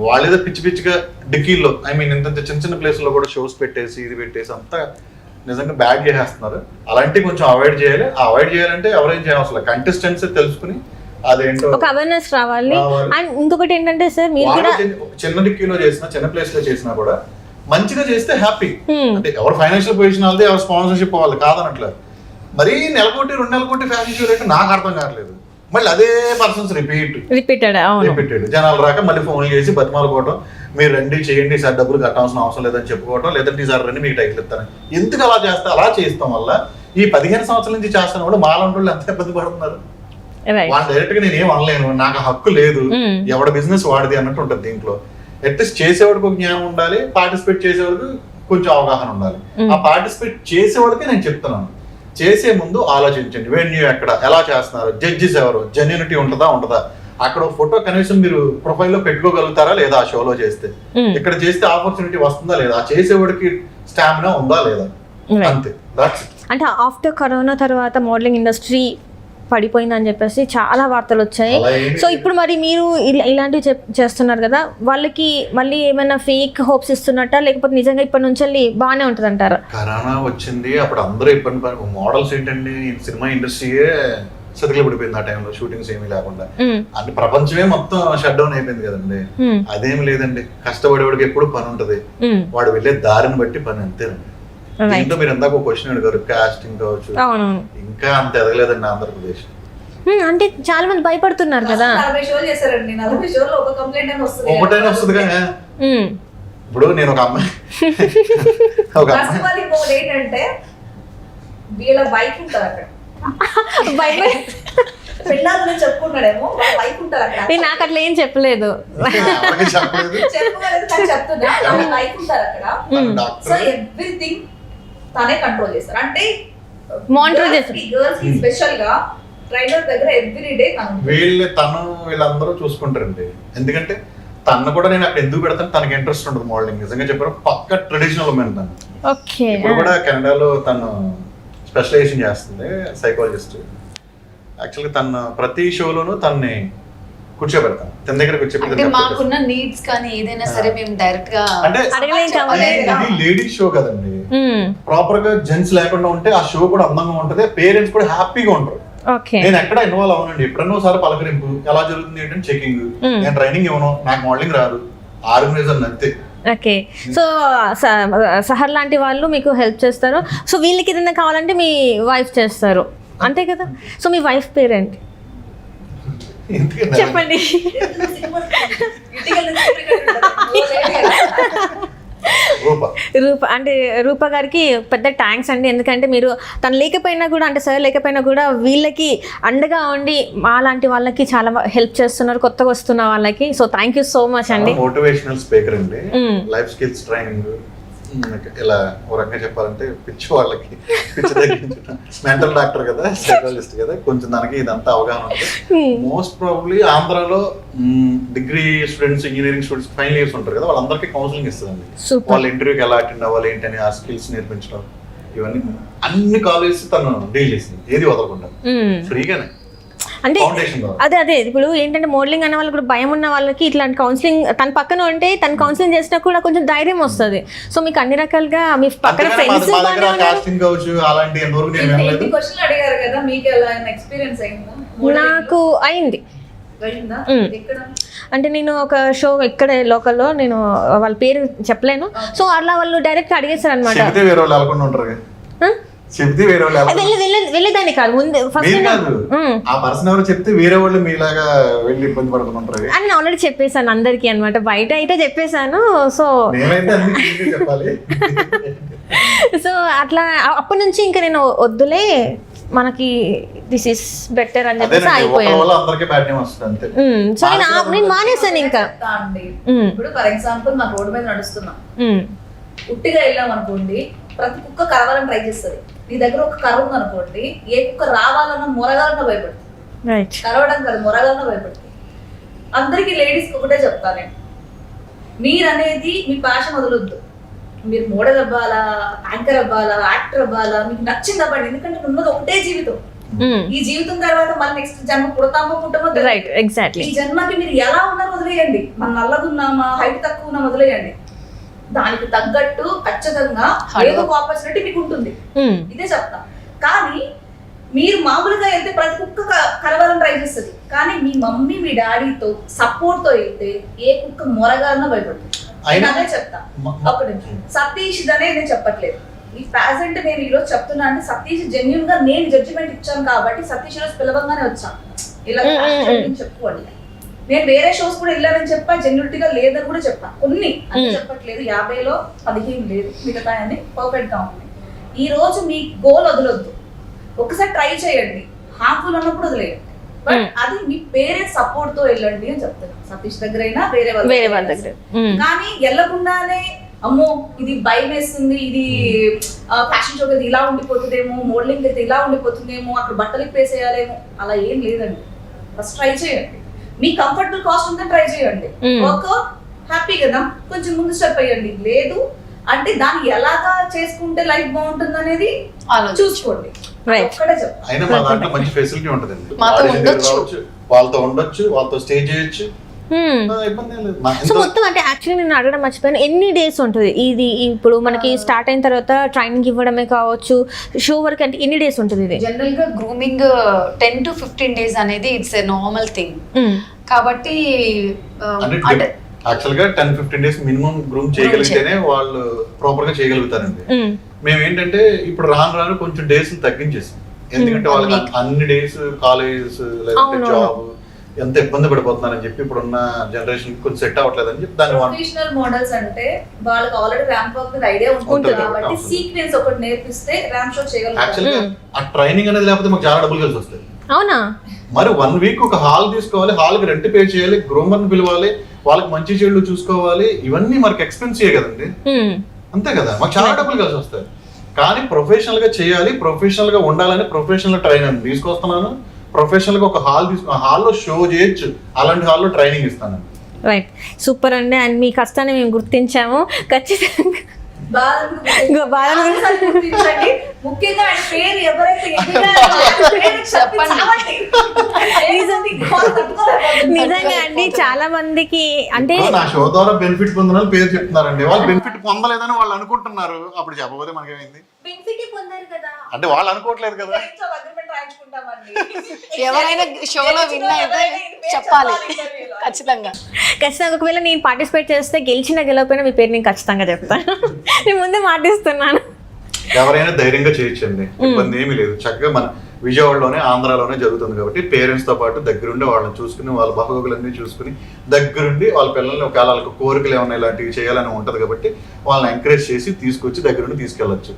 వాళ్ళేదో పిచ్చి పిచ్చిగా డిక్కీల్లో ఇంత చిన్న చిన్న ప్లేస్లో కూడా షోస్ పెట్టేసి ఇది పెట్టేసి అంతా నిజంగా బ్యాడ్ చేసేస్తున్నారు. అలాంటివి కొంచెం అవాయిడ్ చేయాలి. అవాయిడ్ చేయాలంటే ఎవరేం చేయాల్సిన కంటెస్టెంట్స్ తెలుసుకుని అదేంటో ఒక అవేర్నెస్ రావాలి. అండ్ ఇంకొకటి ఏంటంటే సార్ మీరు కూడా చిన్న డిక్కీలో చేసినా చిన్న ప్లేస్ లో చేసినా కూడా మంచిగా చేస్తే హ్యాపీ. అంటే ఎవరు ఫైనాన్షియల్ పొజిషన్ వాళ్ళది, ఎవరు స్పాన్సర్షిప్ వాళ్ళు కాదనట్లేదు. మరీ నెలకోటి 2 నెలకోటి ఫ్యాషన్ షో అంటే నాకు అర్థం కావట్లేదు. మళ్ళీ అదే పర్సన్స్ రిపీటెడ్ జనాలు రాక మళ్ళీ ఫోన్లు చేసి బతిమాలుకోవడం, మీరు రండి చేయండి సార్, డబ్బులు కట్టాల్సిన అవసరం లేదని చెప్పుకోవడం, లేదంటే సార్ రండి మీకు టైటిల్ ఇస్తాను. ఎందుకు అలా చేస్తే అలా చేస్తాం వల్ల ఈ 15 సంవత్సరాల నుంచి చేస్తున్న వాళ్ళు మాలాంటి వాళ్ళు ఎంత ఇబ్బంది పడుతున్నారు. వాళ్ళు డైరెక్ట్ గా నేను ఏం అనలేను, నాకు హక్కు లేదు, ఎవడ బిజినెస్ వాడిది అన్నట్టు ఉంటుంది. దీంట్లో అట్లీస్ట్ చేసేవాడికి ఒక జ్ఞానం ఉండాలి, పార్టిసిపేట్ చేసేవాడికి కొంచెం అవగాహన ఉండాలి. ఆ పార్టిసిపేట్ చేసేవాడికి నేను చెప్తున్నాను, చేసే ముందు ఆలోచించండి, వెన్యూ ఎక్కడ, ఎలా చేస్తున్నారు, జడ్జిస్ ఎవరు, జెన్యూనిటీ ఉంటుందా, అక్కడ ఫోటో కనీసం మీరు ప్రొఫైల్లో పెట్టుకోగలుగుతారా లేదా, ఆ షోలో చేస్తే ఇక్కడ చేస్తే ఆపర్చునిటీ వస్తుందా లేదా, ఆ చేసేవాడికి స్టామినా ఉందా లేదా, అంతే. అంటే ఆఫ్టర్ కరోనా తర్వాత మోడలింగ్ ఇండస్ట్రీ పడిపోయిందని చెప్పేసి చాలా వార్తలు వచ్చాయి. సో ఇప్పుడు మరి మీరు ఇలాంటివి చేస్తున్నారు కదా, వాళ్ళకి మళ్ళీ ఏమైనా ఫేక్ హోప్స్ ఇస్తున్నట్ట, లేకపోతే నిజంగా ఇప్పటి నుంచి వెళ్ళి బాగానే ఉంటుంది అంటారా? కరోనా వచ్చింది, అప్పుడు అందరూ ఇబ్బంది మోడల్స్ ఏంటండి, సినిమా ఇండస్ట్రీయే సతికిలు పడిపోయింది. ఆ టైంలో షూటింగ్స్ ఏమీ లేకుండా అంటే ప్రపంచమే మొత్తం షట్ డౌన్ అయిపోయింది కదండి. అదేమి లేదండి, కష్టపడేవాడికి ఎప్పుడు పని ఉంటది, వాడు వెళ్ళే దారిని బట్టి పని, అంతేనండి. దీంట్లో మీరు ఎందాక క్వశ్చన్ అడిగారు, కాస్టింగ్ కావచ్చు, ఇంకా అంత ఎదగలేదండి ఆంధ్రప్రదేశ్. అంటే చాలా మంది భయపడుతున్నారు కదా. 40 షోలు చేశారండి, 40 షోల్లో ఒక కంప్లైంట్ అయినా వస్తుంది, ఒకటైనా వస్తుంది కదా. ఇప్పుడు నేను ఒక అమ్మాయి ఏంటంటే వీళ్ళ బైక్ ఉంటారు అక్కడ, పిల్లలు చెప్పుకున్నాడేమో బైక్ ఉంటారు అక్కడ, నాకు అట్లా ఏం చెప్పలేదు, చెప్తున్నా బైక్ ఉంటారు అక్కడ. సో ఎవ్రీథింగ్ తనే కంట్రోల్ చేస్తారు, అంటే మానిటర్ చేస్తారు. గర్ల్స్ కి స్పెషల్ గా ట్రైనర్ దగ్గర ఎవ్రీ డే వీళ్ళందరూ చూసుకుంటారండి. ఎందుకంటే తను కూడా నేను అక్కడ ఎందుకు పెడతాను, తనకి ఇంట్రెస్ట్ ఉండదు మోడలింగ్. నిజంగా చెప్పారు, పక్క ట్రెడిషనల్ ఉమెన్ తను. ఇప్పుడు కూడా కెనడాలో తను స్పెషలైజేషన్ చేస్తుంది, సైకాలజిస్ట్. యాక్చువల్గా తను ప్రతి షోలోనూ తనని కూర్చోబెడతాను, తన దగ్గర కూర్చోబెడతాను. మాకున్న నీడ్స్ కానీ ఏదైనా సరే మేము డైరెక్ట్ గా అంటే ఇది లేడీస్ షో కదండి, ప్రాపర్ గా జెంట్స్ లేకుండా ఉంటే ఆ షో కూడా అందంగా ఉంటది, పేరెంట్స్ కూడా హ్యాపీగా ఉంటారు. నేను ఎక్కడ ఇన్వాల్వ్ అవునండి, ఎప్పుడన్నా ఒకసారి పలకరింపు, ఎలా జరుగుతుంది ఏంటంటే చెకింగ్, నేను ట్రైనింగ్ ఇవ్వను, నాకు మోడలింగ్ రాదు, ఆర్గనైజర్ అంతే. ఓకే, సో సహర్ లాంటి వాళ్ళు మీకు హెల్ప్ చేస్తారు. సో వీళ్ళకి ఏదైనా కావాలంటే మీ వైఫ్ చేస్తారు, అంతే కదా. సో మీ వైఫ్ పేరేంటి చెప్పండి. రూప అంటే రూప గారికి పెద్ద థ్యాంక్స్ అండి. ఎందుకంటే మీరు తను లేకపోయినా కూడా, అంటే సార్ లేకపోయినా కూడా వీళ్ళకి అండగా ఉండి మా లాంటి వాళ్ళకి చాలా హెల్ప్ చేస్తున్నారు, కొత్తగా వస్తున్న వాళ్ళకి. So thank you so much అండి. మోటివేషనల్ స్పీకర్ అండి, లైఫ్ స్కిల్స్ ట్రైనింగ్, ఇలా ఒక రకంగా చెప్పాలంటే పిచ్చి వాళ్ళకి పిచ్చి తగ్గించడం, మెంటల్ డాక్టర్ కదా, సైకాలజిస్ట్ కదా, కొంచెం దానికి ఇదంతా అవగాహన ఉంటుంది. మోస్ట్ ప్రాబబ్లీ ఆంధ్రాలో degree students, engineering students, final years ఉంటారు కదా, వాళ్ళందరికీ కౌన్సిలింగ్ ఇస్తుందండి. వాళ్ళ ఇంటర్వ్యూకి ఎలా అటెండ్ అవ్వాలి ఏంటని, ఆ స్కిల్స్ నేర్పించడం, ఇవన్నీ అన్ని కాలేజెస్ తను డీల్ చేసింది, ఏది వదలకుండా ఫ్రీగానే. అంటే అదే ఇప్పుడు ఏంటంటే మోడలింగ్ అనే వాళ్ళకి కూడా భయం ఉన్న వాళ్ళకి ఇట్లాంటి కౌన్సిలింగ్ తన పక్కన ఉంటే, తన కౌన్సిలింగ్ చేసినా కూడా కొంచెం ధైర్యం వస్తుంది. సో మీకు అన్ని రకాలుగా మీ పక్కన ఫ్రెండ్స్ నాకు అయింది. అంటే నేను ఒక షో ఇక్కడ లోకల్లో, నేను వాళ్ళ పేరు చెప్పలేను, సో అలా వాళ్ళు డైరెక్ట్ అడిగేశారు అనమాట. వెళ్ళేదాన్ని కాదు, ముందు చెప్తే వేరే వాళ్ళు మీలాగా వెళ్ళి ఇబ్బంది పడుతుంటారు అని ఆల్రెడీ చెప్పేశాను అందరికి అనమాట, బయట అయితే చెప్పేశాను. సో సో అట్లా అప్పటి నుంచి ఇంకా నేను వద్దులే, మనకి దిస్ ఇస్ బెటర్ అని చెప్పేసి అయిపోయాను. సో నేను మానేసాను ఇంకా. ఇప్పుడు ఫర్ ఎగ్జాంపుల్ మా రోడ్డు మీద నడుస్తున్నాం, ఉట్టిగా వెళ్ళాం అనుకోండి, ప్రతి కుక్క కరవాలని ట్రై చేస్తుంది. నీ దగ్గర ఒక కర్ర ఉంది అనుకోండి, ఏ కుక్క రావాలన్నా మొరగాలన్నా భయపడుతుంది, కరవడం కాదు మొరగాలన్నా భయపడుతుంది. అందరికీ లేడీస్కి ఒకటే చెప్తాను నేను, మీరు అనేది మీ ప్యాషన్ వదలొద్దు. మీరు మోడల్ అవ్వాలా, యాంకర్ అవ్వాలా, యాక్టర్ అవ్వాలా, మీకు నచ్చింది అవ్వండి. ఎందుకంటే ఉన్నది ఒకటే జీవితం. ఈ జీవితం తర్వాత మళ్ళీ నెక్స్ట్ జన్మ పుడతామో పుట్టమో రైట్, ఎగ్జాక్ట్లీ. ఈ జన్మకి మీరు ఎలా ఉన్నారో వదిలేయండి. మన నల్లగున్నామా, హైట్ తక్కువ ఉన్నా వదిలేయండి. దానికి తగ్గట్టు ఖచ్చితంగా ఏదో ఒక ఆపర్చునిటీ మీకు ఉంటుంది. ఇదే చెప్తా. కానీ మీరు మామూలుగా వెళ్తే ప్రతి కుక్క కలవాలని ట్రై చేస్తుంది. కానీ మీ మమ్మీ మీ డాడీతో సపోర్ట్ తో వెళ్తే ఏ కుక్క మొరగానో భయపడుతుంది. నేను అదే చెప్తా. ఒకటి సతీష్ అనే నేను చెప్పట్లేదు. ఈ ప్రెసెంట్ నేను ఈరోజు చెప్తున్నా అంటే సతీష్ జెన్యున్ గా నేను జడ్జిమెంట్ ఇచ్చాను కాబట్టి సతీష్ ఈరోజు పిలవంగానే వచ్చాను. ఇలా చెప్పుకోండి. నేను వేరే షోస్ కూడా వెళ్ళానని చెప్పా, జెన్యునిటీగా లేదని కూడా చెప్పా. కొన్ని అని చెప్పట్లేదు, 50లో 15 లేదు, మిగతా అని పర్ఫెక్ట్ గా ఉంది. ఈ రోజు మీ గోల్ వదలొద్దు, ఒకసారి ట్రై చేయండి. హార్మ్ఫుల్ ఉన్నప్పుడు వదిలేయండి. బట్ అది మీ పేరెంట్స్ సపోర్ట్ తో వెళ్ళండి అని చెప్తాను. సతీష్ దగ్గర అయినా వేరే వాళ్ళ దగ్గర. కానీ వెళ్ళకుండానే అమ్మో ఇది భయం వేస్తుంది, ఇది ఫ్యాషన్ షోకి అయితే ఇలా ఉండిపోతుందేమో, మోడలింగ్ అయితే ఇలా ఉండిపోతుందేమో, అక్కడ బట్టలు ఇప్పేసేయాలేమో, అలా ఏం లేదండి. ఫస్ట్ ట్రై చేయండి. మీ కంఫర్టబుల్ కాస్ట్ ఉంటే ట్రై చేయండి. వర్కౌట్ హ్యాపీ కదా, కొంచెం ముందు స్టెప్ అయ్యండి. లేదు అంటే దాన్ని ఎలాగా చేసుకుంటే లైఫ్ బాగుంటుంది అనేది చూసుకోండి. అయినా మా దాంట్లో మంచి ఫెసిలిటీ ఉంటదండి. వాళ్ళతో ఉండొచ్చు, వాళ్ళతో స్టే చేయొచ్చు. సో మొత్తం అంటే యాక్చువల్లీ నేను అడగడం మర్చిపోయాను, ఎన్ని డేస్ ఉంటుంది ఇది? ఇప్పుడు మనకి స్టార్ట్ అయిన తర్వాత ట్రైనింగ్ ఇవ్వడమే కావచ్చు, షో వరకు అంటే ఎన్ని డేస్ ఉంటుంది ఇది? జనరల్ గా గ్రూమింగ్ 10 to 15 days అనేది ఇట్స్ ఎ నార్మల్ థింగ్. కాబట్టి యాక్చువల్ గా 10-15 days మినిమం గ్రూమ్ చేయగలిగితేనే వాళ్ళు ప్రాపర్ గా చేయగలుగుతారండి. మేము ఏంటంటే ఇప్పుడు రాను కొంచెం డేస్ తగ్గించేసాం. ఎందుకంటే వాళ్ళకి అన్ని డేస్ కాలేజ్ లేదంటే జాబ్ ఎంత ఇబ్బంది పడిపోతున్నారని చెప్పి ఇప్పుడున్న జనరేషన్ కొంచెం సెట్ అవ్వట్లేదని చెప్పి దాన్ని ప్రొఫెషనల్ మోడల్స్ అంటే వాళ్ళకి ఆల్రెడీ ర్యాంప్ వాక్ మీద ఐడియా ఉంటుంది కాబట్టి సీక్వెన్స్ ఒకటి నేర్పిస్తే ర్యాంప్ షో చేయగలుగుతారు. యాక్చువల్గా ఆ ట్రైనింగ్ అనేది లేకపోతే మాకు చాలా డబ్బులు కలిసి వస్తాయి. అవునా? మరి 1 week ఒక హాల్ తీసుకోవాలి, హాల్కి రెంట్ పే చేయాలి, గ్రూమర్ని పిలవాలి, వాళ్ళకి మంచి చెడులు చూసుకోవాలి, ఇవన్నీ మనకి ఎక్స్పెన్సివ్ కదా. అంతే కదా, మాకు చాలా డబ్బులు కలిసి వస్తాయి. కానీ ప్రొఫెషనల్ గా చేయాలి, ప్రొఫెషనల్ గా ఉండాలని ప్రొఫెషనల్ ట్రైనర్ తీసుకొస్తున్నాను. ప్రొఫెషనల్ గా ఒక హాల్ తీసుకున్న హాల్లో షో చేయొచ్చు, అలాంటి హాల్లో ట్రైనింగ్ ఇస్తాను. రైట్, సూపర్ అండి. అండ్ మీ కష్టాన్ని మేము గుర్తించాము ఖచ్చితంగా. ముఖ్యంగా పేరు ఎవరైతే నిజంగా అండి చాలా మందికి అంటే నా షో ద్వారా బెనిఫిట్ పొందిన పేరు చెప్తున్నారండి. వాళ్ళు బెనిఫిట్ పొందలేదని వాళ్ళు అనుకుంటున్నారు. అప్పుడు చెప్పబోతే మనకేమైంది అంటే వాళ్ళు అనుకోవట్లేదు కదా. ఎవరైనా షోలో విన్ అయితే చెప్పాలి ఖచ్చితంగా. ఒకవేళ నేను పార్టిసిపేట్ చేస్తే గెలిచినా గెలవకపోయినా మీ పేరు నేను ఖచ్చితంగా చెప్తాను. నేను ముందే మాటిస్తున్నాను. ఎవరైనా ధైర్యంగా చేయొచ్చండి, ఇబ్బంది ఏమీ లేదు. చక్కగా మన విజయవాడలోనే ఆంధ్రాలోనే జరుగుతుంది కాబట్టి పేరెంట్స్ తో పాటు దగ్గరుండి వాళ్ళని చూసుకుని వాళ్ళ బాగోగులన్నీ చూసుకుని దగ్గరుండి వాళ్ళ పిల్లల్ని ఒకవేళ వాళ్ళకి కోరికలు ఏమైనా ఇలాంటివి చేయాలని ఉంటది కాబట్టి వాళ్ళని ఎంకరేజ్ చేసి తీసుకొచ్చి దగ్గరుండి తీసుకెళ్లొచ్చు.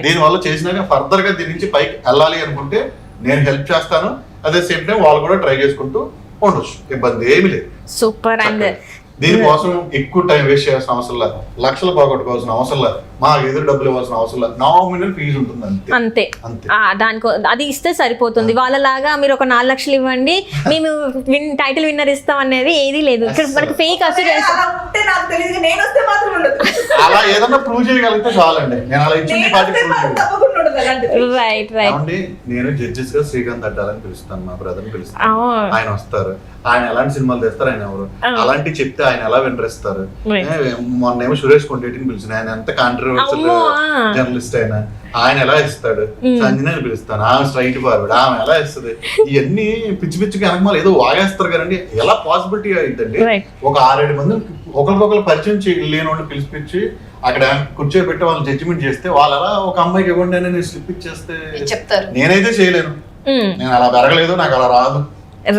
దీనివల్ల చేసినాక ఫర్దర్ గా దీని నుంచి పైకి వెళ్ళాలి అనుకుంటే నేను హెల్ప్ చేస్తాను. అదే సేమ్ టైం వాళ్ళు కూడా ట్రై చేసుకుంటూ ఉండొచ్చు, ఇబ్బంది ఏమీ లేదు. సూపర్. అండ్ దీనికోసం ఎక్కువ టైం వేస్ట్ చేయాల్సిన అవసరం లేదు, లక్షలు పోగొట్టుకోవాల్సిన అవసరం లేదు, మాకు ఎదురు డబ్బులు ఇవ్వాల్సిన అవసరం లేదు. నామినల్ ఫీజు ఉంటుంది అంతే. దానికో అది ఇస్తే సరిపోతుంది. వాళ్ళలాగా మీరు ఒక 4 లక్షలు ఇవ్వండి మేము టైటిల్ విన్నర్ ఇస్తాం అనేది ఏది లేదు. ఇక్కడ మనకి ఫేక్ అలా ఏదన్నా ప్రూవ్ చేయగలిగితే చాలండి. నేను అలా ఇచ్చింది రైట్ రైట్. నేను జడ్జెస్ గా శ్రీకాంత్ అడ్డాలని పిలుస్తాను, మా బ్రదర్ ని పిలుస్తాను. ఆయన వస్తారు, ఆయన ఎలాంటి సినిమాలు తెస్తారు, ఆయన ఎవరు అలాంటి చెప్తే ఆయన ఎలా వినరిస్తారు. మొన్నేమో సురేష్ కొండేటిని పిలిచిన, ఆయన ఎంత కాంట్రవర్షియల్ జర్నలిస్ట్ అయినా ఆయన ఎలా ఇస్తాడు. సంజనని పిలుస్తాను, ఆమె స్ట్రైట్ ఫార్వర్డ్, ఆమె ఎలా ఇస్తుంది. ఇవన్నీ పిచ్చి పిచ్చికి వెనకమాల ఏదో వాగేస్తారు కదండి. ఎలా పాసిబిలిటీ అయిద్దండి. ఒక 6-7 మంది ఒకరికొకరు పరిచయం లేని వాళ్ళు పిలిపించి అక్కడ కూర్చోబెట్టి వాళ్ళు జడ్జిమెంట్ చేస్తే వాళ్ళు అలా ఒక అమ్మాయికి ఇవ్వండి అని నేను స్లిప్ ఇచ్చేస్తే చెప్తారు. నేనైతే చేయలేను, నేను అలా పెరగలేదు, నాకు అలా రాదు.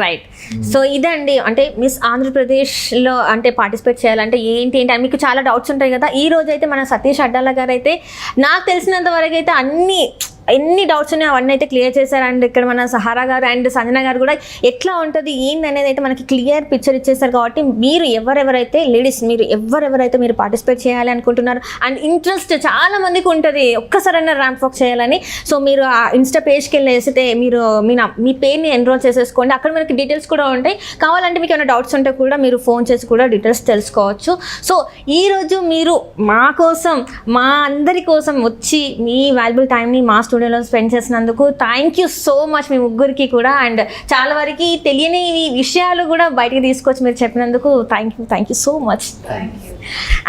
రైట్. సో ఇదండి, అంటే మిస్ ఆంధ్రప్రదేశ్లో అంటే పార్టిసిపేట్ చేయాలంటే ఏంటి అని మీకు చాలా డౌట్స్ ఉంటాయి కదా. ఈ రోజు అయితే మన సతీష్ అడ్డాల గారు అయితే నాకు తెలిసినంత వరకు అయితే అన్ని ఎన్ని డౌట్స్ ఉన్నాయో అవన్నీ అయితే క్లియర్ చేశారు. అండ్ ఇక్కడ మన సహారా గారు అండ్ సంజన గారు కూడా ఎట్లా ఉంటుంది ఏంది అనేది అయితే మనకి క్లియర్ పిక్చర్ ఇచ్చేస్తారు. కాబట్టి మీరు ఎవరెవరైతే లేడీస్ మీరు పార్టిసిపేట్ చేయాలి అనుకుంటున్నారు అండ్ ఇంట్రెస్ట్ చాలా మందికి ఉంటుంది ఒక్కసారైనా ర్యాంప్ వాక్ చేయాలని, సో మీరు ఆ ఇన్స్టా పేజ్కి వెళ్ళేస్తే మీరు మీ పేరుని ఎన్రోల్ చేసేసుకోండి. అక్కడ మనకి డీటెయిల్స్ కూడా ఉంటాయి. కావాలంటే మీకు ఏమైనా డౌట్స్ ఉంటే కూడా మీరు ఫోన్ చేసి కూడా డీటెయిల్స్ తెలుసుకోవచ్చు. సో ఈరోజు మీరు మా కోసం మా అందరి కోసం వచ్చి మీ వాల్యుబుల్ టైంని మా స్టూడియోలో స్పెండ్ చేసినందుకు థ్యాంక్ యూ సో మచ్ మీ ముగ్గురికి కూడా. అండ్ చాలా వరకు తెలియని విషయాలు కూడా బయటికి తీసుకొచ్చి మీరు చెప్పినందుకు thank you so much.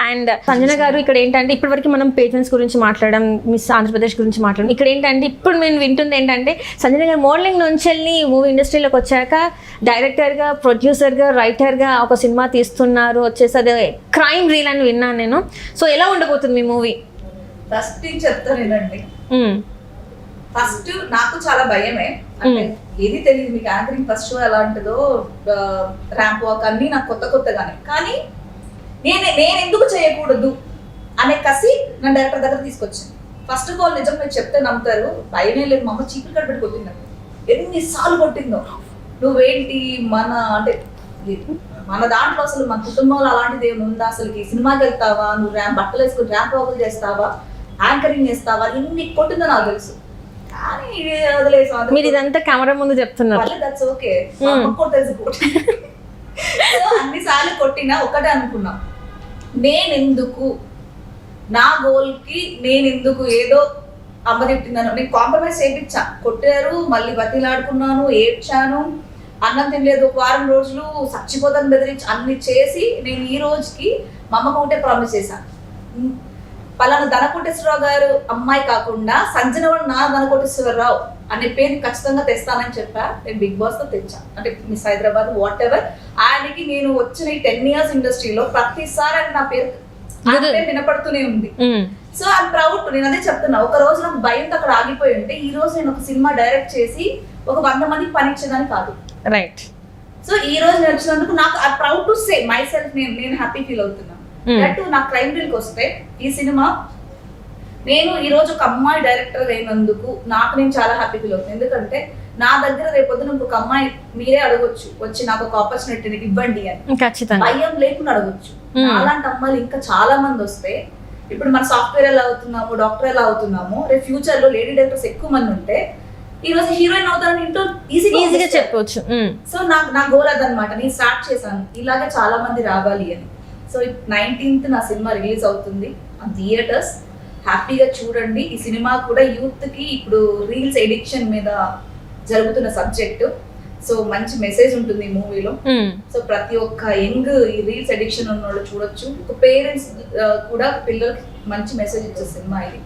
And Sanjana గారు ఇక్కడ ఏంటంటే ఇప్పటివరకు మనం పేరెంట్స్ గురించి మాట్లాడడం, మిస్ ఆంధ్రప్రదేశ్ గురించి మాట్లాడడం. ఇక్కడ ఏంటంటే ఇప్పుడు నేను వింటుంది ఏంటంటే సంజన గారు మోడలింగ్ నుంచి వెళ్ళి మూవీ ఇండస్ట్రీలోకి వచ్చాక డైరెక్టర్గా, ప్రొడ్యూసర్గా, రైటర్గా ఒక సినిమా తీస్తున్నారు. వచ్చేసి అది క్రైమ్ రీల్ అని విన్నాను నేను. సో ఎలా ఉండబోతుంది మీ మూవీ? ఫస్ట్ చెప్తాను వినండి. ఫస్ట్ నాకు చాలా భయమే, అంటే ఏది తెలియదు మీకు యాంకరింగ్ ఫస్ట్ షో ఎలా ఉంటుందో, ర్యాంప్ వాక్ అన్ని నాకు కొత్తగానే. కానీ నేను ఎందుకు చేయకూడదు అనే కసి నా డైరెక్టర్ దగ్గర తీసుకొచ్చాను. ఫస్ట్ ఆఫ్ ఆల్ నిజం మీరు చెప్తే నమ్ముతారు, భయమే లేదు. మా అమ్మ చీపులు కట్టి కొట్టింది, ఎన్నిసార్లు కొట్టిందో. నువ్వేంటి మన దాంట్లో అసలు మన కుటుంబంలో అలాంటిది ఏమి ఉందా, అసలు ఈ సినిమాకి వెళ్తావా, నువ్వు బట్టలు వేసుకుని ర్యాంప్ వాకులు చేస్తావా, యాంకరింగ్ చేస్తావా, ఇన్ని కొట్టిందో నాకు తెలుసు. కానీ మీరు ఇదంతా కెమెరా ముందు చెప్తున్నారు. దట్స్ ఓకే, అన్నిసార్లు కొట్టినా ఒకటే అనుకున్నా, నేనెందుకు నా గోల్కి నేనెందుకు ఏదో అమ్మ తిట్టిందను నేను కాంప్రమైజ్ చేయించా. కొట్టారు, మళ్ళీ బతిలాడుకున్నాను, ఏడ్చాను, అన్నం తినలేదు ఒక వారం రోజులు, చచ్చిపోతాను బెదిరించి అన్ని చేసి నేను ఈ రోజుకి మా అమ్మకు ఒకటే ప్రామిస్ చేశాను, పలానా ధనకోటేశ్వరరావు గారు అమ్మాయి కాకుండా సంజన వాడు నా ధనకోటేశ్వరరావు అనే పేరు ఖచ్చితంగా తెస్తానని చెప్పా. నేను బిగ్ బాస్ తో తెచ్చా, అంటే మిస్ హైదరాబాద్ వాట్ ఎవర్. ఆయనకి నేను వచ్చిన ఈ 10 years ఇండస్ట్రీలో ప్రతిసారి ఆయన నా పేరు వినపడుతూనే ఉంది. So I'm proud. నేను అదే చెప్తున్నా, ఒక రోజు నాకు భయంతో అక్కడ ఆగిపోయి ఉంటే ఈ రోజు నేను ఒక సినిమా డైరెక్ట్ చేసి ఒక 100 మందికి పని ఇచ్చేదాన్ని కాదు. రైట్. సో ఈ రోజు నేను వచ్చినందుకు నాకు I proud to say my self, నేను హ్యాపీ ఫీల్ అవుతున్నాను. దట్ నా క్రైమ్ రీల్కి వస్తే ఈ సినిమా నేను ఈ రోజు ఒక అమ్మాయి డైరెక్టర్ అయినందుకు నాకు నేను చాలా హ్యాపీ ఫీల్ అవుతుంది. ఎందుకంటే నా దగ్గర రేపొద్దున ఇంకొక అమ్మాయి మీరే అడగొచ్చు వచ్చి నాకు ఒక ఆపర్చునిటీ ఇవ్వండి అని, భయం లేకుండా అడగొచ్చు. అలాంటి అమ్మాయిలు ఇంకా చాలా మంది వస్తే, ఇప్పుడు మన సాఫ్ట్వేర్ ఎలా అవుతున్నాము, డాక్టర్ ఎలా అవుతున్నాము, రేపు ఫ్యూచర్ లో లేడీ డైరెక్టర్స్ ఎక్కువ మంది ఉంటే ఈ రోజు హీరోయిన్ అవుతారని ఇంట్లో ఈజీగా చెప్పవచ్చు. సో నా గోల్ అదనమాట. నేను స్టార్ట్ చేశాను ఇలాగే చాలా మంది రావాలి అని. సో 19th నా సినిమా రిలీజ్ అవుతుంది థియేటర్స్, హ్యాపీగా చూడండి. ఈ సినిమా కూడా యూత్ కి ఇప్పుడు రీల్స్ ఎడిక్షన్ మీద జరుగుతున్న సబ్జెక్ట్, సో మంచి మెసేజ్ ఉంటుంది ఈ మూవీలో. సో ప్రతి ఒక్క యంగ్ ఈ రీల్స్ ఎడిక్షన్ ఉన్న వాళ్ళు చూడొచ్చు. పేరెంట్స్ కూడా పిల్లలకి మంచి మెసేజ్ ఇచ్చే సినిమా ఇది.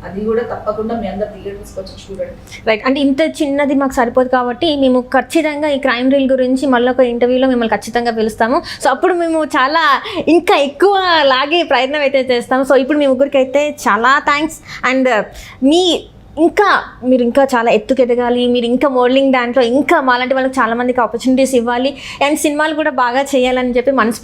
అది కూడా తప్పకుండా మీ అందరు థియేటర్స్కి వచ్చి చూడండి. రైట్. అంటే ఇంత చిన్నది మాకు సరిపోదు కాబట్టి మేము ఖచ్చితంగా ఈ క్రైమ్ రీల్ గురించి మళ్ళీ ఒక ఇంటర్వ్యూలో మిమ్మల్ని ఖచ్చితంగా పిలుస్తాము. సో అప్పుడు మేము చాలా ఇంకా ఎక్కువ లాగే ప్రయత్నం అయితే చేస్తాము. సో ఇప్పుడు మీ ముగ్గురికి అయితే చాలా థ్యాంక్స్. అండ్ మీరు ఇంకా చాలా ఎత్తుకు ఎదగాలి, మీరు ఇంకా మోడలింగ్ దాంట్లో ఇంకా మాలాంటి వాళ్ళకి చాలా మందికి ఆపర్చునిటీస్ ఇవ్వాలి అండ్ సినిమాలు కూడా బాగా చేయాలని చెప్పి మనసు